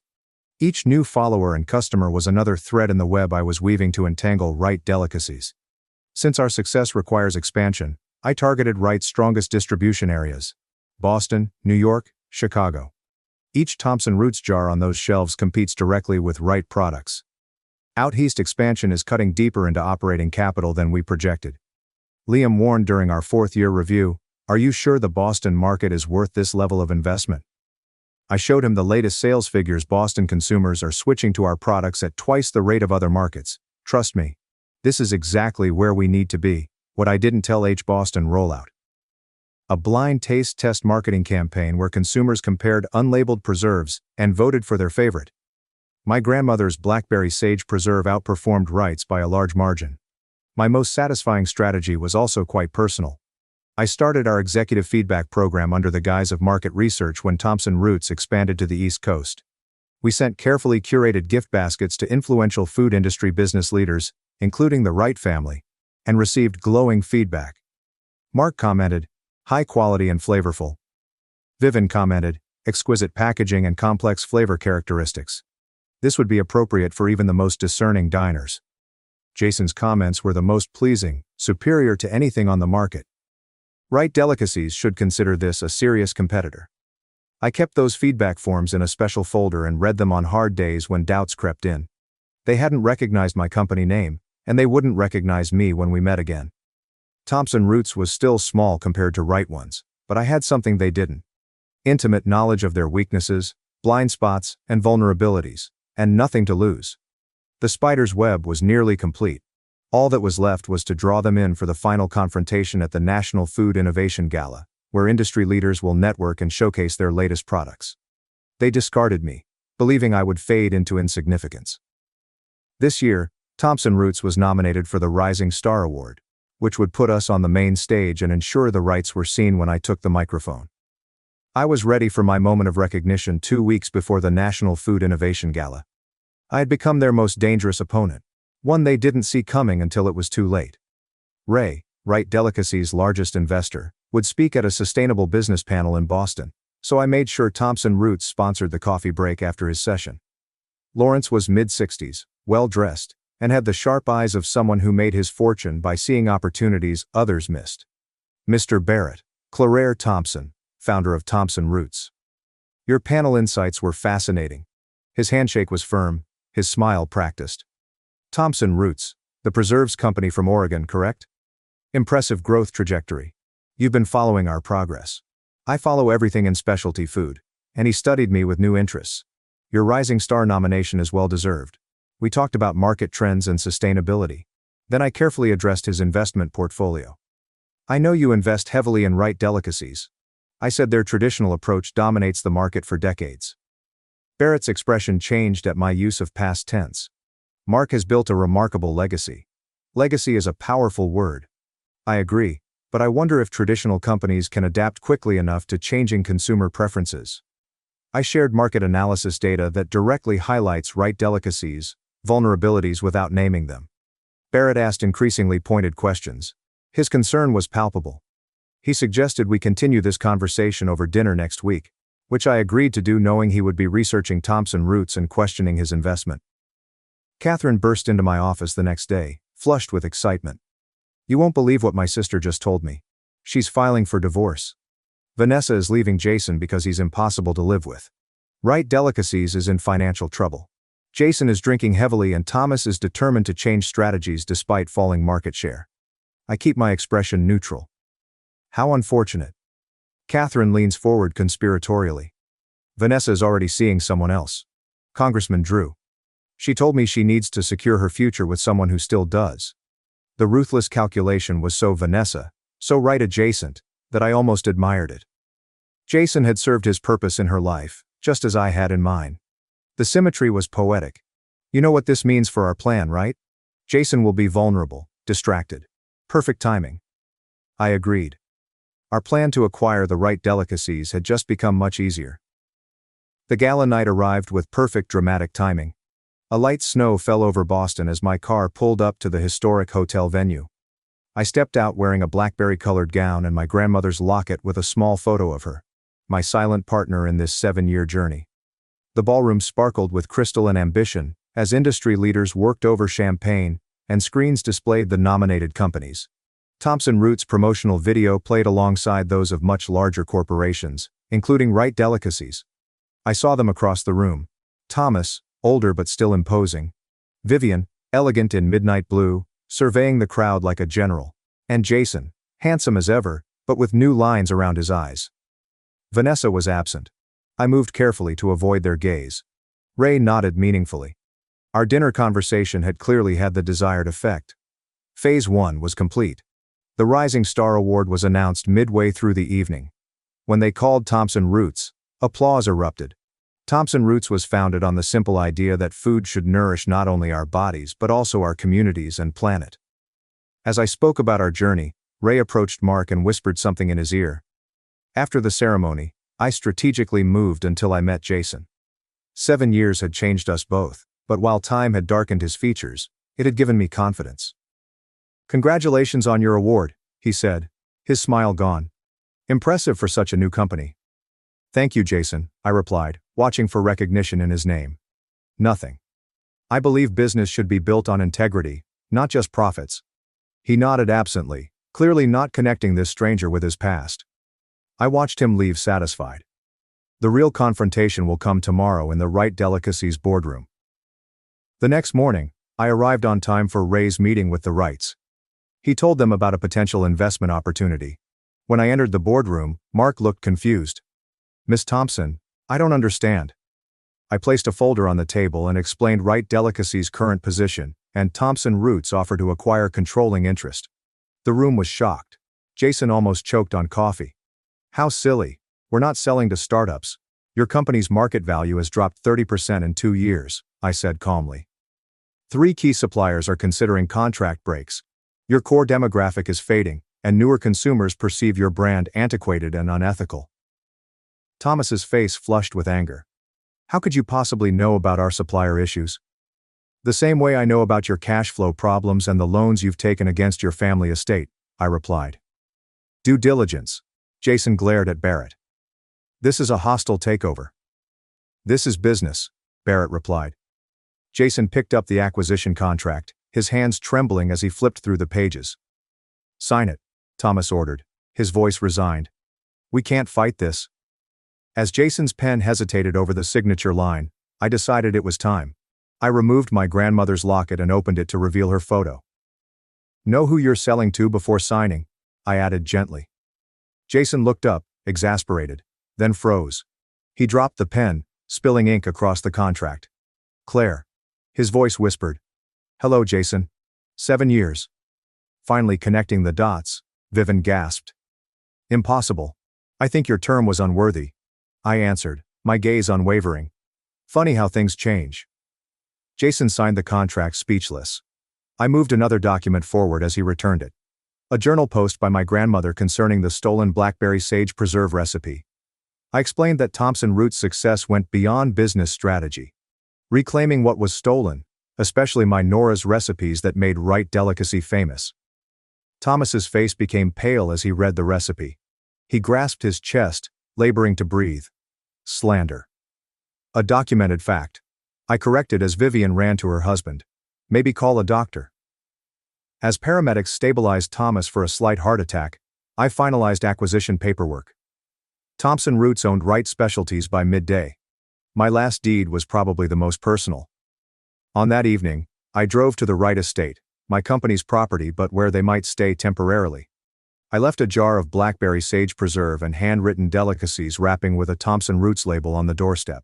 Each new follower and customer was another thread in the web I was weaving to entangle Wright Delicacies. Since our success requires expansion, I targeted Wright's strongest distribution areas: Boston, New York, Chicago. Each Thompson Roots jar on those shelves competes directly with Wright products. Out East expansion is cutting deeper into operating capital than we projected. Liam warned during our 4th-year review, "Are you sure the Boston market is worth this level of investment?" I showed him the latest sales figures. Boston consumers are switching to our products at twice the rate of other markets. "Trust me. This is exactly where we need to be." What I didn't tell Boston rollout. A blind taste test marketing campaign where consumers compared unlabeled preserves and voted for their favorite. My grandmother's blackberry sage preserve outperformed Wright's by a large margin. My most satisfying strategy was also quite personal. I started our executive feedback program under the guise of market research when Thompson Roots expanded to the East Coast. We sent carefully curated gift baskets to influential food industry business leaders, including the Wright family, and received glowing feedback. Mark commented, "High quality and flavorful." Vivian commented, "Exquisite packaging and complex flavor characteristics." This would be appropriate for even the most discerning diners. Jason's comments were the most pleasing, superior to anything on the market. Right Delicacies should consider this a serious competitor. I kept those feedback forms in a special folder and read them on hard days when doubts crept in. They hadn't recognized my company name, and they wouldn't recognize me when we met again. Thompson Roots was still small compared to Right Ones, but I had something they didn't. Intimate knowledge of their weaknesses, blind spots, and vulnerabilities, and nothing to lose. The spider's web was nearly complete. All that was left was to draw them in for the final confrontation at the National Food Innovation Gala, where industry leaders will network and showcase their latest products. They discarded me, believing I would fade into insignificance. This year, Thompson Roots was nominated for the Rising Star Award, which would put us on the main stage and ensure the rights were seen when I took the microphone. I was ready for my moment of recognition 2 weeks before the National Food Innovation Gala. I had become their most dangerous opponent, one they didn't see coming until it was too late. Ray, Right Delicacies' largest investor, would speak at a sustainable business panel in Boston, so I made sure Thompson Roots sponsored the coffee break after his session. Lawrence was mid-60s, well-dressed, and had the sharp eyes of someone who made his fortune by seeing opportunities others missed. Mr. Barrett, Claire Thompson, founder of Thompson Roots. Your panel insights were fascinating. His handshake was firm, his smile practiced. Thompson Roots, the preserves company from Oregon, correct? Impressive growth trajectory. You've been following our progress. I follow everything in specialty food, and he studied me with new interests. Your Rising Star nomination is well deserved. We talked about market trends and sustainability. Then I carefully addressed his investment portfolio. I know you invest heavily in Right Delicacies. I said their traditional approach dominates the market for decades. Barrett's expression changed at my use of past tense. Mark has built a remarkable legacy. Legacy is a powerful word. I agree, but I wonder if traditional companies can adapt quickly enough to changing consumer preferences. I shared market analysis data that directly highlights Right Delicacies' vulnerabilities without naming them. Barrett asked increasingly pointed questions. His concern was palpable. He suggested we continue this conversation over dinner next week, which I agreed to do, knowing he would be researching Thompson Roots and questioning his investment. Catherine burst into my office the next day, flushed with excitement. You won't believe what my sister just told me. She's filing for divorce. Vanessa is leaving Jason because he's impossible to live with. Right Delicacies is in financial trouble. Jason is drinking heavily and Thomas is determined to change strategies despite falling market share. I keep my expression neutral. How unfortunate. Catherine leans forward conspiratorially. Vanessa is already seeing someone else. Congressman Drew. She told me she needs to secure her future with someone who still does. The ruthless calculation was so Vanessa, so right adjacent, that I almost admired it. Jason had served his purpose in her life, just as I had in mine. The symmetry was poetic. You know what this means for our plan, right? Jason will be vulnerable, distracted. Perfect timing. I agreed. Our plan to acquire the Right Delicacies had just become much easier. The gala night arrived with perfect dramatic timing. A light snow fell over Boston as my car pulled up to the historic hotel venue. I stepped out wearing a blackberry-colored gown and my grandmother's locket with a small photo of her, my silent partner in this 7-year journey. The ballroom sparkled with crystal and ambition as industry leaders worked over champagne and screens displayed the nominated companies. Thompson Roots' promotional video played alongside those of much larger corporations, including Right Delicacies. I saw them across the room. Thomas, older but still imposing. Vivian, elegant in midnight blue, surveying the crowd like a general. And Jason, handsome as ever, but with new lines around his eyes. Vanessa was absent. I moved carefully to avoid their gaze. Ray nodded meaningfully. Our dinner conversation had clearly had the desired effect. Phase 1 was complete. The Rising Star Award was announced midway through the evening. When they called Thompson Roots, applause erupted. Thompson Roots was founded on the simple idea that food should nourish not only our bodies but also our communities and planet. As I spoke about our journey, Ray approached Mark and whispered something in his ear. After the ceremony, I strategically moved until I met Jason. 7 years had changed us both, but while time had darkened his features, it had given me confidence. Congratulations on your award, he said, his smile gone. Impressive for such a new company. Thank you, Jason, I replied, watching for recognition in his name. Nothing. I believe business should be built on integrity, not just profits. He nodded absently, clearly not connecting this stranger with his past. I watched him leave satisfied. The real confrontation will come tomorrow in the Right Delicacies boardroom. The next morning, I arrived on time for Ray's meeting with the Wrights. He told them about a potential investment opportunity. When I entered the boardroom, Mark looked confused. "Miss Thompson, I don't understand." I placed a folder on the table and explained Right Delicacies' current position, and Thompson Roots offer to acquire controlling interest. The room was shocked. Jason almost choked on coffee. "How silly. We're not selling to startups. Your company's market value has dropped 30% in 2 years, I said calmly. 3 key suppliers are considering contract breaks. Your core demographic is fading, and newer consumers perceive your brand antiquated and unethical." Thomas's face flushed with anger. "How could you possibly know about our supplier issues?" "The same way I know about your cash flow problems and the loans you've taken against your family estate," I replied. "Due diligence." Jason glared at Barrett. "This is a hostile takeover." "This is business," Barrett replied. Jason picked up the acquisition contract, his hands trembling as he flipped through the pages. "Sign it," Thomas ordered, his voice resigned. "We can't fight this." As Jason's pen hesitated over the signature line, I decided it was time. I removed my grandmother's locket and opened it to reveal her photo. "Know who you're selling to before signing," I added gently. Jason looked up, exasperated, then froze. He dropped the pen, spilling ink across the contract. "Claire." His voice whispered. "Hello, Jason. 7 years." Finally connecting the dots, Vivian gasped. "Impossible. I think your term was unworthy," I answered, my gaze unwavering. "Funny how things change." Jason signed the contract speechless. I moved another document forward as he returned it. A journal post by my grandmother concerning the stolen blackberry sage preserve recipe. I explained that Thompson Root's success went beyond business strategy. Reclaiming what was stolen, especially my Nora's recipes that made Right Delicacy famous. Thomas's face became pale as he read the recipe. He grasped his chest, laboring to breathe. Slander. A documented fact. I corrected as Vivian ran to her husband. "Maybe call a doctor." As paramedics stabilized Thomas for a slight heart attack, I finalized acquisition paperwork. Thompson Roots owned Wright Specialties by midday. My last deed was probably the most personal. On that evening, I drove to the Wright estate, my company's property but where they might stay temporarily. I left a jar of blackberry sage preserve and handwritten delicacies wrapping with a Thompson Roots label on the doorstep.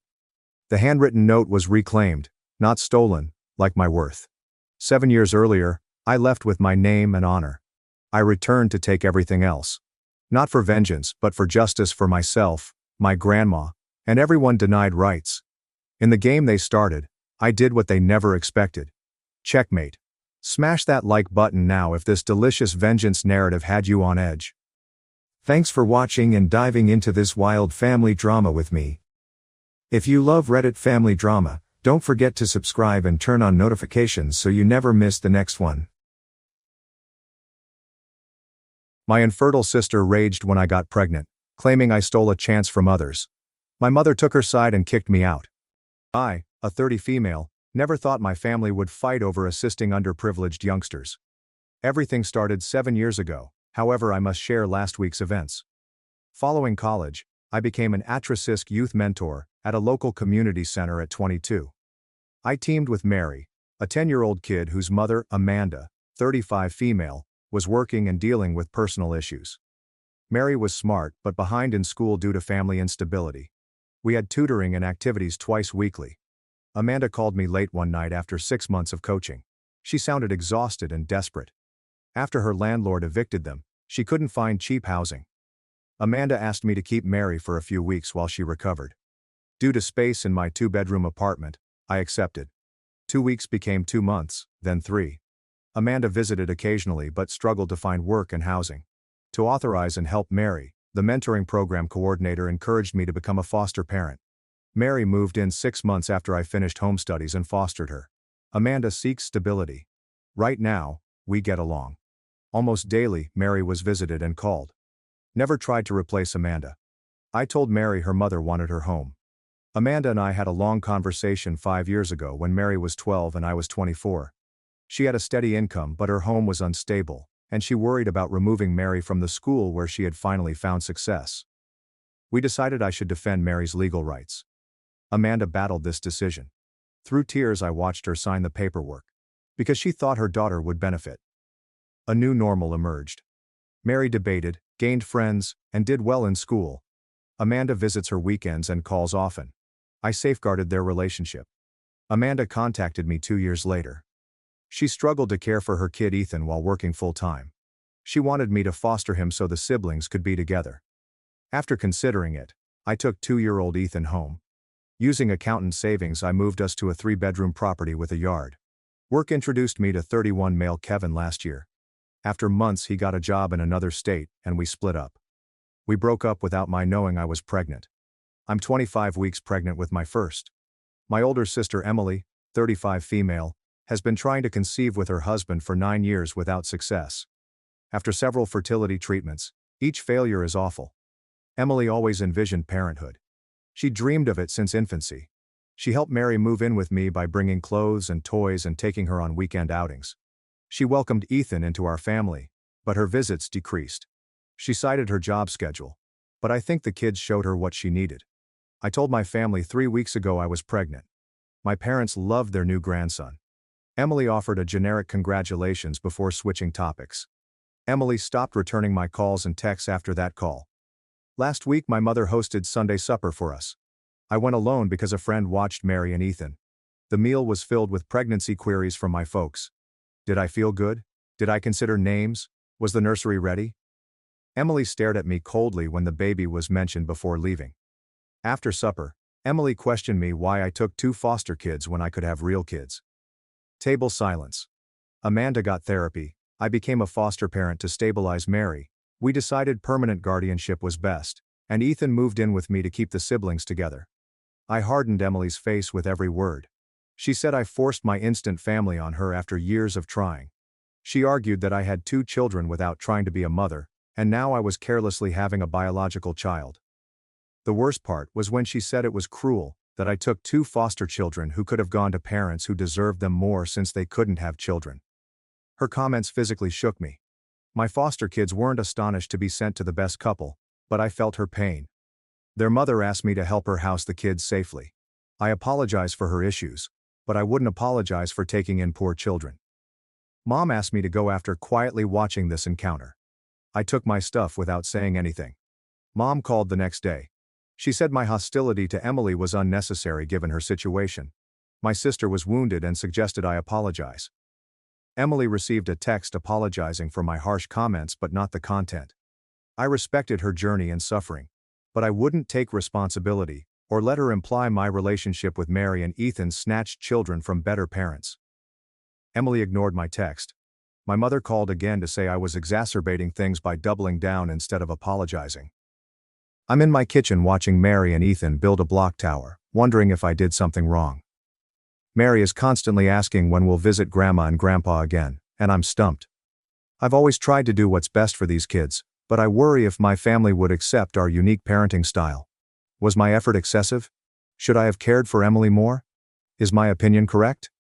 The handwritten note was reclaimed, not stolen, like my worth. 7 years earlier, I left with my name and honor. I returned to take everything else. Not for vengeance, but for justice for myself, my grandma, and everyone denied rights. In the game they started, I did what they never expected. Checkmate. Smash that like button now if this delicious vengeance narrative had you on edge. Thanks for watching and diving into this wild family drama with me. If you love Reddit family drama, don't forget to subscribe and turn on notifications so you never miss the next one. My infertile sister raged when I got pregnant, claiming I stole a chance from others. My mother took her side and kicked me out. I, a 30 female, never thought my family would fight over assisting underprivileged youngsters. Everything started 7 years ago, however I must share last week's events. Following college, I became an at-risk youth mentor at a local community center at 22. I teamed with Mary, a 10-year-old kid whose mother, Amanda, 35 female, was working and dealing with personal issues. Mary was smart but behind in school due to family instability. We had tutoring and activities twice weekly. Amanda called me late one night after 6 months of coaching. She sounded exhausted and desperate. After her landlord evicted them, she couldn't find cheap housing. Amanda asked me to keep Mary for a few weeks while she recovered. Due to space in my 2-bedroom apartment, I accepted. 2 weeks became 2 months, then 3. Amanda visited occasionally but struggled to find work and housing. To authorize and help Mary, the mentoring program coordinator encouraged me to become a foster parent. Mary moved in 6 months after I finished home studies and fostered her. Amanda seeks stability. Right now, we get along. Almost daily, Mary was visited and called. Never tried to replace Amanda. I told Mary her mother wanted her home. Amanda and I had a long conversation 5 years ago when Mary was 12 and I was 24. She had a steady income, but her home was unstable, and she worried about removing Mary from the school where she had finally found success. We decided I should defend Mary's legal rights. Amanda battled this decision. Through tears, I watched her sign the paperwork, because she thought her daughter would benefit. A new normal emerged. Mary debated, gained friends, and did well in school. Amanda visits her weekends and calls often. I safeguarded their relationship. Amanda contacted me 2 years later. She struggled to care for her kid Ethan while working full-time. She wanted me to foster him so the siblings could be together. After considering it, I took 2-year-old Ethan home. Using accountant savings, I moved us to a 3-bedroom property with a yard. Work introduced me to 31 male Kevin last year. After months, he got a job in another state, and we split up. We broke up without my knowing I was pregnant. I'm 25 weeks pregnant with my first. My older sister Emily, 35 female, has been trying to conceive with her husband for 9 years without success. After several fertility treatments, each failure is awful. Emily always envisioned parenthood. She dreamed of it since infancy. She helped Mary move in with me by bringing clothes and toys and taking her on weekend outings. She welcomed Ethan into our family, but her visits decreased. She cited her job schedule, but I think the kids showed her what she needed. I told my family 3 weeks ago I was pregnant. My parents loved their new grandson. Emily offered a generic congratulations before switching topics. Emily stopped returning my calls and texts after that call. Last week my mother hosted Sunday supper for us. I went alone because a friend watched Mary and Ethan. The meal was filled with pregnancy queries from my folks. Did I feel good? Did I consider names? Was the nursery ready? Emily stared at me coldly when the baby was mentioned before leaving. After supper, Emily questioned me why I took 2 foster kids when I could have real kids. Table silence. Amanda got therapy. I became a foster parent to stabilize Mary. We decided permanent guardianship was best, and Ethan moved in with me to keep the siblings together. I hardened Emily's face with every word. She said I forced my instant family on her after years of trying. She argued that I had 2 children without trying to be a mother, and now I was carelessly having a biological child. The worst part was when she said it was cruel, that I took 2 foster children who could have gone to parents who deserved them more since they couldn't have children. Her comments physically shook me. My foster kids weren't astonished to be sent to the best couple, but I felt her pain. Their mother asked me to help her house the kids safely. I apologize for her issues, but I wouldn't apologize for taking in poor children. Mom asked me to go after quietly watching this encounter. I took my stuff without saying anything. Mom called the next day. She said my hostility to Emily was unnecessary given her situation. My sister was wounded and suggested I apologize. Emily received a text apologizing for my harsh comments but not the content. I respected her journey and suffering, but I wouldn't take responsibility or let her imply my relationship with Mary and Ethan snatched children from better parents. Emily ignored my text. My mother called again to say I was exacerbating things by doubling down instead of apologizing. I'm in my kitchen watching Mary and Ethan build a block tower, wondering if I did something wrong. Mary is constantly asking when we'll visit Grandma and Grandpa again, and I'm stumped. I've always tried to do what's best for these kids, but I worry if my family would accept our unique parenting style. Was my effort excessive? Should I have cared for Emily more? Is my opinion correct?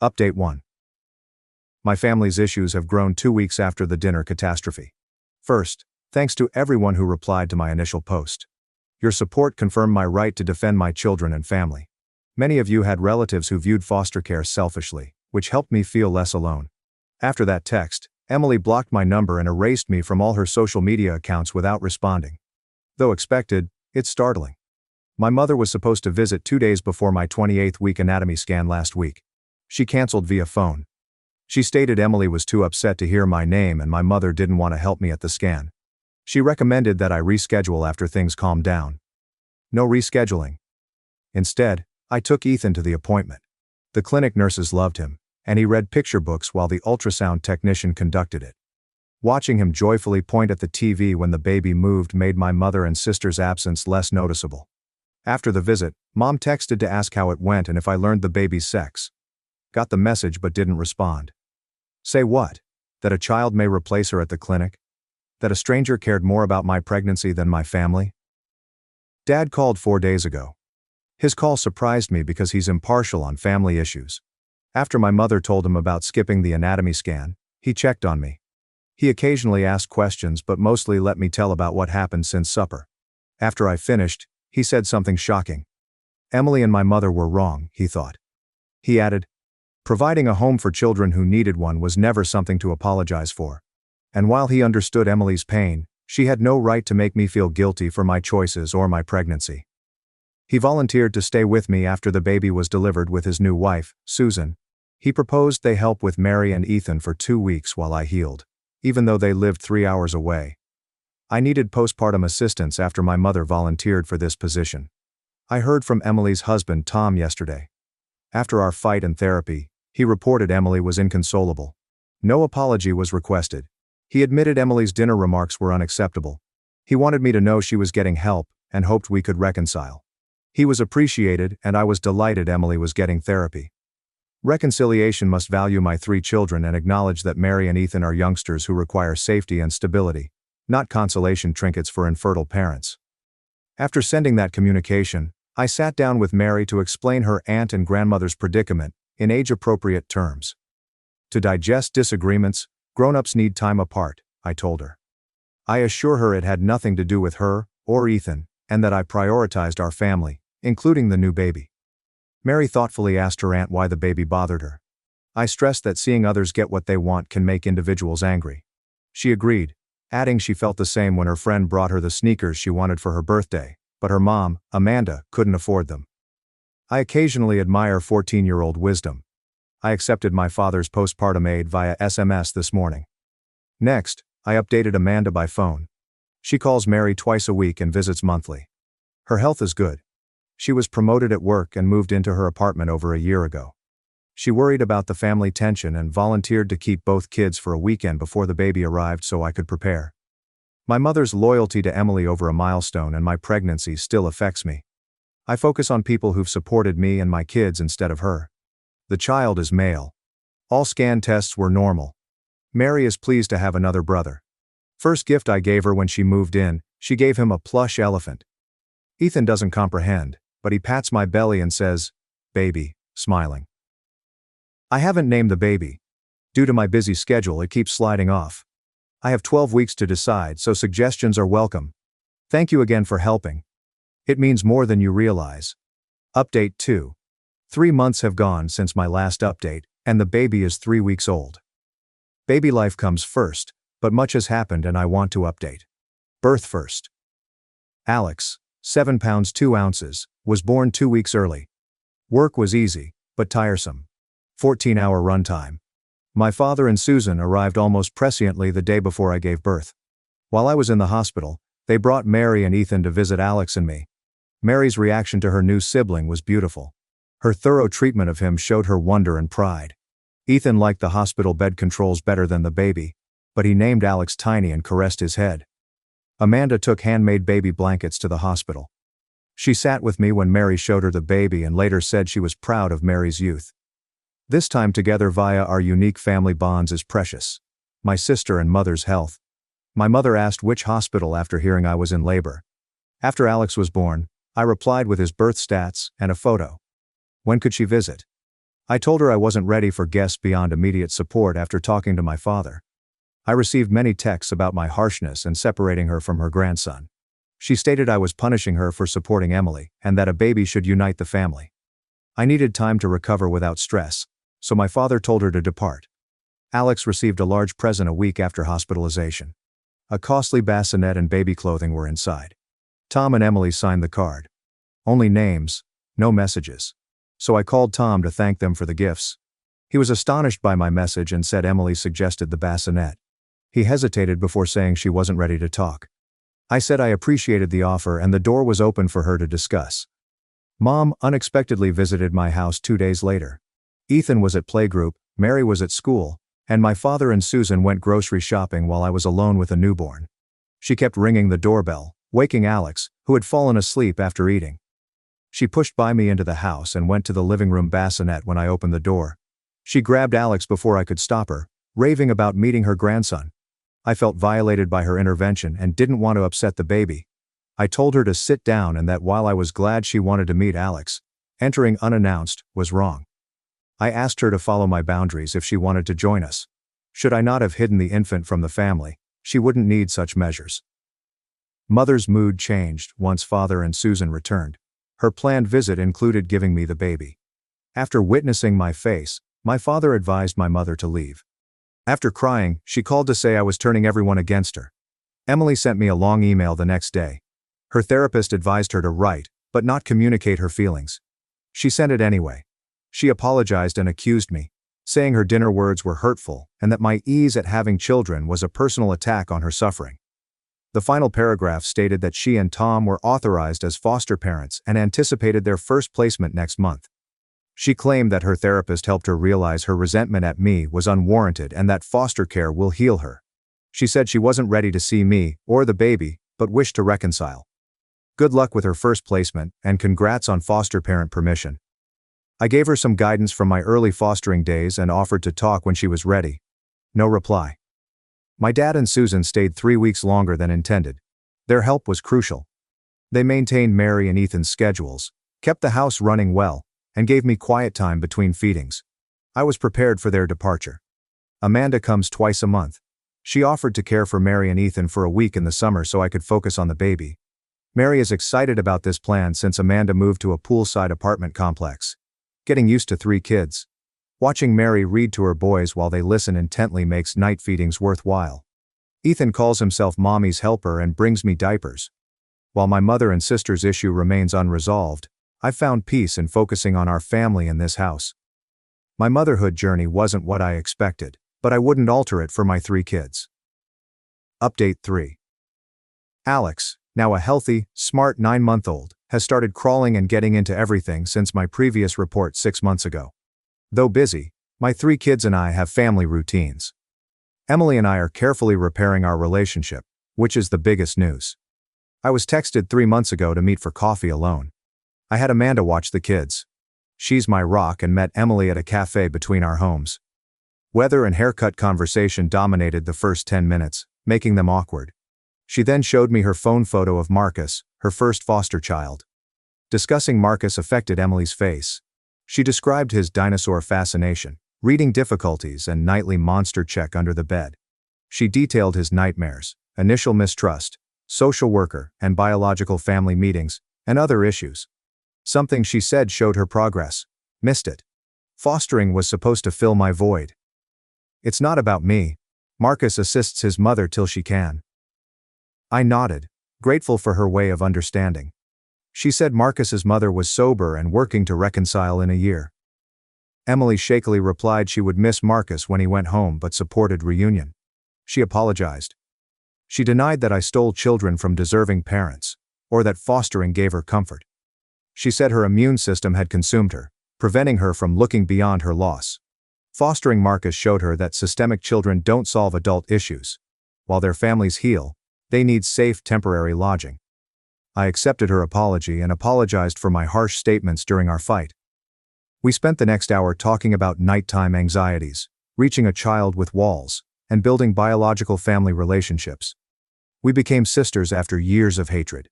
Update 1. My family's issues have grown 2 weeks after the dinner catastrophe. First, thanks to everyone who replied to my initial post. Your support confirmed my right to defend my children and family. Many of you had relatives who viewed foster care selfishly, which helped me feel less alone. After that text, Emily blocked my number and erased me from all her social media accounts without responding. Though expected, it's startling. My mother was supposed to visit 2 days before my 28th week anatomy scan last week. She canceled via phone. She stated Emily was too upset to hear my name and my mother didn't want to help me at the scan. She recommended that I reschedule after things calmed down. No rescheduling. Instead, I took Ethan to the appointment. The clinic nurses loved him, and he read picture books while the ultrasound technician conducted it. Watching him joyfully point at the TV when the baby moved made my mother and sister's absence less noticeable. After the visit, Mom texted to ask how it went and if I learned the baby's sex. Got the message but didn't respond. Say what? That a child may replace her at the clinic? That a stranger cared more about my pregnancy than my family? Dad called 4 days ago. His call surprised me because he's impartial on family issues. After my mother told him about skipping the anatomy scan, he checked on me. He occasionally asked questions but mostly let me tell about what happened since supper. After I finished, he said something shocking. Emily and my mother were wrong, he thought. He added, providing a home for children who needed one was never something to apologize for. And while he understood Emily's pain, she had no right to make me feel guilty for my choices or my pregnancy. He volunteered to stay with me after the baby was delivered with his new wife, Susan. He proposed they help with Mary and Ethan for 2 weeks while I healed, even though they lived 3 hours away. I needed postpartum assistance after my mother volunteered for this position. I heard from Emily's husband Tom yesterday. After our fight and therapy, he reported Emily was inconsolable. No apology was requested. He admitted Emily's dinner remarks were unacceptable. He wanted me to know she was getting help and hoped we could reconcile. He was appreciated and I was delighted Emily was getting therapy. Reconciliation must value my 3 children and acknowledge that Mary and Ethan are youngsters who require safety and stability, not consolation trinkets for infertile parents. After sending that communication, I sat down with Mary to explain her aunt and grandmother's predicament in age-appropriate terms. To digest disagreements, grown-ups need time apart, I told her. I assure her it had nothing to do with her or Ethan, and that I prioritized our family, including the new baby. Mary thoughtfully asked her aunt why the baby bothered her. I stressed that seeing others get what they want can make individuals angry. She agreed, adding she felt the same when her friend brought her the sneakers she wanted for her birthday, but her mom, Amanda, couldn't afford them. I occasionally admire 14-year-old wisdom. I accepted my father's postpartum aid via SMS this morning. Next, I updated Amanda by phone. She calls Mary twice a week and visits monthly. Her health is good. She was promoted at work and moved into her apartment over a year ago. She worried about the family tension and volunteered to keep both kids for a weekend before the baby arrived so I could prepare. My mother's loyalty to Emily over a milestone and my pregnancy still affects me. I focus on people who've supported me and my kids instead of her. The child is male. All scan tests were normal. Mary is pleased to have another brother. First gift I gave her when she moved in, she gave him a plush elephant. Ethan doesn't comprehend, but he pats my belly and says, "Baby," smiling. I haven't named the baby. Due to my busy schedule, it keeps sliding off. I have 12 weeks to decide, so suggestions are welcome. Thank you again for helping. It means more than you realize. Update 2. 3 months have gone since my last update, and the baby is 3 weeks old. Baby life comes first, but much has happened and I want to update. Birth first. Alex, 7 pounds 2 ounces, was born 2 weeks early. Work was easy, but tiresome. 14-hour runtime. My father and Susan arrived almost presciently the day before I gave birth. While I was in the hospital, they brought Mary and Ethan to visit Alex and me. Mary's reaction to her new sibling was beautiful. Her thorough treatment of him showed her wonder and pride. Ethan liked the hospital bed controls better than the baby, but he named Alex Tiny and caressed his head. Amanda took handmade baby blankets to the hospital. She sat with me when Mary showed her the baby and later said she was proud of Mary's youth. This time together via our unique family bonds is precious. My sister and mother's health. My mother asked which hospital after hearing I was in labor. After Alex was born, I replied with his birth stats and a photo. When could she visit? I told her I wasn't ready for guests beyond immediate support after talking to my father. I received many texts about my harshness and separating her from her grandson. She stated I was punishing her for supporting Emily and that a baby should unite the family. I needed time to recover without stress, so my father told her to depart. Alex received a large present a week after hospitalization. A costly bassinet and baby clothing were inside. Tom and Emily signed the card. Only names, no messages. So I called Tom to thank them for the gifts. He was astonished by my message and said Emily suggested the bassinet. He hesitated before saying she wasn't ready to talk. I said I appreciated the offer and the door was open for her to discuss. Mom unexpectedly visited my house 2 days later. Ethan was at playgroup, Mary was at school, and my father and Susan went grocery shopping while I was alone with a newborn. She kept ringing the doorbell, waking Alex, who had fallen asleep after eating. She pushed by me into the house and went to the living room bassinet when I opened the door. She grabbed Alex before I could stop her, raving about meeting her grandson. I felt violated by her intervention and didn't want to upset the baby. I told her to sit down and that while I was glad she wanted to meet Alex, entering unannounced was wrong. I asked her to follow my boundaries if she wanted to join us. Should I not have hidden the infant from the family, she wouldn't need such measures. Mother's mood changed once Father and Susan returned. Her planned visit included giving me the baby. After witnessing my face, my father advised my mother to leave. After crying, she called to say I was turning everyone against her. Emily sent me a long email the next day. Her therapist advised her to write, but not communicate her feelings. She sent it anyway. She apologized and accused me, saying her dinner words were hurtful and that my ease at having children was a personal attack on her suffering. The final paragraph stated that she and Tom were authorized as foster parents and anticipated their first placement next month. She claimed that her therapist helped her realize her resentment at me was unwarranted and that foster care will heal her. She said she wasn't ready to see me or the baby, but wished to reconcile. Good luck with her first placement, and congrats on foster parent permission. I gave her some guidance from my early fostering days and offered to talk when she was ready. No reply. My dad and Susan stayed 3 weeks longer than intended. Their help was crucial. They maintained Mary and Ethan's schedules, kept the house running well, and gave me quiet time between feedings. I was prepared for their departure. Amanda comes twice a month. She offered to care for Mary and Ethan for a week in the summer so I could focus on the baby. Mary is excited about this plan since Amanda moved to a poolside apartment complex. Getting used to 3 kids. Watching Mary read to her boys while they listen intently makes night feedings worthwhile. Ethan calls himself Mommy's helper and brings me diapers. While my mother and sister's issue remains unresolved, I found peace in focusing on our family in this house. My motherhood journey wasn't what I expected, but I wouldn't alter it for my 3 kids. Update 3. Alex, now a healthy, smart 9-month-old, has started crawling and getting into everything since my previous report 6 months ago. Though busy, my 3 kids and I have family routines. Emily and I are carefully repairing our relationship, which is the biggest news. I was texted 3 months ago to meet for coffee alone. I had Amanda watch the kids. She's my rock and met Emily at a cafe between our homes. Weather and haircut conversation dominated the first 10 minutes, making them awkward. She then showed me her phone photo of Marcus, her first foster child. Discussing Marcus affected Emily's face. She described his dinosaur fascination, reading difficulties and nightly monster check under the bed. She detailed his nightmares, initial mistrust, social worker and biological family meetings, and other issues. Something she said showed her progress. Missed it. Fostering was supposed to fill my void. It's not about me. Marcus assists his mother till she can. I nodded, grateful for her way of understanding. She said Marcus's mother was sober and working to reconcile in a year. Emily shakily replied she would miss Marcus when he went home but supported reunion. She apologized. She denied that I stole children from deserving parents, or that fostering gave her comfort. She said her immune system had consumed her, preventing her from looking beyond her loss. Fostering Marcus showed her that systemic children don't solve adult issues. While their families heal, they need safe temporary lodging. I accepted her apology and apologized for my harsh statements during our fight. We spent the next hour talking about nighttime anxieties, reaching a child with walls, and building biological family relationships. We became sisters after years of hatred.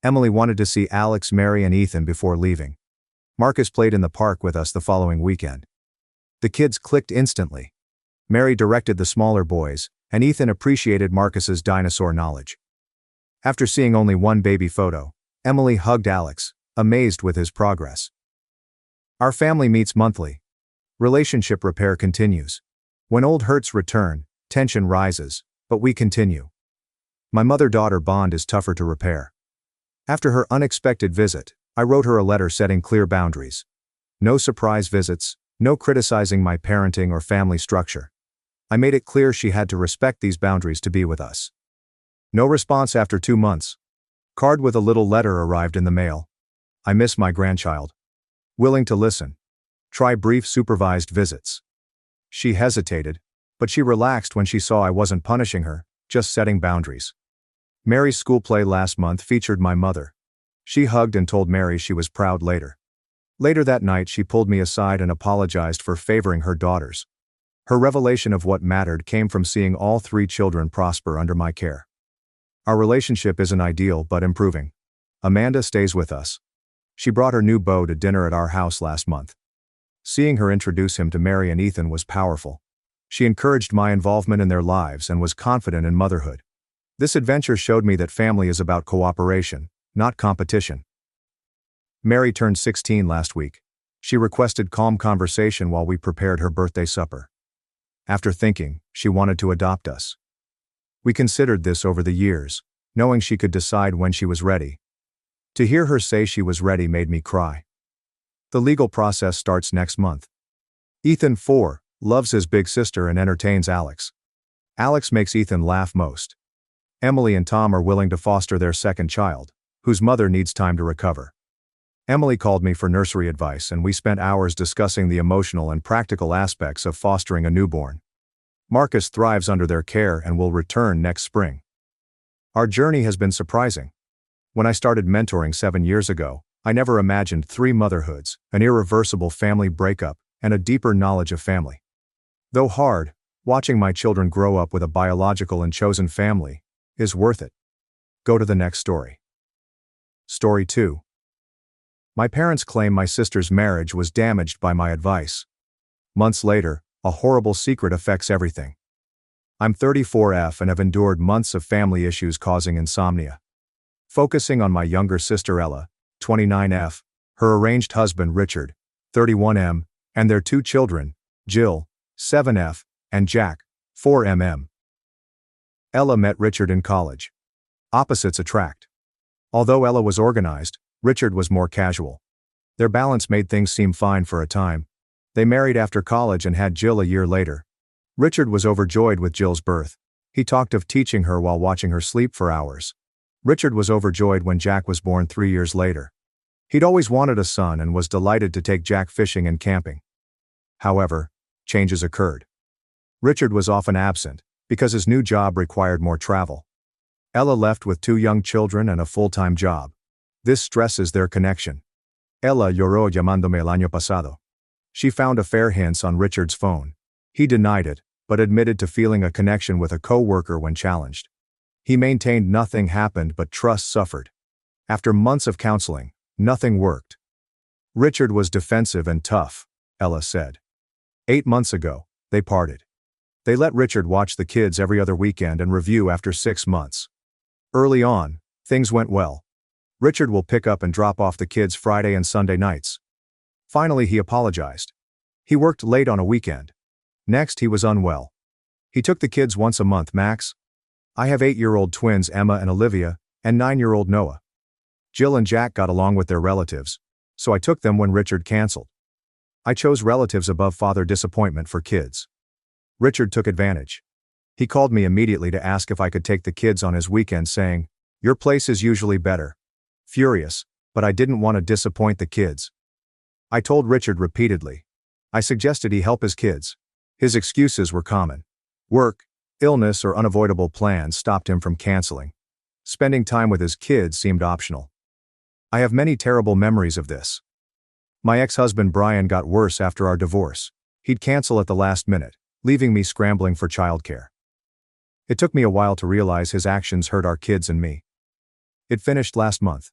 Emily wanted to see Alex, Mary, and Ethan before leaving. Marcus played in the park with us the following weekend. The kids clicked instantly. Mary directed the smaller boys, and Ethan appreciated Marcus's dinosaur knowledge. After seeing only one baby photo, Emily hugged Alex, amazed with his progress. Our family meets monthly. Relationship repair continues. When old hurts return, tension rises, but we continue. My mother-daughter bond is tougher to repair. After her unexpected visit, I wrote her a letter setting clear boundaries. No surprise visits, no criticizing my parenting or family structure. I made it clear she had to respect these boundaries to be with us. No response after 2 months. Card with a little letter arrived in the mail. I miss my grandchild. Willing to listen. Try brief supervised visits. She hesitated, but she relaxed when she saw I wasn't punishing her, just setting boundaries. Mary's school play last month featured my mother. She hugged and told Mary she was proud later. Later that night she pulled me aside and apologized for favoring her daughters. Her revelation of what mattered came from seeing all 3 children prosper under my care. Our relationship isn't ideal but improving. Amanda stays with us. She brought her new beau to dinner at our house last month. Seeing her introduce him to Mary and Ethan was powerful. She encouraged my involvement in their lives and was confident in motherhood. This adventure showed me that family is about cooperation, not competition. Mary turned 16 last week. She requested calm conversation while we prepared her birthday supper. After thinking, she wanted to adopt us. We considered this over the years, knowing she could decide when she was ready. To hear her say she was ready made me cry. The legal process starts next month. Ethan, 4, loves his big sister and entertains Alex. Alex makes Ethan laugh most. Emily and Tom are willing to foster their second child, whose mother needs time to recover. Emily called me for nursery advice and we spent hours discussing the emotional and practical aspects of fostering a newborn. Marcus thrives under their care and will return next spring. Our journey has been surprising. When I started mentoring 7 years ago, I never imagined 3 motherhoods, an irreversible family breakup, and a deeper knowledge of family. Though hard, watching my children grow up with a biological and chosen family is worth it. Go to the next story. Story 2. My parents claim my sister's marriage was damaged by my advice. Months later, a horrible secret affects everything. I'm 34F and have endured months of family issues causing insomnia. Focusing on my younger sister Ella, 29F, her arranged husband Richard, 31M, and their 2 children, Jill, 7F, and Jack, 4MM. Ella met Richard in college. Opposites attract. Although Ella was organized, Richard was more casual. Their balance made things seem fine for a time. They married after college and had Jill a year later. Richard was overjoyed with Jill's birth. He talked of teaching her while watching her sleep for hours. Richard was overjoyed when Jack was born 3 years later. He'd always wanted a son and was delighted to take Jack fishing and camping. However, changes occurred. Richard was often absent, because his new job required more travel. Ella left with 2 young children and a full-time job. This stresses their connection. Ella lloró llamándome el año pasado. She found affair hints on Richard's phone. He denied it, but admitted to feeling a connection with a co-worker when challenged. He maintained nothing happened but trust suffered. After months of counseling, nothing worked. Richard was defensive and tough, Ella said. 8 months ago, they parted. They let Richard watch the kids every other weekend and review after 6 months. Early on, things went well. Richard will pick up and drop off the kids Friday and Sunday nights. Finally, he apologized. He worked late on a weekend. Next, he was unwell. He took the kids once a month max. I have 8-year-old twins Emma and Olivia, and 9-year-old Noah. Jill and Jack got along with their relatives, so I took them when Richard canceled. I chose relatives above father disappointment for kids. Richard took advantage. He called me immediately to ask if I could take the kids on his weekend, saying, "Your place is usually better." Furious, but I didn't want to disappoint the kids. I told Richard repeatedly. I suggested he help his kids. His excuses were common. Work, illness, or unavoidable plans stopped him from canceling. Spending time with his kids seemed optional. I have many terrible memories of this. My ex-husband Brian got worse after our divorce. He'd cancel at the last minute, leaving me scrambling for childcare. It took me a while to realize his actions hurt our kids and me. It finished last month.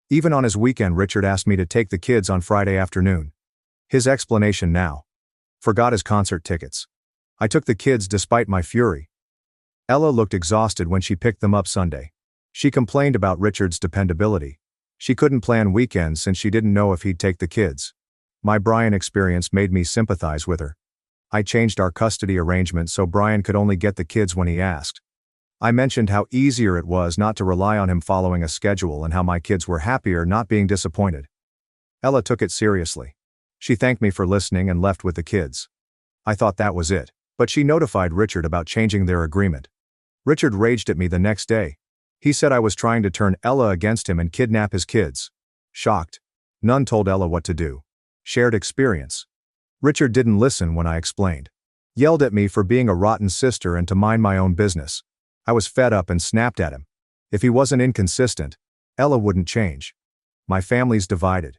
Even on his weekend, Richard asked me to take the kids on Friday afternoon. His explanation now: forgot his concert tickets. I took the kids despite my fury. Ella looked exhausted when she picked them up Sunday. She complained about Richard's dependability. She couldn't plan weekends since she didn't know if he'd take the kids. My Brian experience made me sympathize with her. I changed our custody arrangement so Brian could only get the kids when he asked. I mentioned how easier it was not to rely on him following a schedule and how my kids were happier not being disappointed. Ella took it seriously. She thanked me for listening and left with the kids. I thought that was it, but she notified Richard about changing their agreement. Richard raged at me the next day. He said I was trying to turn Ella against him and kidnap his kids. Shocked. None told Ella what to do. Shared experience. Richard didn't listen when I explained. Yelled at me for being a rotten sister and to mind my own business. I was fed up and snapped at him. If he wasn't inconsistent, Ella wouldn't change. My family's divided.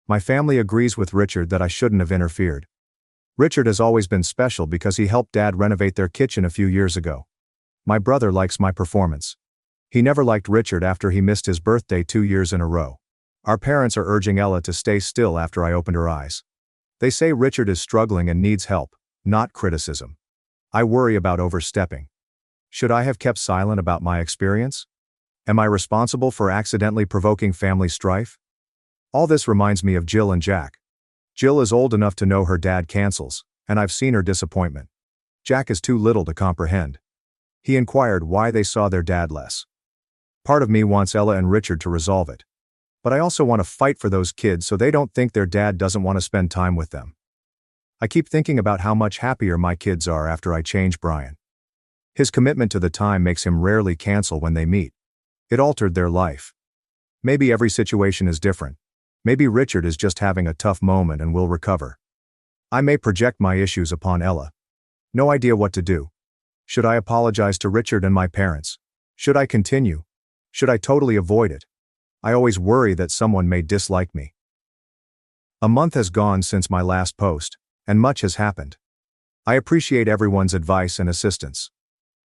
My family agrees with Richard that I shouldn't have interfered. Richard has always been special because he helped Dad renovate their kitchen a few years ago. My brother likes my performance. He never liked Richard after he missed his birthday 2 years in a row. Our parents are urging Ella to stay still after I opened her eyes. They say Richard is struggling and needs help, not criticism. I worry about overstepping. Should I have kept silent about my experience? Am I responsible for accidentally provoking family strife? All this reminds me of Jill and Jack. Jill is old enough to know her dad cancels, and I've seen her disappointment. Jack is too little to comprehend. He inquired why they saw their dad less. Part of me wants Ella and Richard to resolve it. But I also want to fight for those kids so they don't think their dad doesn't want to spend time with them. I keep thinking about how much happier my kids are after I change Brian. His commitment to the time makes him rarely cancel when they meet. It altered their life. Maybe every situation is different. Maybe Richard is just having a tough moment and will recover. I may project my issues upon Ella. No idea what to do. Should I apologize to Richard and my parents? Should I continue? Should I totally avoid it? I always worry that someone may dislike me. A month has gone since my last post, and much has happened. I appreciate everyone's advice and assistance.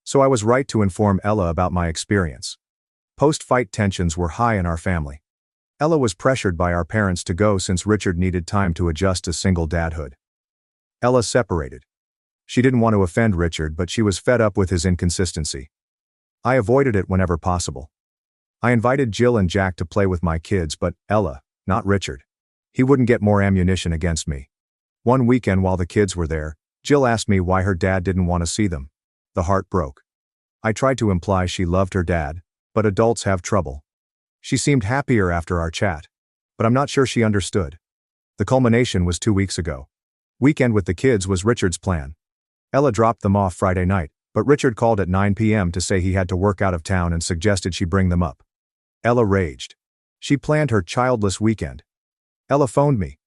So I was right to inform Ella about my experience. Post-fight tensions were high in our family. Ella was pressured by our parents to go since Richard needed time to adjust to single dadhood. Ella separated. She didn't want to offend Richard, but she was fed up with his inconsistency. I avoided it whenever possible. I invited Jill and Jack to play with my kids, but Ella, not Richard. He wouldn't get more ammunition against me. One weekend while the kids were there, Jill asked me why her dad didn't want to see them. The heart broke. I tried to imply she loved her dad, but adults have trouble. She seemed happier after our chat, but I'm not sure she understood. The culmination was 2 weeks ago. Weekend with the kids was Richard's plan. Ella dropped them off Friday night, but Richard called at 9 p.m. to say he had to work out of town and suggested she bring them up. Ella raged. She planned her childless weekend. Ella phoned me.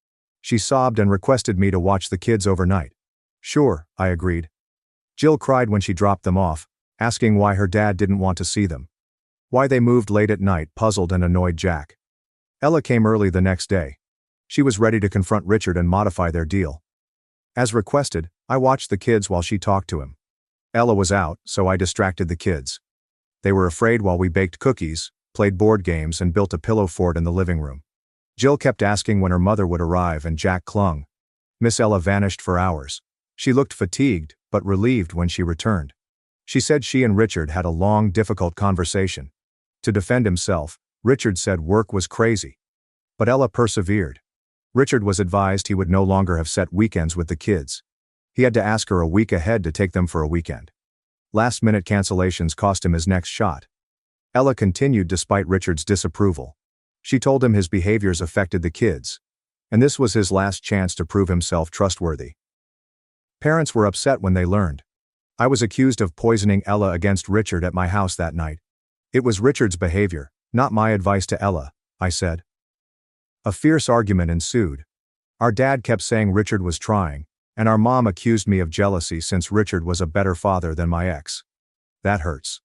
She sobbed and requested me to watch the kids overnight. Sure, I agreed. Jill cried when she dropped them off, asking why her dad didn't want to see them. Why they moved late at night puzzled and annoyed Jack. Ella came early the next day. She was ready to confront Richard and modify their deal. As requested, I watched the kids while she talked to him. Ella was out, so I distracted the kids. They were afraid while we baked cookies, played board games, and built a pillow fort in the living room. Jill kept asking when her mother would arrive and Jack clung. Miss Ella vanished for hours. She looked fatigued, but relieved when she returned. She said she and Richard had a long, difficult conversation. To defend himself, Richard said work was crazy. But Ella persevered. Richard was advised he would no longer have set weekends with the kids. He had to ask her a week ahead to take them for a weekend. Last-minute cancellations cost him his next shot. Ella continued despite Richard's disapproval. She told him his behaviors affected the kids, and this was his last chance to prove himself trustworthy. Parents were upset when they learned. I was accused of poisoning Ella against Richard at my house that night. It was Richard's behavior, not my advice to Ella, I said. A fierce argument ensued. Our dad kept saying Richard was trying, and our mom accused me of jealousy since Richard was a better father than my ex. That hurts.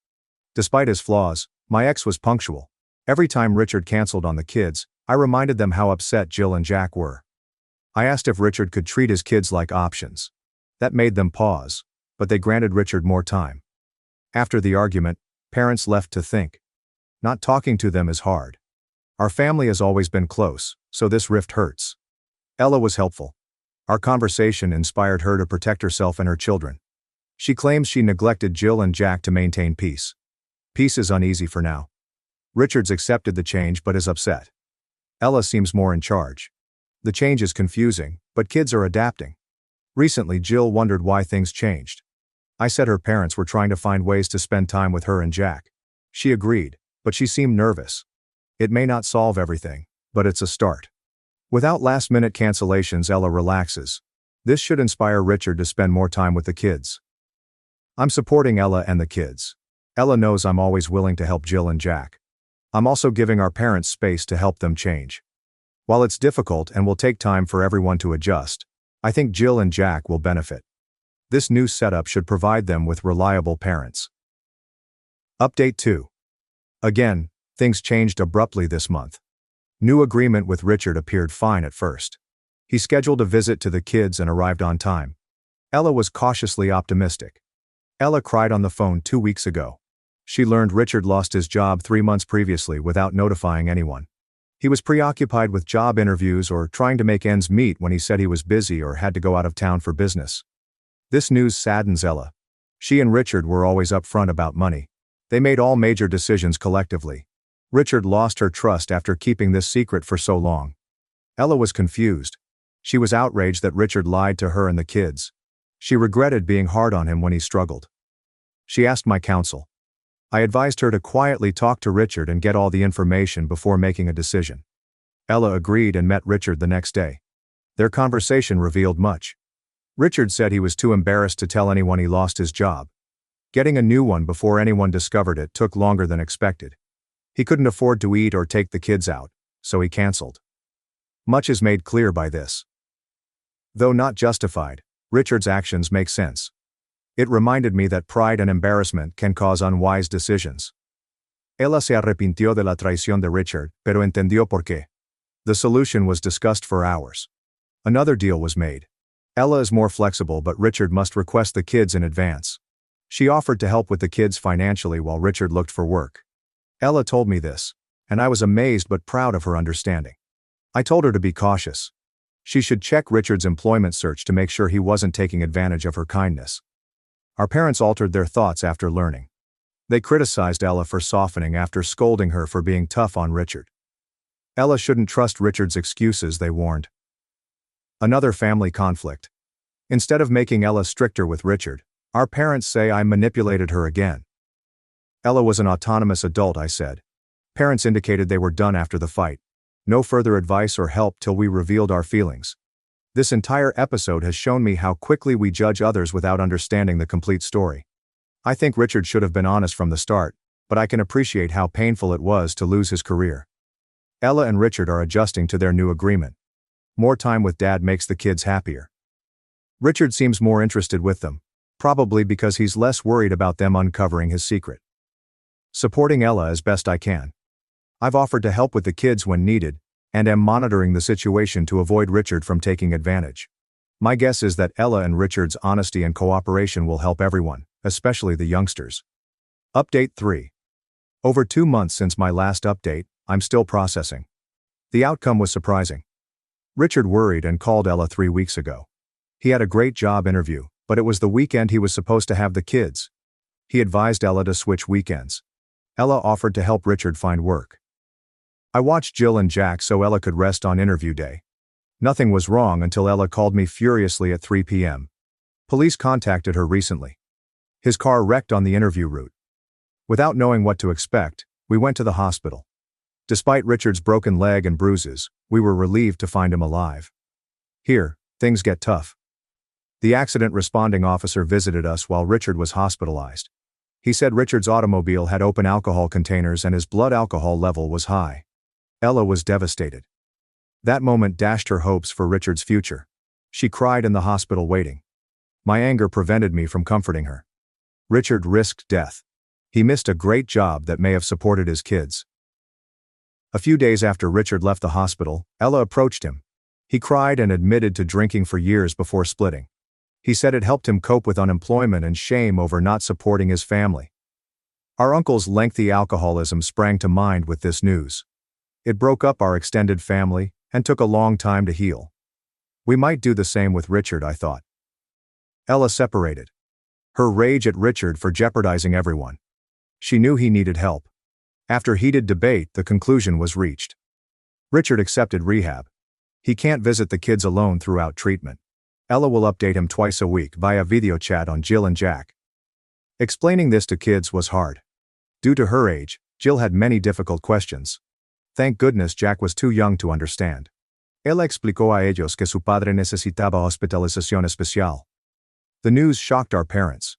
Despite his flaws, my ex was punctual. Every time Richard canceled on the kids, I reminded them how upset Jill and Jack were. I asked if Richard could treat his kids like options. That made them pause, but they granted Richard more time. After the argument, parents left to think. Not talking to them is hard. Our family has always been close, so this rift hurts. Ella was helpful. Our conversation inspired her to protect herself and her children. She claims she neglected Jill and Jack to maintain peace. Peace is uneasy for now. Richard's accepted the change but is upset. Ella seems more in charge. The change is confusing, but kids are adapting. Recently, Jill wondered why things changed. I said her parents were trying to find ways to spend time with her and Jack. She agreed, but she seemed nervous. It may not solve everything, but it's a start. Without last-minute cancellations, Ella relaxes. This should inspire Richard to spend more time with the kids. I'm supporting Ella and the kids. Ella knows I'm always willing to help Jill and Jack. I'm also giving our parents space to help them change. While it's difficult and will take time for everyone to adjust, I think Jill and Jack will benefit. This new setup should provide them with reliable parents. Update 2. Again, things changed abruptly this month. New agreement with Richard appeared fine at first. He scheduled a visit to the kids and arrived on time. Ella was cautiously optimistic. Ella cried on the phone 2 weeks ago. She learned Richard lost his job 3 months previously without notifying anyone. He was preoccupied with job interviews or trying to make ends meet when he said he was busy or had to go out of town for business. This news saddens Ella. She and Richard were always upfront about money. They made all major decisions collectively. Richard lost her trust after keeping this secret for so long. Ella was confused. She was outraged that Richard lied to her and the kids. She regretted being hard on him when he struggled. She asked my counsel. I advised her to quietly talk to Richard and get all the information before making a decision. Ella agreed and met Richard the next day. Their conversation revealed much. Richard said he was too embarrassed to tell anyone he lost his job. Getting a new one before anyone discovered it took longer than expected. He couldn't afford to eat or take the kids out, so he canceled. Much is made clear by this. Though not justified, Richard's actions make sense. It reminded me that pride and embarrassment can cause unwise decisions. Ella se arrepintió de la traición de Richard, pero entendió por qué. The solution was discussed for hours. Another deal was made. Ella is more flexible, but Richard must request the kids in advance. She offered to help with the kids financially while Richard looked for work. Ella told me this, and I was amazed but proud of her understanding. I told her to be cautious. She should check Richard's employment search to make sure he wasn't taking advantage of her kindness. Our parents altered their thoughts after learning. They criticized Ella for softening after scolding her for being tough on Richard. Ella shouldn't trust Richard's excuses, they warned. Another family conflict. Instead of making Ella stricter with Richard, our parents say I manipulated her again. Ella was an autonomous adult, I said. Parents indicated they were done after the fight. No further advice or help till we revealed our feelings. This entire episode has shown me how quickly we judge others without understanding the complete story. I think Richard should have been honest from the start, but I can appreciate how painful it was to lose his career. Ella and Richard are adjusting to their new agreement. More time with Dad makes the kids happier. Richard seems more interested with them, probably because he's less worried about them uncovering his secret. Supporting Ella as best I can. I've offered to help with the kids when needed, and am monitoring the situation to avoid Richard from taking advantage. My guess is that Ella and Richard's honesty and cooperation will help everyone, especially the youngsters. Update 3. Over 2 months since my last update, I'm still processing. The outcome was surprising. Richard worried and called Ella 3 weeks ago. He had a great job interview, but it was the weekend he was supposed to have the kids. He advised Ella to switch weekends. Ella offered to help Richard find work. I watched Jill and Jack so Ella could rest on interview day. Nothing was wrong until Ella called me furiously at 3 p.m. Police contacted her recently. His car wrecked on the interview route. Without knowing what to expect, we went to the hospital. Despite Richard's broken leg and bruises, we were relieved to find him alive. Here, things get tough. The accident responding officer visited us while Richard was hospitalized. He said Richard's automobile had open alcohol containers and his blood alcohol level was high. Ella was devastated. That moment dashed her hopes for Richard's future. She cried in the hospital waiting. My anger prevented me from comforting her. Richard risked death. He missed a great job that may have supported his kids. A few days after Richard left the hospital, Ella approached him. He cried and admitted to drinking for years before splitting. He said it helped him cope with unemployment and shame over not supporting his family. Our uncle's lengthy alcoholism sprang to mind with this news. It broke up our extended family and took a long time to heal. We might do the same with Richard, I thought. Ella separated. Her rage at Richard for jeopardizing everyone. She knew he needed help. After heated debate, the conclusion was reached. Richard accepted rehab. He can't visit the kids alone throughout treatment. Ella will update him twice a week via video chat on Jill and Jack. Explaining this to kids was hard. Due to her age, Jill had many difficult questions. Thank goodness Jack was too young to understand. Ella explicó a ellos que su padre necesitaba hospitalización especial. The news shocked our parents.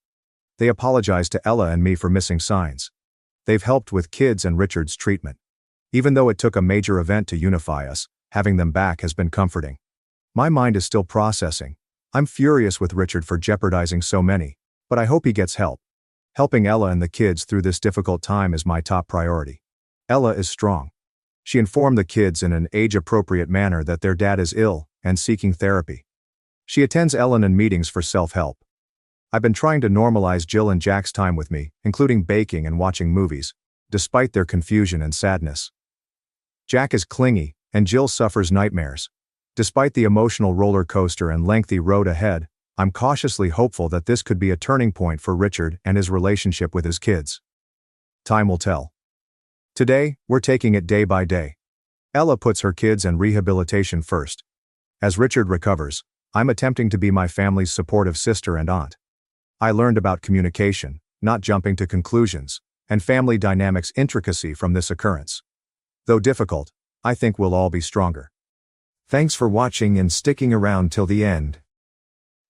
They apologized to Ella and me for missing signs. They've helped with kids and Richard's treatment. Even though it took a major event to unify us, having them back has been comforting. My mind is still processing. I'm furious with Richard for jeopardizing so many, but I hope he gets help. Helping Ella and the kids through this difficult time is my top priority. Ella is strong. She informed the kids in an age-appropriate manner that their dad is ill and seeking therapy. She attends Ellen and meetings for self-help. I've been trying to normalize Jill and Jack's time with me, including baking and watching movies, despite their confusion and sadness. Jack is clingy, and Jill suffers nightmares. Despite the emotional roller coaster and lengthy road ahead, I'm cautiously hopeful that this could be a turning point for Richard and his relationship with his kids. Time will tell. Today, we're taking it day by day. Ella puts her kids and rehabilitation first. As Richard recovers, I'm attempting to be my family's supportive sister and aunt. I learned about communication, not jumping to conclusions, and family dynamics intricacy from this occurrence. Though difficult, I think we'll all be stronger. Thanks for watching and sticking around till the end.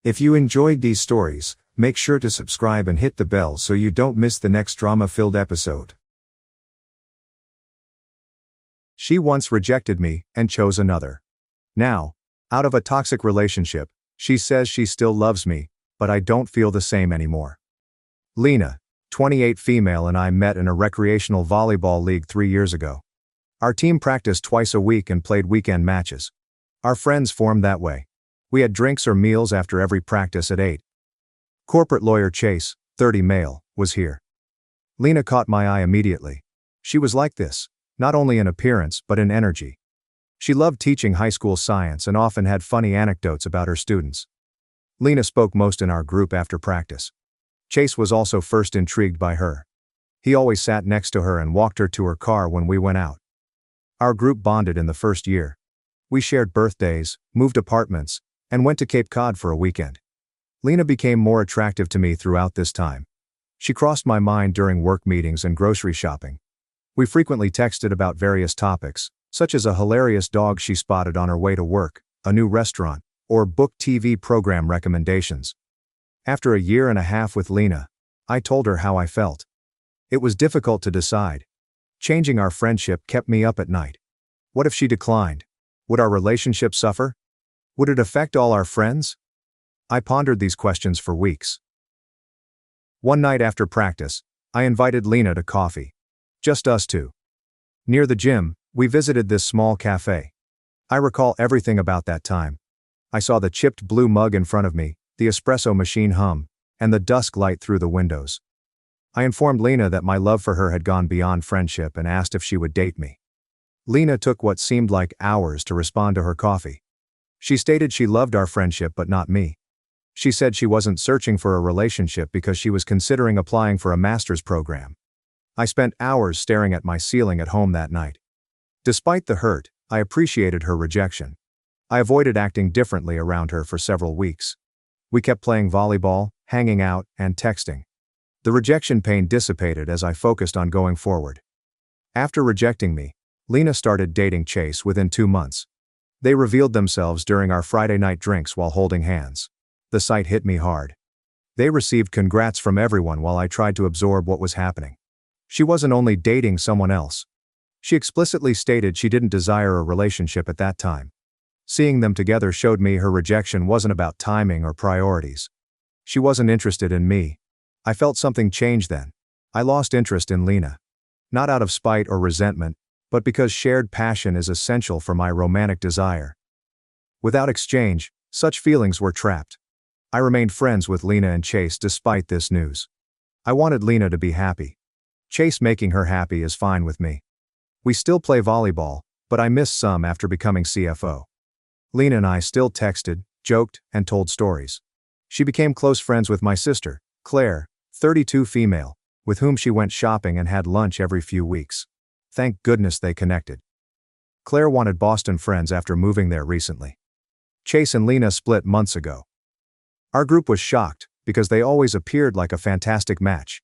If you enjoyed these stories, make sure to subscribe and hit the bell so you don't miss the next drama-filled episode. She once rejected me and chose another. Now, out of a toxic relationship, she says she still loves me, but I don't feel the same anymore. Lena, 28 female, and I met in a recreational volleyball league 3 years ago. Our team practiced twice a week and played weekend matches. Our friends formed that way. We had drinks or meals after every practice at 8. Corporate lawyer Chase, 30 male, was here. Lena caught my eye immediately. She was like this, not only in appearance but in energy. She loved teaching high school science and often had funny anecdotes about her students. Lena spoke most in our group after practice. Chase was also first intrigued by her. He always sat next to her and walked her to her car when we went out. Our group bonded in the first year. We shared birthdays, moved apartments, and went to Cape Cod for a weekend. Lena became more attractive to me throughout this time. She crossed my mind during work meetings and grocery shopping. We frequently texted about various topics, such as a hilarious dog she spotted on her way to work, a new restaurant, or book TV program recommendations. After a year and a half with Lena, I told her how I felt. It was difficult to decide. Changing our friendship kept me up at night. What if she declined? Would our relationship suffer? Would it affect all our friends? I pondered these questions for weeks. One night after practice, I invited Lena to coffee. Just us two. Near the gym, we visited this small cafe. I recall everything about that time. I saw the chipped blue mug in front of me, the espresso machine hum, and the dusk light through the windows. I informed Lena that my love for her had gone beyond friendship and asked if she would date me. Lena took what seemed like hours to respond to her coffee. She stated she loved our friendship but not me. She said she wasn't searching for a relationship because she was considering applying for a master's program. I spent hours staring at my ceiling at home that night. Despite the hurt, I appreciated her rejection. I avoided acting differently around her for several weeks. We kept playing volleyball, hanging out, and texting. The rejection pain dissipated as I focused on going forward. After rejecting me, Lena started dating Chase within 2 months. They revealed themselves during our Friday night drinks while holding hands. The sight hit me hard. They received congrats from everyone while I tried to absorb what was happening. She wasn't only dating someone else. She explicitly stated she didn't desire a relationship at that time. Seeing them together showed me her rejection wasn't about timing or priorities. She wasn't interested in me. I felt something change then. I lost interest in Lena. Not out of spite or resentment, but because shared passion is essential for my romantic desire. Without exchange, such feelings were trapped. I remained friends with Lena and Chase despite this news. I wanted Lena to be happy. Chase making her happy is fine with me. We still play volleyball, but I missed some after becoming CFO. Lena and I still texted, joked, and told stories. She became close friends with my sister, Claire, 32 female, with whom she went shopping and had lunch every few weeks. Thank goodness they connected. Claire wanted Boston friends after moving there recently. Chase and Lena split months ago. Our group was shocked, because they always appeared like a fantastic match.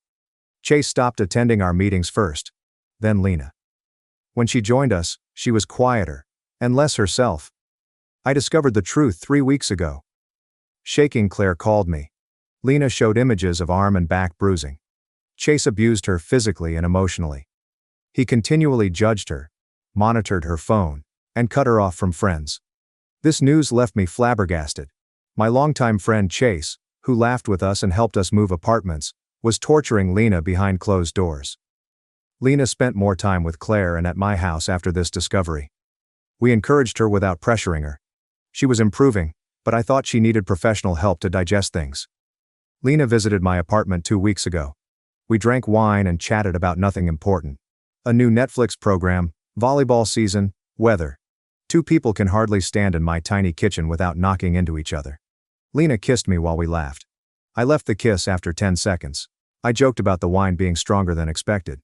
Chase stopped attending our meetings first, then Lena. When she joined us, she was quieter, and less herself. I discovered the truth 3 weeks ago. Shaking, Claire called me. Lena showed images of arm and back bruising. Chase abused her physically and emotionally. He continually judged her, monitored her phone, and cut her off from friends. This news left me flabbergasted. My longtime friend Chase, who laughed with us and helped us move apartments, was torturing Lena behind closed doors. Lena spent more time with Claire and at my house after this discovery. We encouraged her without pressuring her. She was improving, but I thought she needed professional help to digest things. Lena visited my apartment 2 weeks ago. We drank wine and chatted about nothing important. A new Netflix program, volleyball season, weather. Two people can hardly stand in my tiny kitchen without knocking into each other. Lena kissed me while we laughed. I left the kiss after 10 seconds. I joked about the wine being stronger than expected.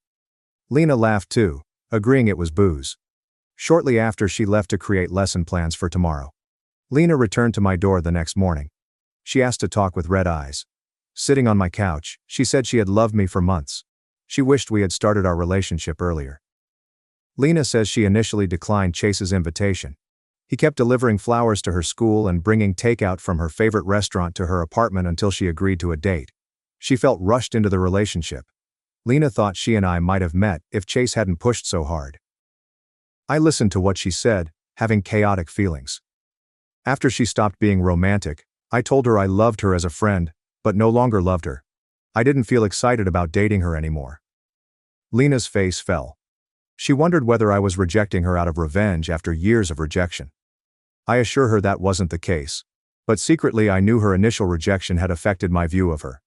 Lena laughed too, agreeing it was booze. Shortly after, she left to create lesson plans for tomorrow. Lena returned to my door the next morning. She asked to talk with red eyes. Sitting on my couch, she said she had loved me for months. She wished we had started our relationship earlier. Lena says she initially declined Chase's invitation. He kept delivering flowers to her school and bringing takeout from her favorite restaurant to her apartment until she agreed to a date. She felt rushed into the relationship. Lena thought she and I might have met if Chase hadn't pushed so hard. I listened to what she said, having chaotic feelings. After she stopped being romantic, I told her I loved her as a friend, but no longer loved her. I didn't feel excited about dating her anymore. Lena's face fell. She wondered whether I was rejecting her out of revenge after years of rejection. I assure her that wasn't the case, but secretly I knew her initial rejection had affected my view of her.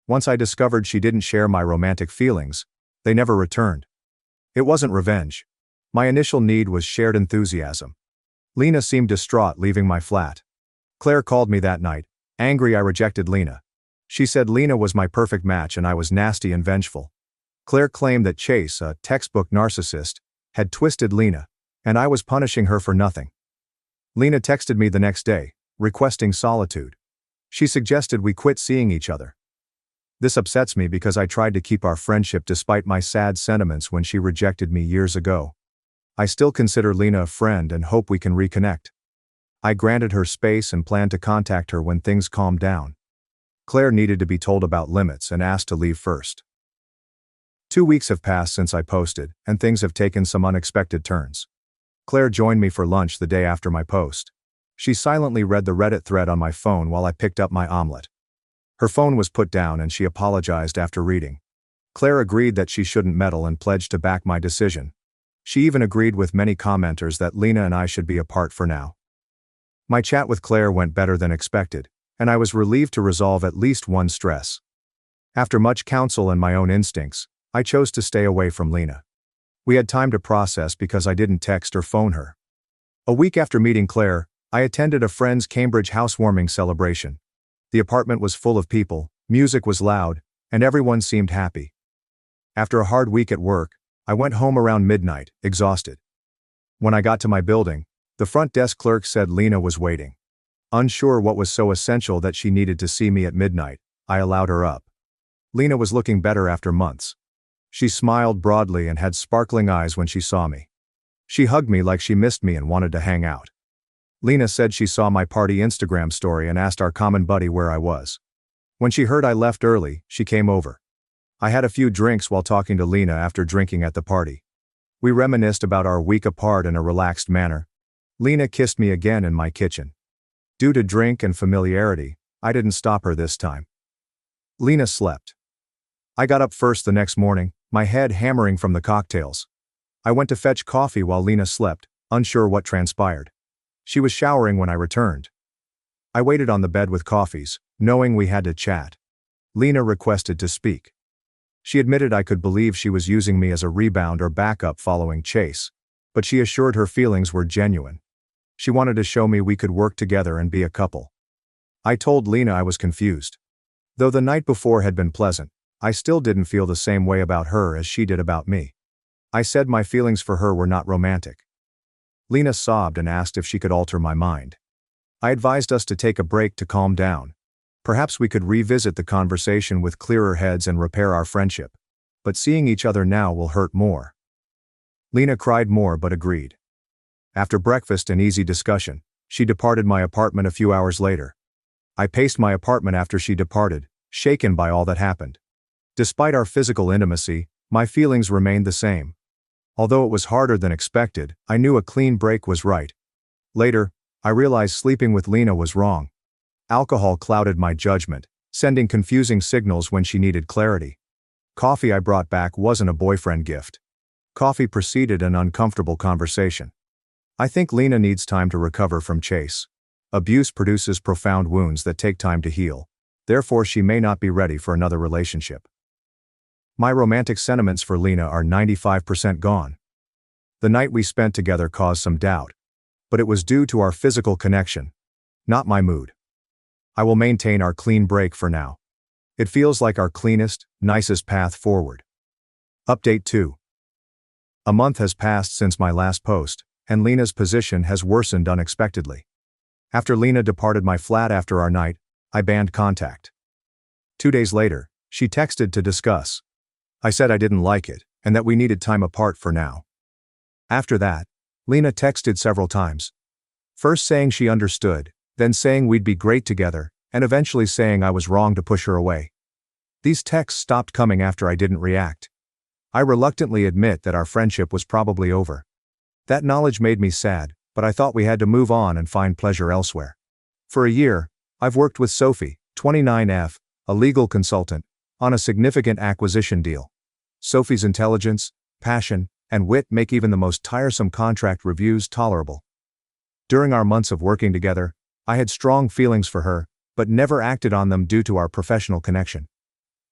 Once I discovered she didn't share my romantic feelings, they never returned. It wasn't revenge. My initial need was shared enthusiasm. Lena seemed distraught leaving my flat. Claire called me that night, angry I rejected Lena. She said Lena was my perfect match and I was nasty and vengeful. Claire claimed that Chase, a textbook narcissist, had twisted Lena, and I was punishing her for nothing. Lena texted me the next day, requesting solitude. She suggested we quit seeing each other. This upsets me because I tried to keep our friendship despite my sad sentiments when she rejected me years ago. I still consider Lena a friend and hope we can reconnect. I granted her space and plan to contact her when things calm down. Claire needed to be told about limits and asked to leave first. 2 weeks have passed since I posted, and things have taken some unexpected turns. Claire joined me for lunch the day after my post. She silently read the Reddit thread on my phone while I picked up my omelet. Her phone was put down and she apologized after reading. Claire agreed that she shouldn't meddle and pledged to back my decision. She even agreed with many commenters that Lena and I should be apart for now. My chat with Claire went better than expected, and I was relieved to resolve at least one stress. After much counsel and my own instincts, I chose to stay away from Lena. We had time to process because I didn't text or phone her. A week after meeting Claire, I attended a friend's Cambridge housewarming celebration. The apartment was full of people, music was loud, and everyone seemed happy. After a hard week at work, I went home around midnight, exhausted. When I got to my building, the front desk clerk said Lena was waiting. Unsure what was so essential that she needed to see me at midnight, I allowed her up. Lena was looking better after months. She smiled broadly and had sparkling eyes when she saw me. She hugged me like she missed me and wanted to hang out. Lena said she saw my party Instagram story and asked our common buddy where I was. When she heard I left early, she came over. I had a few drinks while talking to Lena after drinking at the party. We reminisced about our week apart in a relaxed manner. Lena kissed me again in my kitchen. Due to drink and familiarity, I didn't stop her this time. Lena slept. I got up first the next morning, my head hammering from the cocktails. I went to fetch coffee while Lena slept, unsure what transpired. She was showering when I returned. I waited on the bed with coffees, knowing we had to chat. Lena requested to speak. She admitted I could believe she was using me as a rebound or backup following Chase, but she assured her feelings were genuine. She wanted to show me we could work together and be a couple. I told Lena I was confused. Though the night before had been pleasant, I still didn't feel the same way about her as she did about me. I said my feelings for her were not romantic. Lena sobbed and asked if she could alter my mind. I advised us to take a break to calm down. Perhaps we could revisit the conversation with clearer heads and repair our friendship. But seeing each other now will hurt more. Lena cried more but agreed. After breakfast and easy discussion, she departed my apartment a few hours later. I paced my apartment after she departed, shaken by all that happened. Despite our physical intimacy, my feelings remained the same. Although it was harder than expected, I knew a clean break was right. Later, I realized sleeping with Lena was wrong. Alcohol clouded my judgment, sending confusing signals when she needed clarity. Coffee I brought back wasn't a boyfriend gift. Coffee preceded an uncomfortable conversation. I think Lena needs time to recover from Chase. Abuse produces profound wounds that take time to heal. Therefore, she may not be ready for another relationship. My romantic sentiments for Lena are 95% gone. The night we spent together caused some doubt, but it was due to our physical connection, not my mood. I will maintain our clean break for now. It feels like our cleanest, nicest path forward. Update 2. A month has passed since my last post, and Lena's position has worsened unexpectedly. After Lena departed my flat after our night, I banned contact. 2 days later, she texted to discuss. I said I didn't like it, and that we needed time apart for now. After that, Lena texted several times. First saying she understood, then saying we'd be great together, and eventually saying I was wrong to push her away. These texts stopped coming after I didn't react. I reluctantly admit that our friendship was probably over. That knowledge made me sad, but I thought we had to move on and find pleasure elsewhere. For a year, I've worked with Sophie, 29F, a legal consultant, on a significant acquisition deal. Sophie's intelligence, passion, and wit make even the most tiresome contract reviews tolerable. During our months of working together, I had strong feelings for her, but never acted on them due to our professional connection.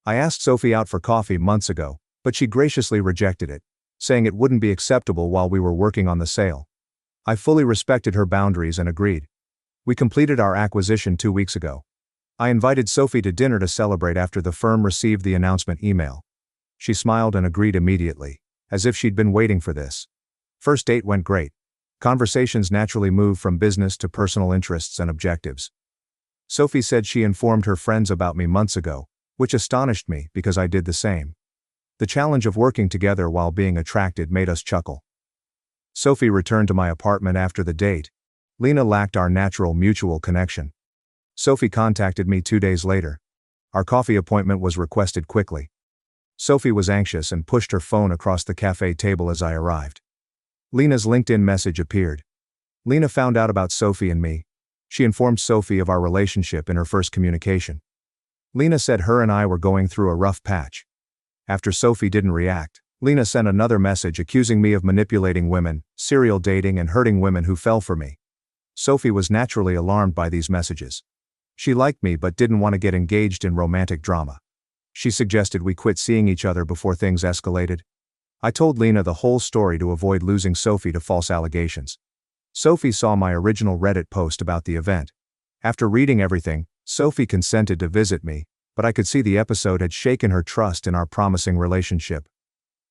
I asked Sophie out for coffee months ago, but she graciously rejected it, saying it wouldn't be acceptable while we were working on the sale. I fully respected her boundaries and agreed. We completed our acquisition 2 weeks ago. I invited Sophie to dinner to celebrate after the firm received the announcement email. She smiled and agreed immediately, as if she'd been waiting for this. First date went great. Conversations naturally moved from business to personal interests and objectives. Sophie said she informed her friends about me months ago, which astonished me because I did the same. The challenge of working together while being attracted made us chuckle. Sophie returned to my apartment after the date. Lena lacked our natural mutual connection. Sophie contacted me 2 days later. Our coffee appointment was requested quickly. Sophie was anxious and pushed her phone across the cafe table as I arrived. Lena's LinkedIn message appeared. Lena found out about Sophie and me. She informed Sophie of our relationship in her first communication. Lena said her and I were going through a rough patch. After Sophie didn't react, Lena sent another message accusing me of manipulating women, serial dating, and hurting women who fell for me. Sophie was naturally alarmed by these messages. She liked me but didn't want to get engaged in romantic drama. She suggested we quit seeing each other before things escalated. I told Lena the whole story to avoid losing Sophie to false allegations. Sophie saw my original Reddit post about the event. After reading everything, Sophie consented to visit me, but I could see the episode had shaken her trust in our promising relationship.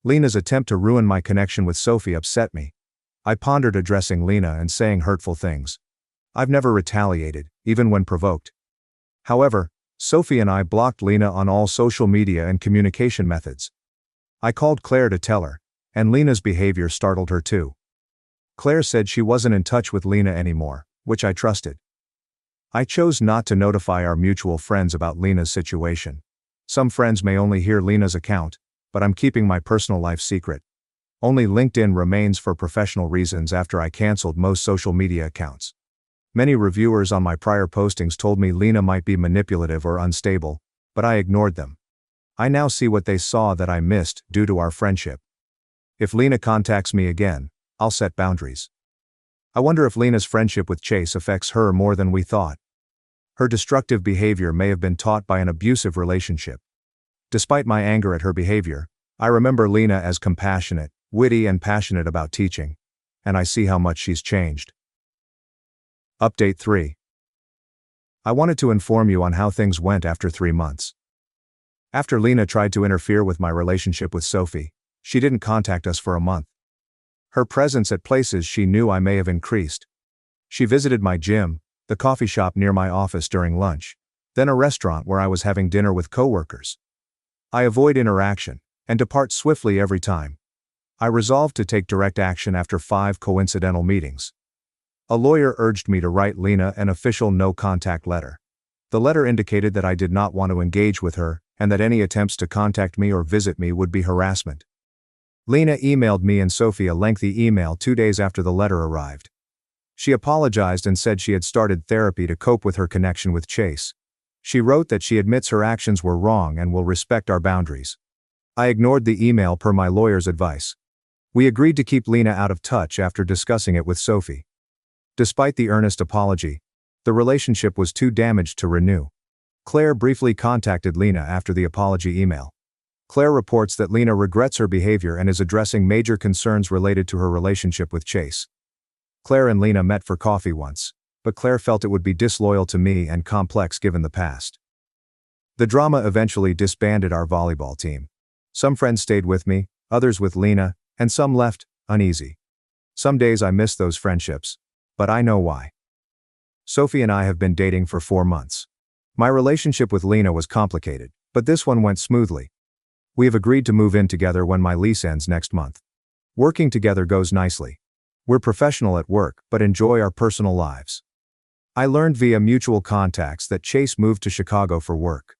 Lena's attempt to ruin my connection with Sophie upset me. I pondered addressing Lena and saying hurtful things. I've never retaliated, even when provoked. However, Sophie and I blocked Lena on all social media and communication methods. I called Claire to tell her, and Lena's behavior startled her too. Claire said she wasn't in touch with Lena anymore, which I trusted. I chose not to notify our mutual friends about Lena's situation. Some friends may only hear Lena's account, but I'm keeping my personal life secret. Only LinkedIn remains for professional reasons after I canceled most social media accounts. Many reviewers on my prior postings told me Lena might be manipulative or unstable, but I ignored them. I now see what they saw that I missed due to our friendship. If Lena contacts me again, I'll set boundaries. I wonder if Lena's friendship with Chase affects her more than we thought. Her destructive behavior may have been taught by an abusive relationship. Despite my anger at her behavior, I remember Lena as compassionate, witty, and passionate about teaching, and I see how much she's changed. Update 3. I wanted to inform you on how things went after 3 months. After Lena tried to interfere with my relationship with Sophie, she didn't contact us for a month. Her presence at places she knew I may have increased. She visited my gym, the coffee shop near my office during lunch, then a restaurant where I was having dinner with coworkers. I avoid interaction and depart swiftly every time. I resolved to take direct action after 5 coincidental meetings. A lawyer urged me to write Lena an official no-contact letter. The letter indicated that I did not want to engage with her, and that any attempts to contact me or visit me would be harassment. Lena emailed me and Sophie a lengthy email 2 days after the letter arrived. She apologized and said she had started therapy to cope with her connection with Chase. She wrote that she admits her actions were wrong and will respect our boundaries. I ignored the email per my lawyer's advice. We agreed to keep Lena out of touch after discussing it with Sophie. Despite the earnest apology, the relationship was too damaged to renew. Claire briefly contacted Lena after the apology email. Claire reports that Lena regrets her behavior and is addressing major concerns related to her relationship with Chase. Claire and Lena met for coffee once, but Claire felt it would be disloyal to me and complex given the past. The drama eventually disbanded our volleyball team. Some friends stayed with me, others with Lena, and some left, uneasy. Some days I miss those friendships, but I know why. Sophie and I have been dating for 4 months. My relationship with Lena was complicated, but this one went smoothly. We have agreed to move in together when my lease ends next month. Working together goes nicely. We're professional at work, but enjoy our personal lives. I learned via mutual contacts that Chase moved to Chicago for work.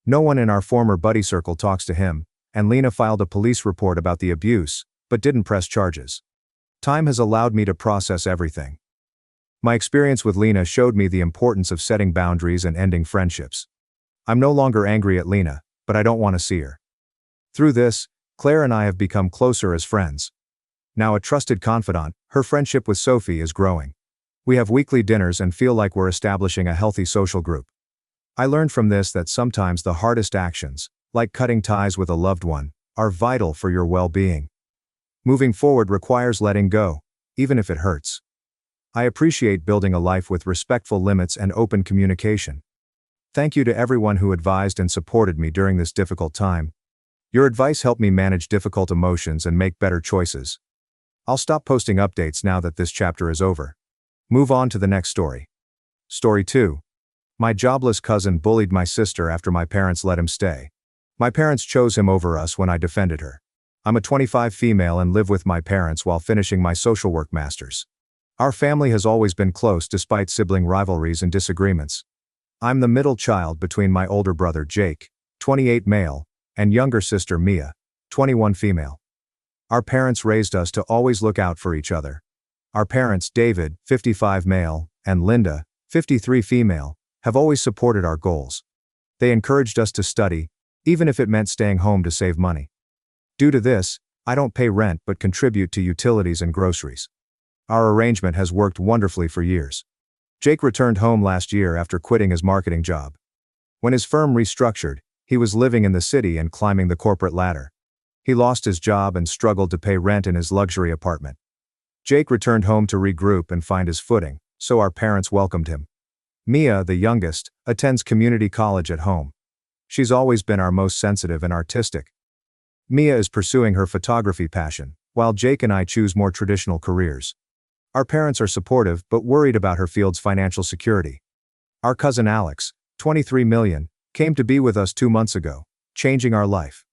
No one in our former buddy circle talks to him, and Lena filed a police report about the abuse, but didn't press charges. Time has allowed me to process everything. My experience with Lena showed me the importance of setting boundaries and ending friendships. I'm no longer angry at Lena, but I don't want to see her. Through this, Claire and I have become closer as friends. Now a trusted confidant, her friendship with Sophie is growing. We have weekly dinners and feel like we're establishing a healthy social group. I learned from this that sometimes the hardest actions, like cutting ties with a loved one, are vital for your well-being. Moving forward requires letting go, even if it hurts. I appreciate building a life with respectful limits and open communication. Thank you to everyone who advised and supported me during this difficult time. Your advice helped me manage difficult emotions and make better choices. I'll stop posting updates now that this chapter is over. Move on to the next story. Story 2. My jobless cousin bullied my sister after my parents let him stay. My parents chose him over us when I defended her. I'm a 25 female and live with my parents while finishing my social work master's. Our family has always been close despite sibling rivalries and disagreements. I'm the middle child between my older brother Jake, 28 male, and younger sister Mia, 21 female. Our parents raised us to always look out for each other. Our parents, David, 55 male, and Linda, 53 female, have always supported our goals. They encouraged us to study, even if it meant staying home to save money. Due to this, I don't pay rent but contribute to utilities and groceries. Our arrangement has worked wonderfully for years. Jake returned home last year after quitting his marketing job. When his firm restructured, he was living in the city and climbing the corporate ladder. He lost his job and struggled to pay rent in his luxury apartment. Jake returned home to regroup and find his footing, so our parents welcomed him. Mia, the youngest, attends community college at home. She's always been our most sensitive and artistic. Mia is pursuing her photography passion, while Jake and I choose more traditional careers. Our parents are supportive but worried about her field's financial security. Our cousin Alex, 23 million, came to be with us 2 months ago, changing our life.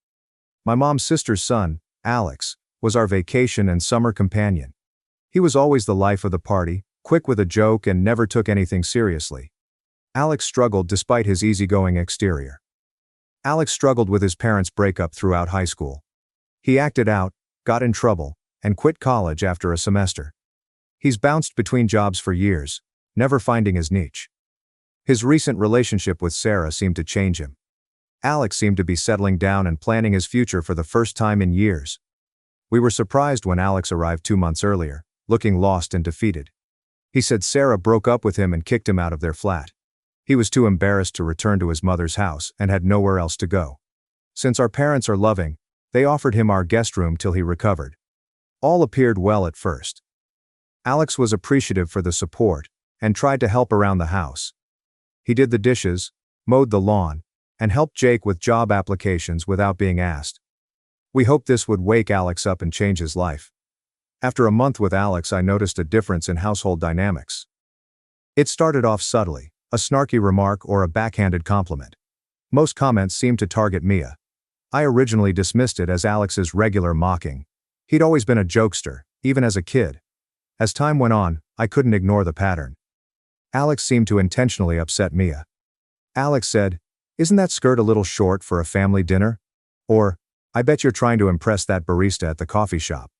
My mom's sister's son, Alex, was our vacation and summer companion. He was always the life of the party, quick with a joke and never took anything seriously. Alex struggled despite his easygoing exterior. Alex struggled with his parents' breakup throughout high school. He acted out, got in trouble, and quit college after a semester. He's bounced between jobs for years, never finding his niche. His recent relationship with Sarah seemed to change him. Alex seemed to be settling down and planning his future for the first time in years. We were surprised when Alex arrived 2 months earlier, looking lost and defeated. He said Sarah broke up with him and kicked him out of their flat. He was too embarrassed to return to his mother's house and had nowhere else to go. Since our parents are loving, they offered him our guest room till he recovered. All appeared well at first. Alex was appreciative for the support and tried to help around the house. He did the dishes, mowed the lawn, and helped Jake with job applications without being asked. We hoped this would wake Alex up and change his life. After a month with Alex, I noticed a difference in household dynamics. It started off subtly, a snarky remark or a backhanded compliment. Most comments seemed to target Mia. I originally dismissed it as Alex's regular mocking. He'd always been a jokester, even as a kid. As time went on, I couldn't ignore the pattern. Alex seemed to intentionally upset Mia. Alex said, "Isn't that skirt a little short for a family dinner?" Or, "I bet you're trying to impress that barista at the coffee shop."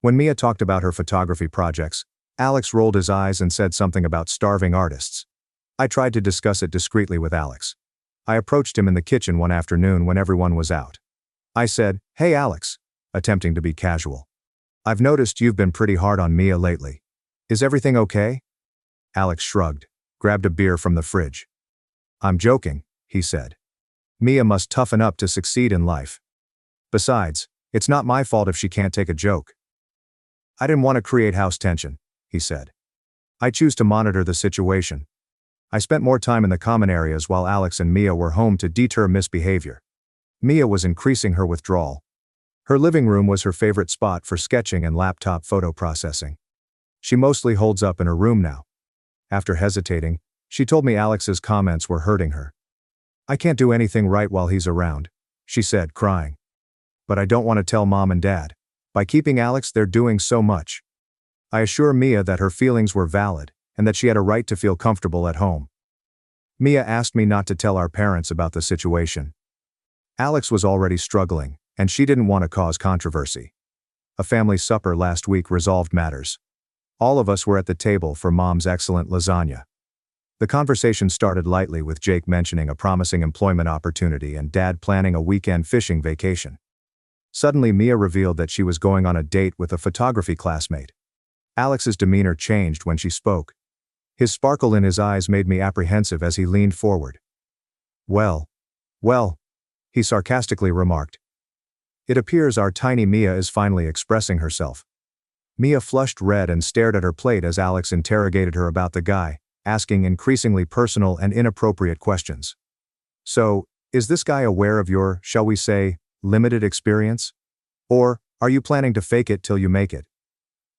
When Mia talked about her photography projects, Alex rolled his eyes and said something about starving artists. I tried to discuss it discreetly with Alex. I approached him in the kitchen one afternoon when everyone was out. I said, "Hey Alex," attempting to be casual. "I've noticed you've been pretty hard on Mia lately. Is everything okay?" Alex shrugged, grabbed a beer from the fridge. I'm joking, he said. Mia must toughen up to succeed in life. Besides, it's not my fault if she can't take a joke. I didn't want to create house tension, he said. I choose to monitor the situation. I spent more time in the common areas while Alex and Mia were home to deter misbehavior. Mia was increasing her withdrawal. Her living room was her favorite spot for sketching and laptop photo processing. She mostly holds up in her room now. After hesitating, she told me Alex's comments were hurting her. I can't do anything right while he's around, she said, crying. But I don't want to tell Mom and Dad. By keeping Alex, they're doing so much. I assure Mia that her feelings were valid, and that she had a right to feel comfortable at home. Mia asked me not to tell our parents about the situation. Alex was already struggling, and she didn't want to cause controversy. A family supper last week resolved matters. All of us were at the table for Mom's excellent lasagna. The conversation started lightly with Jake mentioning a promising employment opportunity and Dad planning a weekend fishing vacation. Suddenly Mia revealed that she was going on a date with a photography classmate. Alex's demeanor changed when she spoke. His sparkle in his eyes made me apprehensive as he leaned forward. Well, he sarcastically remarked. It appears our tiny Mia is finally expressing herself. Mia flushed red and stared at her plate as Alex interrogated her about the guy, asking increasingly personal and inappropriate questions. So, is this guy aware of your, shall we say, limited experience? Or, are you planning to fake it till you make it?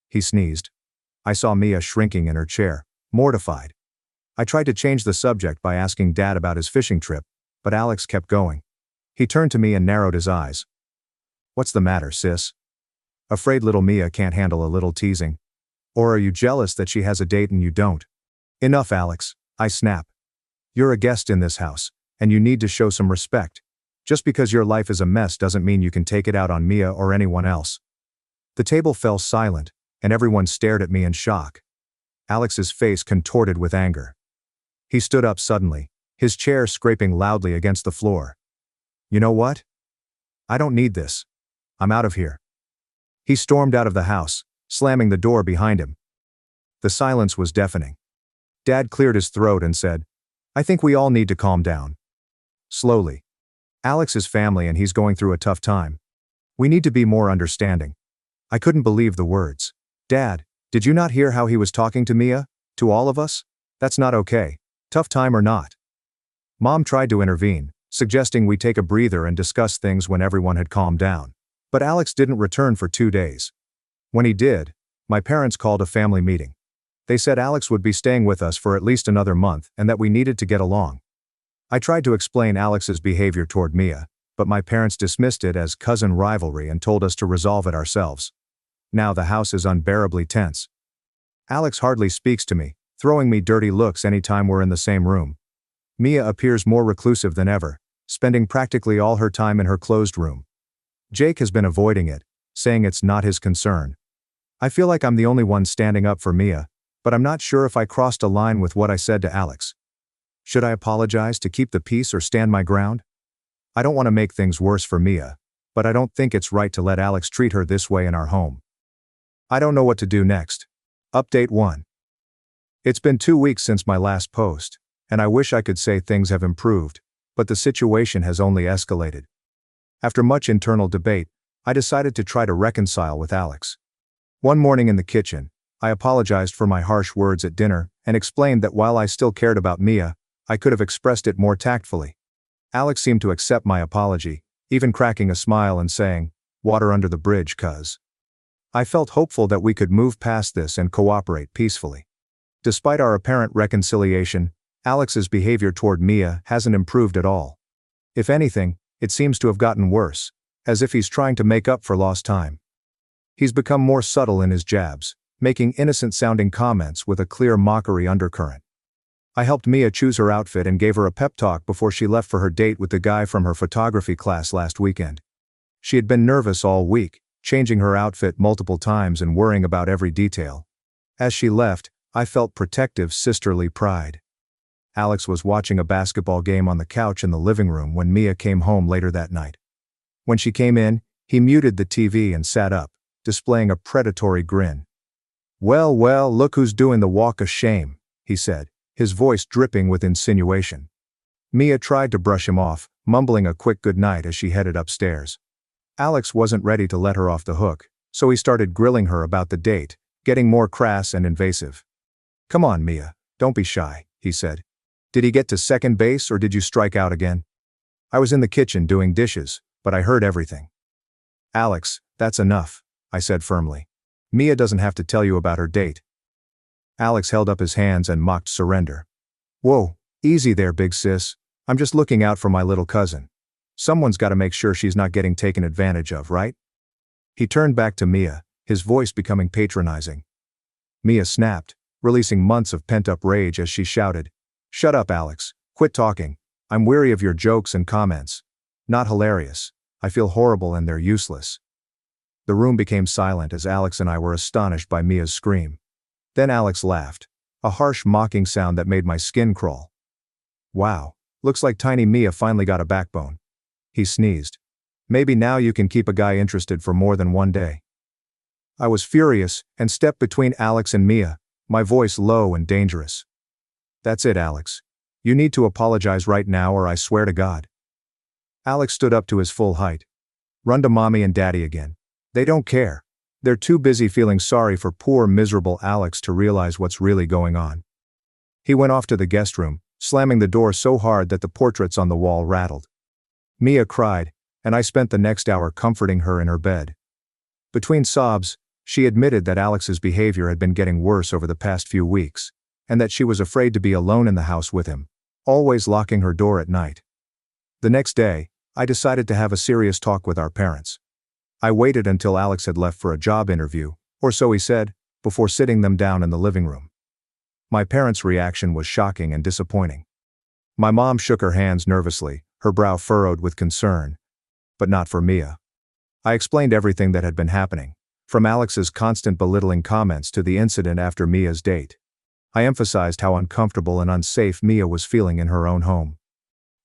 He sneezed. I saw Mia shrinking in her chair, mortified. I tried to change the subject by asking Dad about his fishing trip, but Alex kept going. He turned to me and narrowed his eyes. What's the matter, sis? Afraid little Mia can't handle a little teasing? Or are you jealous that she has a date and you don't? Enough, Alex, I snap. You're a guest in this house, and you need to show some respect. Just because your life is a mess doesn't mean you can take it out on Mia or anyone else. The table fell silent, and everyone stared at me in shock. Alex's face contorted with anger. He stood up suddenly, his chair scraping loudly against the floor. You know what? I don't need this. I'm out of here. He stormed out of the house, slamming the door behind him. The silence was deafening. Dad cleared his throat and said, I think we all need to calm down. Slowly. Alex is family and he's going through a tough time. We need to be more understanding. I couldn't believe the words. Dad, did you not hear how he was talking to Mia? To all of us? That's not okay. Tough time or not. Mom tried to intervene, suggesting we take a breather and discuss things when everyone had calmed down. But Alex didn't return for 2 days. When he did, my parents called a family meeting. They said Alex would be staying with us for at least another month and that we needed to get along. I tried to explain Alex's behavior toward Mia, but my parents dismissed it as cousin rivalry and told us to resolve it ourselves. Now the house is unbearably tense. Alex hardly speaks to me, throwing me dirty looks anytime we're in the same room. Mia appears more reclusive than ever, spending practically all her time in her closed room. Jake has been avoiding it, saying it's not his concern. I feel like I'm the only one standing up for Mia, but I'm not sure if I crossed a line with what I said to Alex. Should I apologize to keep the peace or stand my ground? I don't want to make things worse for Mia, but I don't think it's right to let Alex treat her this way in our home. I don't know what to do next. Update 1. It's been 2 weeks since my last post, and I wish I could say things have improved, but the situation has only escalated. After much internal debate, I decided to try to reconcile with Alex. One morning in the kitchen, I apologized for my harsh words at dinner and explained that while I still cared about Mia, I could have expressed it more tactfully. Alex seemed to accept my apology, even cracking a smile and saying, "Water under the bridge, cuz." I felt hopeful that we could move past this and cooperate peacefully. Despite our apparent reconciliation, Alex's behavior toward Mia hasn't improved at all. If anything, it seems to have gotten worse, as if he's trying to make up for lost time. He's become more subtle in his jabs, making innocent-sounding comments with a clear mockery undercurrent. I helped Mia choose her outfit and gave her a pep talk before she left for her date with the guy from her photography class last weekend. She had been nervous all week, changing her outfit multiple times and worrying about every detail. As she left, I felt protective sisterly pride. Alex was watching a basketball game on the couch in the living room when Mia came home later that night. When she came in, he muted the TV and sat up, displaying a predatory grin. Well, look who's doing the walk of shame, he said, his voice dripping with insinuation. Mia tried to brush him off, mumbling a quick goodnight as she headed upstairs. Alex wasn't ready to let her off the hook, so he started grilling her about the date, getting more crass and invasive. "Come on, Mia, don't be shy," he said. "Did he get to second base or did you strike out again?" "I was in the kitchen doing dishes, but I heard everything." "Alex, that's enough," I said firmly. "Mia doesn't have to tell you about her date." Alex held up his hands and mocked surrender. "Whoa, easy there, big sis. I'm just looking out for my little cousin. Someone's got to make sure she's not getting taken advantage of, right?" He turned back to Mia, his voice becoming patronizing. Mia snapped, releasing months of pent-up rage as she shouted, "Shut up, Alex. Quit talking. I'm weary of your jokes and comments. Not hilarious. I feel horrible and they're useless." The room became silent as Alex and I were astonished by Mia's scream. Then Alex laughed, a harsh mocking sound that made my skin crawl. "Wow, looks like tiny Mia finally got a backbone." He sneezed. "Maybe now you can keep a guy interested for more than one day." I was furious and stepped between Alex and Mia, my voice low and dangerous. "That's it, Alex. You need to apologize right now or I swear to God." Alex stood up to his full height. "Run to mommy and daddy again. They don't care. They're too busy feeling sorry for poor miserable Alex to realize what's really going on." He went off to the guest room, slamming the door so hard that the portraits on the wall rattled. Mia cried, and I spent the next hour comforting her in her bed. Between sobs, she admitted that Alex's behavior had been getting worse over the past few weeks, and that she was afraid to be alone in the house with him, always locking her door at night. The next day, I decided to have a serious talk with our parents. I waited until Alex had left for a job interview, or so he said, before sitting them down in the living room. My parents' reaction was shocking and disappointing. My mom shook her hands nervously, her brow furrowed with concern. But not for Mia. I explained everything that had been happening, from Alex's constant belittling comments to the incident after Mia's date. I emphasized how uncomfortable and unsafe Mia was feeling in her own home.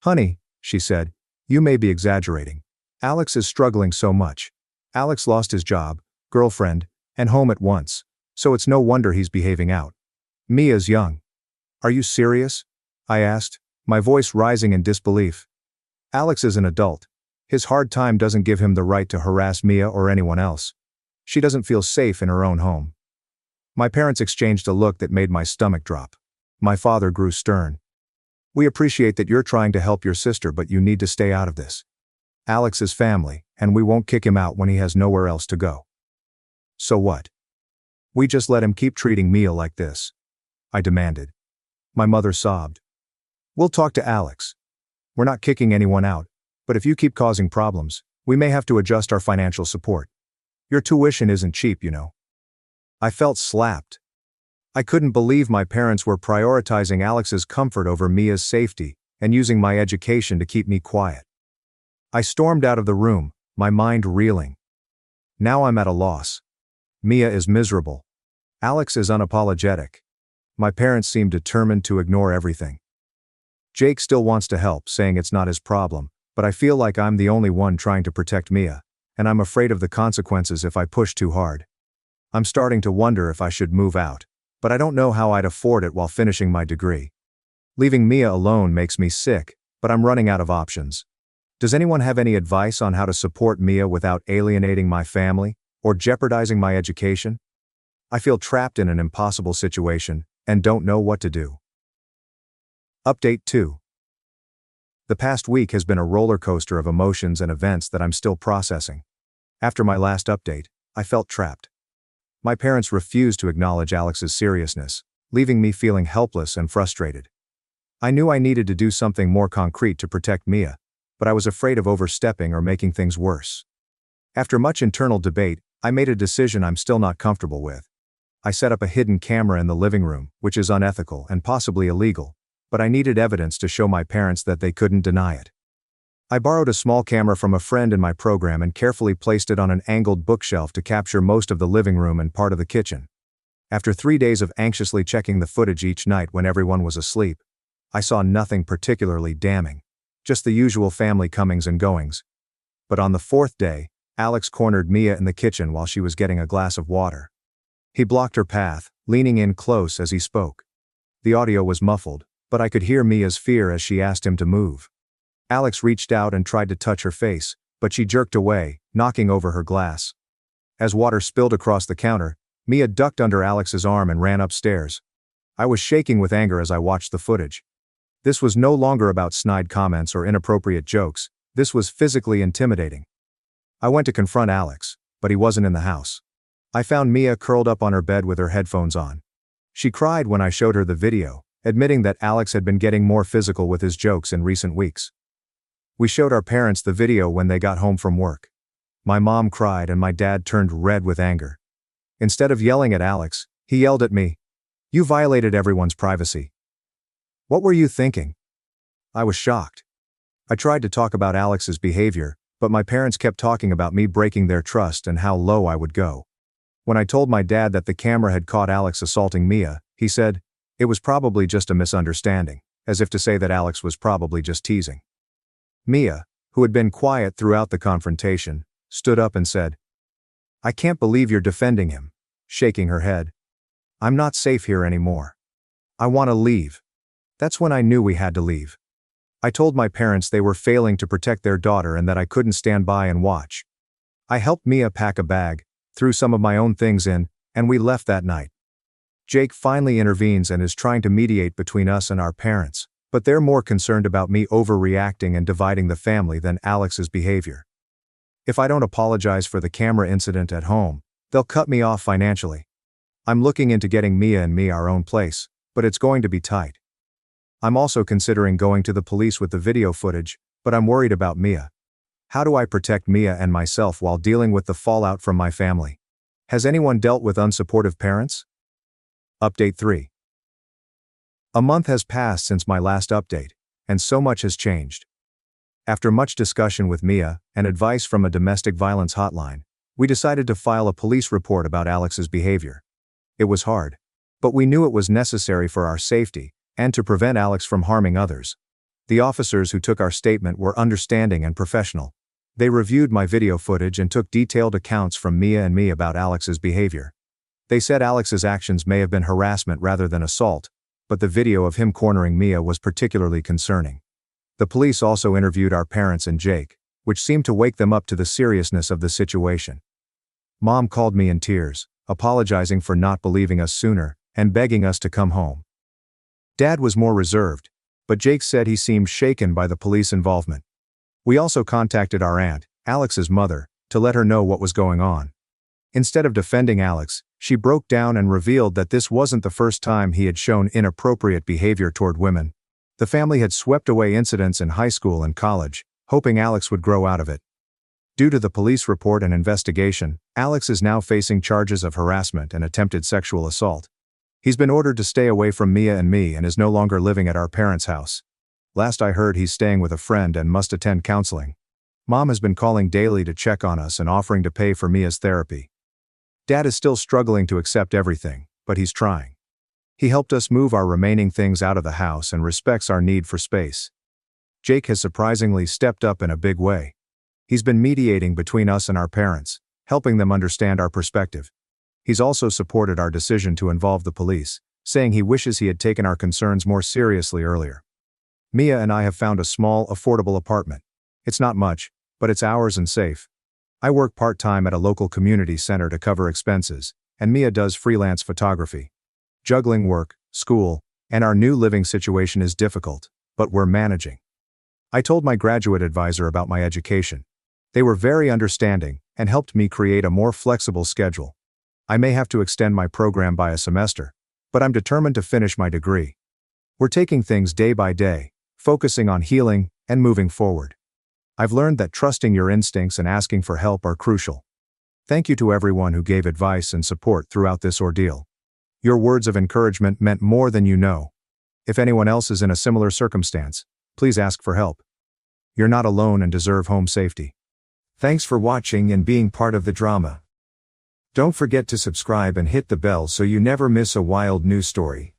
"Honey," she said, "you may be exaggerating. Alex is struggling so much. Alex lost his job, girlfriend, and home at once, so it's no wonder he's behaving out. Mia's young." "Are you serious?" I asked, my voice rising in disbelief. "Alex is an adult. His hard time doesn't give him the right to harass Mia or anyone else. She doesn't feel safe in her own home." My parents exchanged a look that made my stomach drop. My father grew stern. "We appreciate that you're trying to help your sister, but you need to stay out of this. Alex is family, and we won't kick him out when he has nowhere else to go." "So what? We just let him keep treating Mia like this?" I demanded. My mother sobbed. "We'll talk to Alex. We're not kicking anyone out, but if you keep causing problems, we may have to adjust our financial support. Your tuition isn't cheap, you know." I felt slapped. I couldn't believe my parents were prioritizing Alex's comfort over Mia's safety and using my education to keep me quiet. I stormed out of the room, my mind reeling. Now I'm at a loss. Mia is miserable. Alex is unapologetic. My parents seem determined to ignore everything. Jake still wants to help, saying it's not his problem, but I feel like I'm the only one trying to protect Mia, and I'm afraid of the consequences if I push too hard. I'm starting to wonder if I should move out, but I don't know how I'd afford it while finishing my degree. Leaving Mia alone makes me sick, but I'm running out of options. Does anyone have any advice on how to support Mia without alienating my family or jeopardizing my education? I feel trapped in an impossible situation and don't know what to do. Update 2. The past week has been a roller coaster of emotions and events that I'm still processing. After my last update, I felt trapped. My parents refused to acknowledge Alex's seriousness, leaving me feeling helpless and frustrated. I knew I needed to do something more concrete to protect Mia, but I was afraid of overstepping or making things worse. After much internal debate, I made a decision I'm still not comfortable with. I set up a hidden camera in the living room, which is unethical and possibly illegal, but I needed evidence to show my parents that they couldn't deny it. I borrowed a small camera from a friend in my program and carefully placed it on an angled bookshelf to capture most of the living room and part of the kitchen. After 3 days of anxiously checking the footage each night when everyone was asleep, I saw nothing particularly damning, just the usual family comings and goings. But on the 4th day, Alex cornered Mia in the kitchen while she was getting a glass of water. He blocked her path, leaning in close as he spoke. The audio was muffled, but I could hear Mia's fear as she asked him to move. Alex reached out and tried to touch her face, but she jerked away, knocking over her glass. As water spilled across the counter, Mia ducked under Alex's arm and ran upstairs. I was shaking with anger as I watched the footage. This was no longer about snide comments or inappropriate jokes, this was physically intimidating. I went to confront Alex, but he wasn't in the house. I found Mia curled up on her bed with her headphones on. She cried when I showed her the video, admitting that Alex had been getting more physical with his jokes in recent weeks. We showed our parents the video when they got home from work. My mom cried and my dad turned red with anger. Instead of yelling at Alex, he yelled at me. "You violated everyone's privacy. What were you thinking?" I was shocked. I tried to talk about Alex's behavior, but my parents kept talking about me breaking their trust and how low I would go. When I told my dad that the camera had caught Alex assaulting Mia, he said, "It was probably just a misunderstanding," as if to say that Alex was probably just teasing. Mia, who had been quiet throughout the confrontation, stood up and said, "I can't believe you're defending him," shaking her head. "I'm not safe here anymore. I want to leave." That's when I knew we had to leave. I told my parents they were failing to protect their daughter and that I couldn't stand by and watch. I helped Mia pack a bag, threw some of my own things in, and we left that night. Jake finally intervenes and is trying to mediate between us and our parents, but they're more concerned about me overreacting and dividing the family than Alex's behavior. If I don't apologize for the camera incident at home, they'll cut me off financially. I'm looking into getting Mia and me our own place, but it's going to be tight. I'm also considering going to the police with the video footage, but I'm worried about Mia. How do I protect Mia and myself while dealing with the fallout from my family? Has anyone dealt with unsupportive parents? Update 3. A month has passed since my last update, and so much has changed. After much discussion with Mia and advice from a domestic violence hotline, we decided to file a police report about Alex's behavior. It was hard, but we knew it was necessary for our safety and to prevent Alex from harming others. The officers who took our statement were understanding and professional. They reviewed my video footage and took detailed accounts from Mia and me about Alex's behavior. They said Alex's actions may have been harassment rather than assault, but the video of him cornering Mia was particularly concerning. The police also interviewed our parents and Jake, which seemed to wake them up to the seriousness of the situation. Mom called me in tears, apologizing for not believing us sooner, and begging us to come home. Dad was more reserved, but Jake said he seemed shaken by the police involvement. We also contacted our aunt, Alex's mother, to let her know what was going on. Instead of defending Alex, she broke down and revealed that this wasn't the first time he had shown inappropriate behavior toward women. The family had swept away incidents in high school and college, hoping Alex would grow out of it. Due to the police report and investigation, Alex is now facing charges of harassment and attempted sexual assault. He's been ordered to stay away from Mia and me and is no longer living at our parents' house. Last I heard, he's staying with a friend and must attend counseling. Mom has been calling daily to check on us and offering to pay for Mia's therapy. Dad is still struggling to accept everything, but he's trying. He helped us move our remaining things out of the house and respects our need for space. Jake has surprisingly stepped up in a big way. He's been mediating between us and our parents, helping them understand our perspective. He's also supported our decision to involve the police, saying he wishes he had taken our concerns more seriously earlier. Mia and I have found a small, affordable apartment. It's not much, but it's ours and safe. I work part-time at a local community center to cover expenses, and Mia does freelance photography. Juggling work, school, and our new living situation is difficult, but we're managing. I told my graduate advisor about my education. They were very understanding and helped me create a more flexible schedule. I may have to extend my program by a semester, but I'm determined to finish my degree. We're taking things day by day, focusing on healing and moving forward. I've learned that trusting your instincts and asking for help are crucial. Thank you to everyone who gave advice and support throughout this ordeal. Your words of encouragement meant more than you know. If anyone else is in a similar circumstance, please ask for help. You're not alone and deserve home safety. Thanks for watching and being part of the drama. Don't forget to subscribe and hit the bell so you never miss a wild news story.